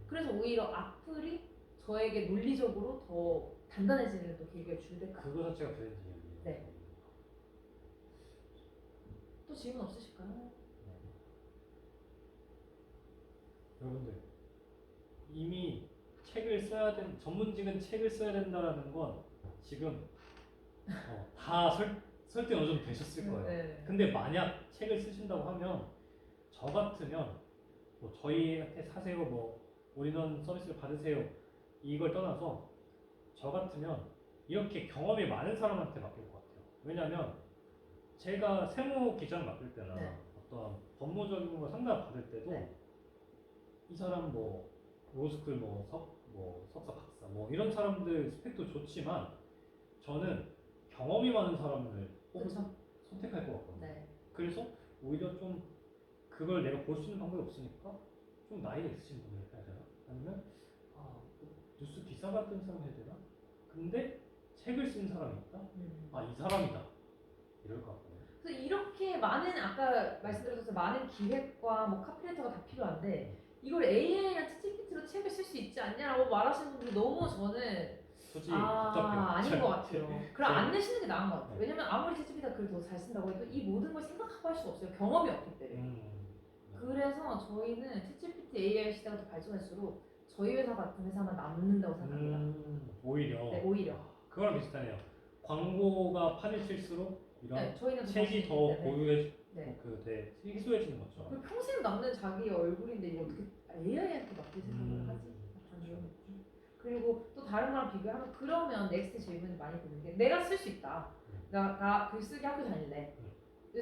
Speaker 1: 그래서 오히려 악플이 저에게 논리적으로 더 단단해지는 또 계기가 줄까.
Speaker 2: 그거 자체가 브랜딩이에요.
Speaker 1: 네. 또 질문 없으실까요?
Speaker 2: 여러분들 이미 책을 써야 전문직은 책을 써야 된다라는 건 지금 다 설득 어느 정도 되셨을 거예요.
Speaker 1: 네.
Speaker 2: 근데 만약 책을 쓰신다고 하면 저 같으면 뭐 저희한테 사세요, 뭐 올인원 서비스를 받으세요 이걸 떠나서 저 같으면 이렇게 경험이 많은 사람한테 맡길 것 같아요. 왜냐면 제가 세무 기장 맡을 때나
Speaker 1: 네.
Speaker 2: 어떤 법무적인 거 상담 받을 때도
Speaker 1: 네.
Speaker 2: 이 사람 뭐 로스쿨 석사 박사 뭐 이런 사람들 스펙도 좋지만 저는 경험이 많은 사람을
Speaker 1: 그렇죠.
Speaker 2: 선택할 것 같거든요.
Speaker 1: 네.
Speaker 2: 그래서 오히려 좀 그걸 내가 볼 수 있는 방법이 없으니까 좀 나이가 있으신 분을 해야 되나? 아니면 뉴스 기사 같은 사람 해야 되나? 근데 책을 쓴 사람이 있다? 이 사람이다. 이럴 것 같거든요.
Speaker 1: 그래서 이렇게 많은 아까 말씀드렸듯이 많은 기획과 뭐 카피레이터가 다 필요한데 이걸 AI랑 챗GPT로 책을 쓸 수 있지 않냐라고 말하시는 분들이 너무 저는
Speaker 2: 솔직히 복잡해요.
Speaker 1: 아닌 것 같아요. 그럼 안
Speaker 2: 네.
Speaker 1: 내시는 게 나은 것 같아요. 왜냐면 아무리 챗GPT가 글을 더 잘 쓴다고 해도 이 모든 걸 생각하고 할 수가 없어요. 경험이 없기 때문에. 그래서 저희는 챗GPT AI 시대가 더 발전할수록 저희 회사 같은 회사만 남는다고 생각합니다.
Speaker 2: 오히려.
Speaker 1: 네, 오히려.
Speaker 2: 그거랑 비슷하네요. 광고가 판을 칠수록 이런
Speaker 1: 네, 저희는
Speaker 2: 책이 더
Speaker 1: 네,
Speaker 2: 고유해,
Speaker 1: 네.
Speaker 2: 희소해지는 거죠.
Speaker 1: 그 평생 남는 자기 얼굴인데 이거 어떻게 AI한테 맡길 생각을 하지? 약간 이런 느낌. 그리고 또 다른 거랑 비교하면 그러면 넥스트 질문이 많이 드는 게 내가 쓸 수 있다. 나 글쓰기 학교 다닐래.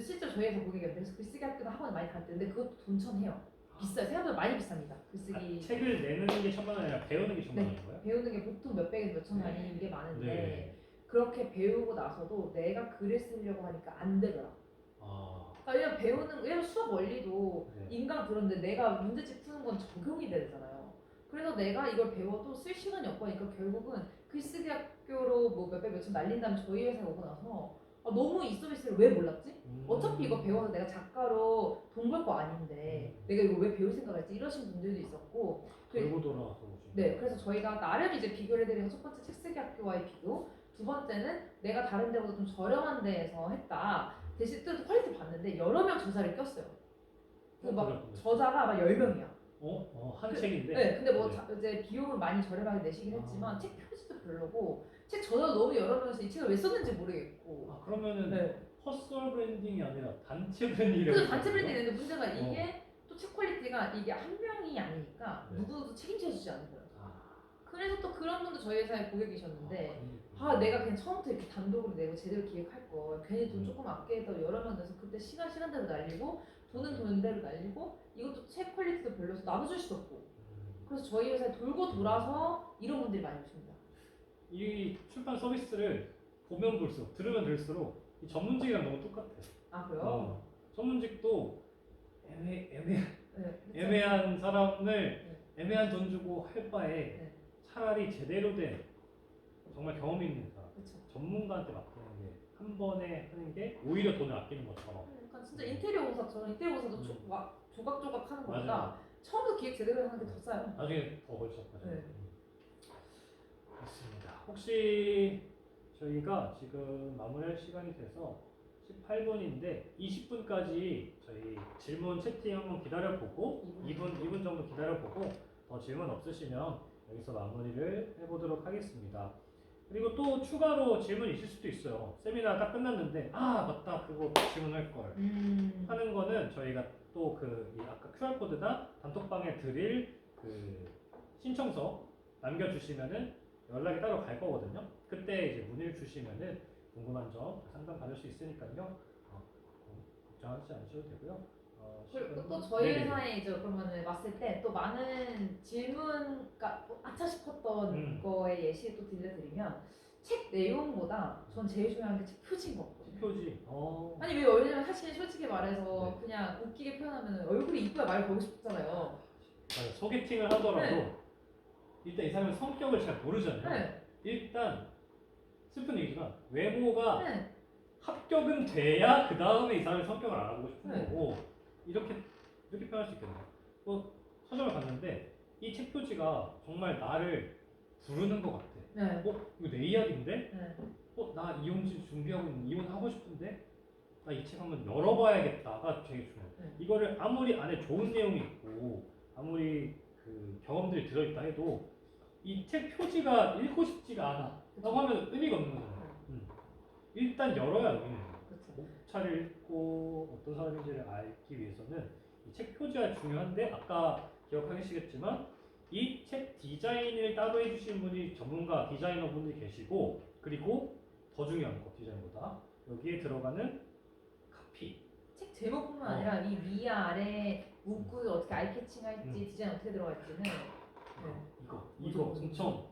Speaker 1: 실제로 저희 회사 고객이 그래서 글쓰기 학교도 학원 많이 다녔는데 그것도 돈천해요. 비싸요. 생각보다 많이 비쌉니다. 글쓰기.
Speaker 2: 책을 내는 게 천만 원이 아니라 배우는 게 천만 원인 거예요?
Speaker 1: 배우는 게 보통 몇백에서 몇천 원이 이게 많은데
Speaker 2: 네.
Speaker 1: 그렇게 배우고 나서도 내가 글을 쓰려고 하니까 안 되더라. 그러니까 왜냐면 수학 원리도
Speaker 2: 네.
Speaker 1: 인강 그런데 내가 문제집 푸는 건 적용이 되잖아요. 그래서 내가 이걸 배워도 쓸 시간이 없고 하니까 결국은 글쓰기 학교로 뭐 몇백 몇천 날린 다음에 저희 회사에 오고 나서 너무 이 서비스를 왜 몰랐지? 어차피 이거 배워서 내가 작가로 돈 벌 거 아닌데 내가 이거 왜 배울 생각을 했지? 이러신 분들도 있었고
Speaker 2: 돌고 돌아와서 오신
Speaker 1: 네, 그래서 저희가 나름 이제 비교를 해드리면 첫 번째 책쓰기 학교와의 비교, 두 번째는 내가 다른 데보다 좀 저렴한 데에서 했다. 대신 또 퀄리티 봤는데 여러 명 저자를 꼈어요. 막 저자가 막 10명이야.
Speaker 2: 한 책인데?
Speaker 1: 네, 근데 뭐 이제 비용은 많이 저렴하게 내시긴 했지만 책 표지도 별로고 책 저자도 너무 여러 명이서 이 책을 왜 썼는지 모르겠고.
Speaker 2: 그러면은 퍼스널 브랜딩이 아니라 단체 브랜딩이라고.
Speaker 1: 그래서 단체 브랜딩인데 문제가 이게 또 책 퀄리티가 이게 한 명이 아니니까 누구도 책임져주지 않는 거예요. 그래서 또 그런 분도 저희 회사에 고객이셨는데 내가 그냥 처음부터 이렇게 단독으로 내고 제대로 기획할 걸 괜히 돈 조금 아껴서 여러 명 돼서 그때 시간대로 날리고 돈은 돈대로 날리고 이것도 책 퀄리티도 별로서 나눠줄 수도 없고 그래서 저희 회사에 돌고 돌아서 이런 분들이 많이 오십니다.
Speaker 2: 이 출판 서비스를 보면 볼수록 들으면 들을수록 이 전문직이랑 너무 똑같아.
Speaker 1: 그래요?
Speaker 2: 전문직도 애매한 사람을 애매한 돈 주고 할 바에 차라리 제대로 된 정말 경험 있는 사람, 전문가한테 맡기는 게 한 번에 하는 게 오히려 돈을 아끼는 것처럼.
Speaker 1: 그러니까 진짜 인테리어 공사처럼 인테리어 공사도 조각조각 하는 것보다
Speaker 2: 맞아요.
Speaker 1: 처음부터 기획 제대로 하는 게 더 싸요.
Speaker 2: 나중에 더 벌써 가죠.
Speaker 1: 네.
Speaker 2: 그렇습니다. 혹시 저희가 지금 마무리할 시간이 돼서 18분인데 20분까지 저희 질문 채팅 한번 기다려보고 2분 정도 기다려보고 더 질문 없으시면 여기서 마무리를 해보도록 하겠습니다. 그리고 또 추가로 질문 있을 수도 있어요. 세미나 딱 끝났는데 맞다 그거 질문할 걸 하는 거는 저희가 또 아까 QR코드나 단톡방에 드릴 그 신청서 남겨주시면은 연락이 따로 갈 거거든요. 그때 이제 문의를 주시면은 궁금한 점 상담 받을 수 있으니까요. 걱정하지 않으셔도 되고요.
Speaker 1: 그리고 또 저희 회사에 이제 그러면은 왔을 때 또 많은 질문가 아차 싶었던 거에 예시 또 들려드리면 책 내용보다 전 제일 중요한 게 책 표지인 것 같거든요.
Speaker 2: 표지.
Speaker 1: 아니 왜냐면 사실 솔직히 말해서 그냥 웃기게 표현하면 얼굴이 이쁘야 말 걸고 싶잖아요.
Speaker 2: 소개팅을 하더라도 일단 이 사람의 성격을 잘 모르잖아요. 일단 슬픈 얘기지만 외모가 합격은 돼야 그 다음에 이 사람의 성격을 알아보고 싶은 거고 이렇게 표현할 수 있겠네요. 서점을 갔는데 이 책 표지가 정말 나를 부르는 것 같아. 이거 내 이야기인데? 나 이혼집 준비하고 있는 이혼하고 싶은데? 나 이 책 한번 열어봐야겠다가 되게 중요해요. 이거를 아무리 안에 좋은 내용이 있고 아무리 그 경험들이 들어있다 해도 이 책 표지가 읽고 싶지가 않아 라고 하면 의미가 없는 거잖아요. 일단 열어야 여기는
Speaker 1: 그렇죠.
Speaker 2: 목차를 읽고 어떤 사람인지를 알기 위해서는 이 책 표지가 중요한데 아까 기억하시겠지만 이 책 디자인을 따로 해주신 분이 전문가 디자이너 분이 계시고 그리고 더 중요한 거 디자인보다 여기에 들어가는 카피
Speaker 1: 책 제목뿐만
Speaker 2: 어.
Speaker 1: 아니라 이 위아 아래 문구를 어떻게 아이캐칭할지 디자인 어떻게 들어갈지는
Speaker 2: 이거 엄청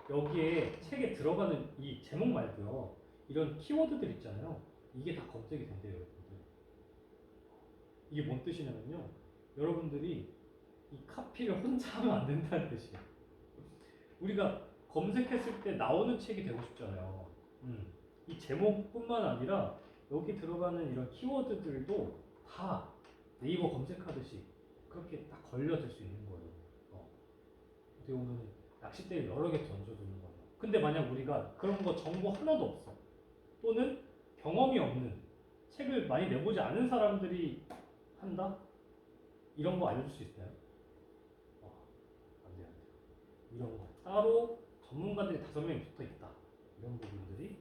Speaker 2: 여기에 책에 들어가는 이 제목 말고요 이런 키워드들 있잖아요 이게 다 검색이 된대요 여러분들 이게 뭔 뜻이냐면요 여러분들이 이 카피를 혼자 하면 안 된다는 뜻이에요 우리가 검색했을 때 나오는 책이 되고 싶잖아요 이 제목뿐만 아니라 여기 들어가는 이런 키워드들도 다 네이버 검색하듯이 그렇게 딱 걸려질 수 있는 거예요 어떻게 보면 낚싯대를 여러 개 던져두는 거예요. 근데 만약 우리가 그런 거 정보 하나도 없어. 또는 경험이 없는 책을 많이 내보지 않은 사람들이 한다? 이런 거 알려줄 수 있어요? 안 돼요, 안 돼요. 이런 거. 따로 전문가들이 5명이 붙어 있다. 이런 부분들이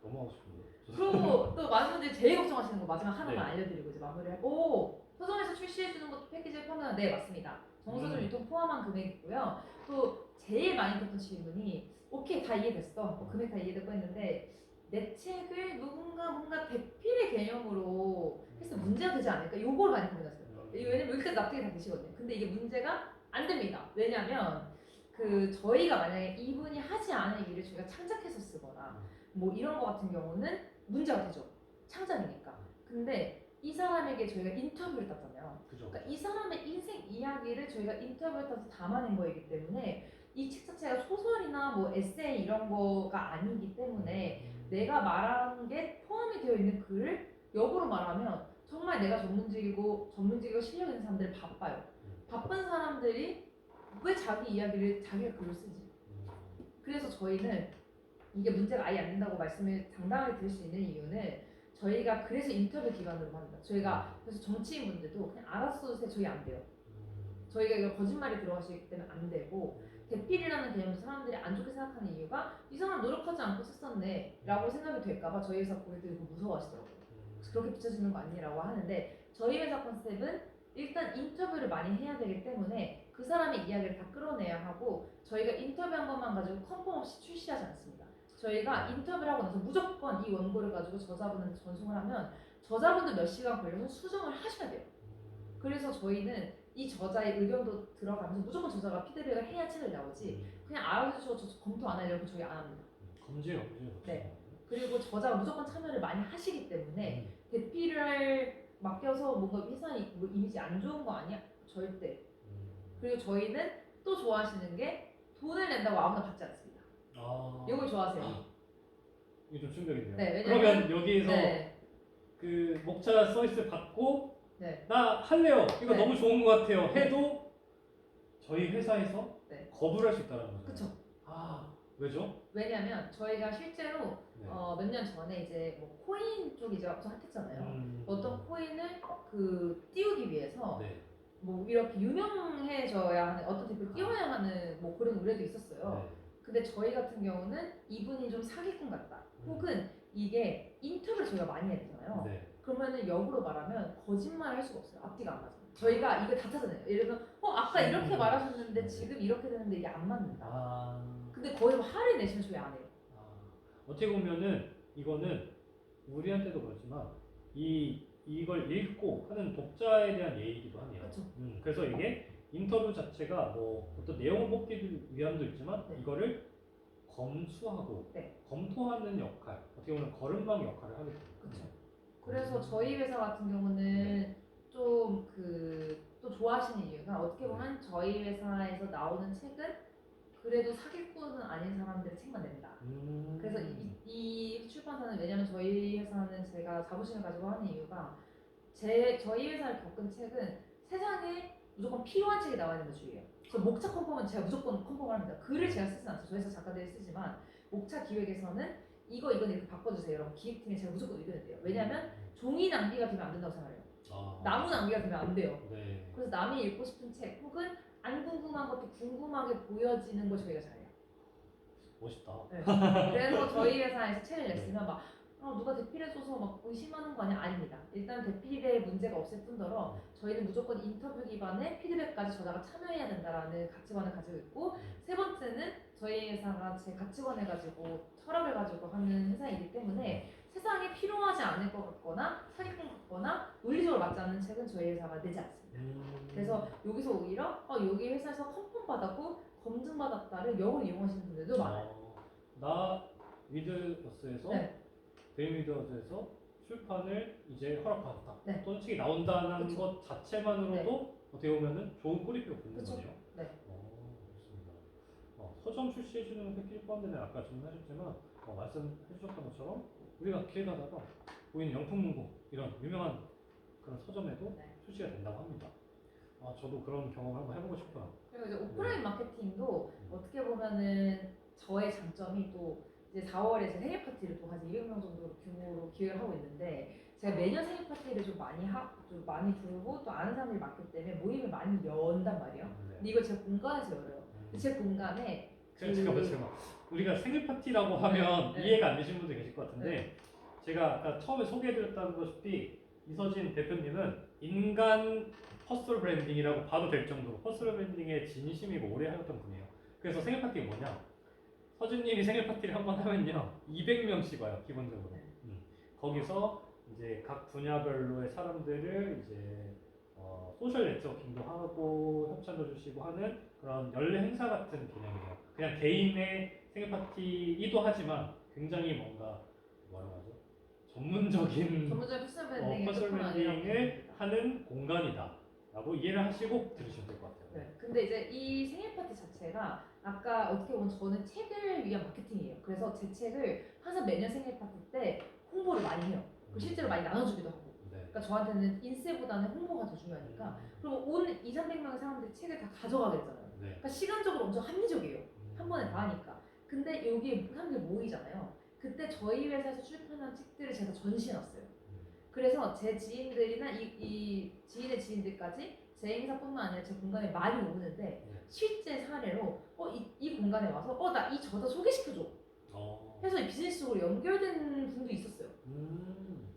Speaker 2: 너무 하고 싶은데.
Speaker 1: 그리고 또 많은 분들이 제일 걱정하시는 거 마지막 하나만
Speaker 2: 네.
Speaker 1: 알려드리고 이제 마무리하고 서점에서 출시해주는 것도 패키지에 포함되나? 네 맞습니다. 정서적 유통 포함한 금액이고요. 또 제일 많이 듣던 질문이 오케이 다 이해됐어. 금액 다 이해됐고 했는데 내 책을 누군가 뭔가 대필의 개념으로 해서 문제가 되지 않을까? 요걸 많이 고민하세요. 왜냐면 여기까지 납득이 다 되시거든요. 근데 이게 문제가 안 됩니다. 왜냐면 그 저희가 만약에 이분이 하지 않은 일을 저희가 창작해서 쓰거나 뭐 이런 거 같은 경우는 문제가 되죠. 창작이니까. 근데 이 사람에게 저희가 인터뷰를 땄잖아요.
Speaker 2: 그죠.
Speaker 1: 그러니까 이 사람의 인생 이야기를 저희가 인터뷰를 따서 담아낸 거이기 때문에 이 책 자체가 소설이나 뭐 에세이 이런 거가 아니기 때문에 내가 말한 게 포함이 되어 있는 글을 역으로 말하면 정말 내가 전문직이고 실력 있는 사람들이 바빠요. 바쁜 사람들이 왜 자기 이야기를 자기가 글을 쓰지? 그래서 저희는 이게 문제가 아예 안 된다고 말씀을 당당하게 드릴 수 있는 이유는 저희가 그래서 인터뷰 기반으로 합니다. 저희가 그래서 정치인분들도 그냥 알아서 써주세요. 저희 안 돼요. 저희가 이거 거짓말이 들어가시기 때문에 안 되고 대필이라는 개념도 사람들이 안 좋게 생각하는 이유가 이 사람 노력하지 않고 썼었네 라고 생각이 될까봐 저희 회사 고객들이 무서워하시더라고요. 그래서 그렇게 비춰지는 거 아니라고 하는데 저희 회사 컨셉은 일단 인터뷰를 많이 해야 되기 때문에 그 사람의 이야기를 다 끌어내야 하고 저희가 인터뷰한 것만 가지고 컨펌 없이 출시하지 않습니다. 저희가 인터뷰를 하고 나서 무조건 이 원고를 가지고 저자분한테 전송을 하면 저자분도 몇 시간 걸려서 수정을 하셔야 돼요. 그래서 저희는 이 저자의 의견도 들어가면서 무조건 저자가 피드백을 해야 책을 나오지 그냥 알아서 저 검토 안 하려고 저희 안 합니다.
Speaker 2: 검증.
Speaker 1: 네. 그리고 저자가 무조건 참여를 많이 하시기 때문에 대피를 맡겨서 뭔가 회사의 뭐 이미지 안 좋은 거 아니야? 절대. 그리고 저희는 또 좋아하시는 게 돈을 낸다고 아무나 받지 않습니다. 이걸 좋아하세요.
Speaker 2: 이게 좀 충격이네요.
Speaker 1: 네,
Speaker 2: 그러면 여기에서
Speaker 1: 네.
Speaker 2: 그 목차 서비스 받고
Speaker 1: 네.
Speaker 2: 나 할래요. 이거
Speaker 1: 네.
Speaker 2: 너무 좋은 것 같아요. 해도 저희 회사에서
Speaker 1: 네.
Speaker 2: 거부를 할 수 있다는 거죠.
Speaker 1: 그쵸.
Speaker 2: 왜죠?
Speaker 1: 왜냐면 저희가 실제로
Speaker 2: 네.
Speaker 1: 몇 년 전에 이제 뭐 코인 쪽이 이제 엄청 핫했잖아요. 어떤 코인을 그 띄우기 위해서
Speaker 2: 네.
Speaker 1: 뭐 이렇게 유명해져야 하는 어떤 대표를 띄워야 하는 뭐 그런 의뢰도 있었어요.
Speaker 2: 네.
Speaker 1: 근데 저희 같은 경우는 이분이 좀 사기꾼 같다. 혹은 이게 인터뷰를 저희가 많이 해야 되잖아요.
Speaker 2: 네.
Speaker 1: 그러면은 역으로 말하면 거짓말을 할 수가 없어요. 앞뒤가 안 맞아요. 저희가 이거 다 찾아내요. 예를 들면 아까 이렇게 말하셨는데 지금 이렇게 되는데 이게 안 맞는다. 근데 거의 뭐 화를 내시면 저희 안 해요.
Speaker 2: 어떻게 보면은 이거는 우리한테도 그렇지만 이걸 읽고 하는 독자에 대한 예의이기도 하네요.
Speaker 1: 그렇죠.
Speaker 2: 그래서 이게 인터뷰 자체가 뭐 어떤 내용을 뽑기 위함도 있지만
Speaker 1: 네.
Speaker 2: 이거를 검수하고
Speaker 1: 네.
Speaker 2: 검토하는 역할, 어떻게 보면 거름망 역할을 하게 됩니다.
Speaker 1: 그렇죠. 그래서 저희 회사 같은 경우는 좀 또 좋아하시는 이유가 어떻게 보면 저희 회사에서 나오는 책은 그래도 사기꾼은 아닌 사람들의 책만 낸다. 그래서 이 출판사는 왜냐면 저희 회사는 제가 자부심을 가지고 하는 이유가 저희 회사를 겪은 책은 세상에 무조건 필요한 책이 나와야 되는 주의예요. 그래서 목차 컨펌은 제가 무조건 컨펌을 합니다. 글을 제가 쓰진 않죠. 저희 회사 작가들이 쓰지만 목차 기획에서는 이건 이렇게 바꿔주세요. 여러분 기획팀에 제가 무조건 의견을 내요. 왜냐면 종이 낭비가 되면 안 된다고 생각해요. 나무 낭비가 되면 안 돼요.
Speaker 2: 네.
Speaker 1: 그래서 남이 읽고 싶은 책 혹은 안 궁금한 것도 궁금하게 보여지는 걸 저희가 잘해요.
Speaker 2: 멋있다.
Speaker 1: 네. 그래서 저희 회사에서 책을 냈으면 막 누가 대필해 줘서 막 의심하는 거 아닙니다. 일단 대필에 문제가 없을 뿐더러 저희는 무조건 인터뷰 기반의 피드백까지 저자가 참여해야 된다라는 가치관을 가지고 있고, 세 번째는 저희 회사가 제 가치관을 가지고 철학을 가지고 하는 회사이기 때문에 세상에 필요하지 않을 것 같거나 사기꾼 같거나 논리적으로 맞지 않는 책은 저희 회사가 내지 않습니다. 그래서 여기서 오히려 여기 회사에서 컨펌 받았고 검증 받았다를 역으로 이용하시는 분들도 많아요.
Speaker 2: 나 위드버스에서
Speaker 1: 네.
Speaker 2: 데이미더즈에서 출판을 이제 허락받았다.
Speaker 1: 네.
Speaker 2: 또는 책이 나온다는
Speaker 1: 그쵸.
Speaker 2: 것 자체만으로도 어떻게 보면은 좋은 꼬리표가 붙는
Speaker 1: 그쵸.
Speaker 2: 거네요.
Speaker 1: 네.
Speaker 2: 그렇습니다. 서점 출시해주는 패키지 포함되는 아까 질문하셨지만 말씀해주셨던 것처럼 우리가 길 가다가 보이는 영풍문고 이런 유명한 그런 서점에도
Speaker 1: 네.
Speaker 2: 출시가 된다고 합니다. 저도 그런 경험을 한번 해보고 싶어요.
Speaker 1: 그리고 이제 오프라인 마케팅도 어떻게 보면은 저의 장점이 또 이제 4월에 제 생일 파티를 또 한 200명 정도 규모로 기획을 하고 있는데, 제가 매년 생일 파티를 좀 많이 부르고 또 아는 사람들이 많기 때문에 모임을 많이 연단 말이에요. 근데 이걸 제 공간에서 열어요. 근데 제 공간에
Speaker 2: 잠깐만. 우리가 생일 파티라고 하면
Speaker 1: 네.
Speaker 2: 이해가 안 되시는 분들 계실 것 같은데 제가 아까 처음에 소개해드렸다는 것이 이서진 대표님은 인간 퍼스널 브랜딩이라고 봐도 될 정도로 퍼스널 브랜딩에 진심이고 오래 하셨던 분이에요. 그래서 생일 파티가 뭐냐? 서진님이 생일 파티를 한번 하면요 200명씩 와요 기본적으로. 거기서 이제 각 분야별로의 사람들을 이제 소셜 네트워킹도 하고 협찬도 주시고 하는 그런 연례 행사 같은 개념이에요. 그냥 개인의 생일 파티이기도 하지만 굉장히 뭔가 뭐라고 하죠? 전문적인
Speaker 1: 퍼스널
Speaker 2: 퍼스널 브랜딩을 하는 공간이다 라고 이해를 하시고 들으시면 될 것 같아요.
Speaker 1: 네. 근데 이제 이 생일 파티 자체가 아까 어떻게 보면 저는 책을 위한 마케팅이에요. 그래서 제 책을 항상 매년 생일 파티 때 홍보를 많이 해요. 그리고 실제로 많이 나눠주기도 하고. 그러니까 저한테는 인쇄보다는 홍보가 더 중요하니까. 그리고 온 200~300명의 사람들이 책을 다 가져가게 되잖아요. 그러니까 시간적으로 엄청 합리적이에요. 한 번에 다 하니까. 근데 여기 사람들이 모이잖아요. 그때 저희 회사에서 출판한 책들을 제가 전시해놨어요. 그래서 제 지인들이나 이 지인의 지인들까지 제 행사뿐만 아니라 제 공간에 많이 오는데 실제 사례로 이 공간에 와서 나 이 저자 소개시켜줘 해서 이 비즈니스적으로 연결된 분도 있었어요.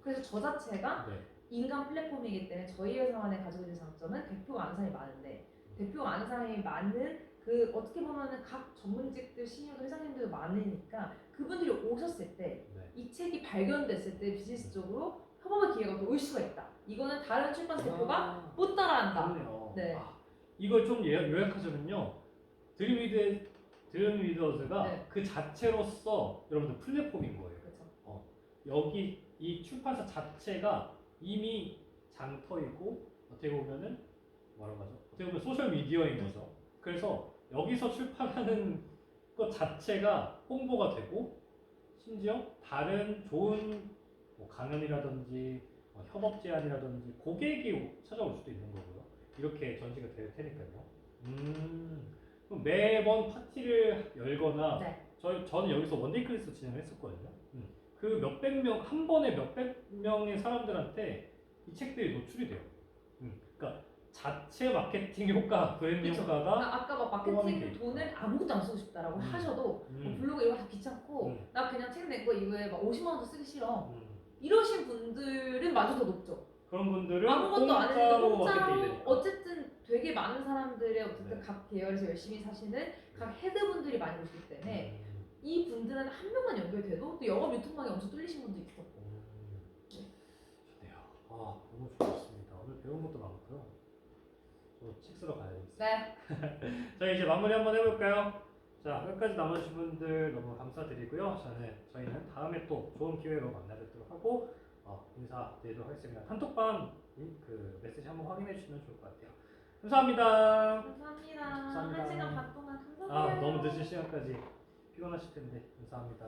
Speaker 1: 그래서 저 자체가 인간 플랫폼이기 때문에 저희 회사만에 가지고 있는 장점은 대표가 아는 사람이 많은데, 대표가 아는 사람이 많은 그 어떻게 보면은 각 전문직들 시니어들 회장님들도 많으니까 그분들이 오셨을 때 이 책이 발견됐을 때 비즈니스적으로 협업의 기회가 또 올 수가 있다. 이거는 다른 출판사 대표가 못 따라한다.
Speaker 2: 그렇네요.
Speaker 1: 네.
Speaker 2: 이걸 좀 요약하자면요. 드림리더즈가 그 자체로서 여러분들 플랫폼인 거예요.
Speaker 1: 그렇죠.
Speaker 2: 여기 이 출판사 자체가 이미 장터이고 어떻게 보면은 뭐라고 하죠? 어떻게 보면 소셜 미디어인 거죠. 그래서 여기서 출판하는 것 자체가 홍보가 되고 심지어 다른 좋은 강연이라든지 협업 제안이라든지 고객이 찾아올 수도 있는 거고요. 이렇게 전시가 될 테니까요. 그럼 매번 파티를 열거나 저는 여기서 원데이 클래스 진행을 했었거든요. 그 몇백 명, 한 번에 몇백 명의 사람들한테 이 책들이 노출이 돼요. 그러니까 자체 마케팅 효과, 브랜드 효과가
Speaker 1: 아까 막 마케팅 돈을 아무것도 안 쓰고 싶다라고 하셔도 블로그 이거 다 귀찮고 나 그냥 책 낸 거 이거에 막 50만 원도 쓰기 싫어 이러신 분들은 마저 더 높죠.
Speaker 2: 그런 분들은
Speaker 1: 아무것도 안 했는데 공짜로
Speaker 2: 되니까.
Speaker 1: 어쨌든 되게 많은 사람들의 어쨌든 각 계열에서 열심히 사시는 각 헤드분들이 많이 오시기 때문에 이 분들은 한 명만 연결돼도 또 영업 유통망이 엄청 뚫리신 분도 있었고.
Speaker 2: 좋네요. 너무 좋았습니다. 오늘 배운 것도 많고요. 저 책 쓰러 가야겠습니다.
Speaker 1: 네.
Speaker 2: 자, 이제 마무리 한번 해볼까요? 자, 끝까지 남아주신 분들 너무 감사드리고요. 저희는 다음에 또 좋은 기회로 만나뵙도록 하고 인사드리도록 하겠습니다. 단톡방 그 메시지 한번 확인해 주시면 좋을 것 같아요. 감사합니다.
Speaker 1: 감사합니다. 1시간 반 동안 감사합니다.
Speaker 2: 너무 늦은 시간까지 피곤하실 텐데 감사합니다.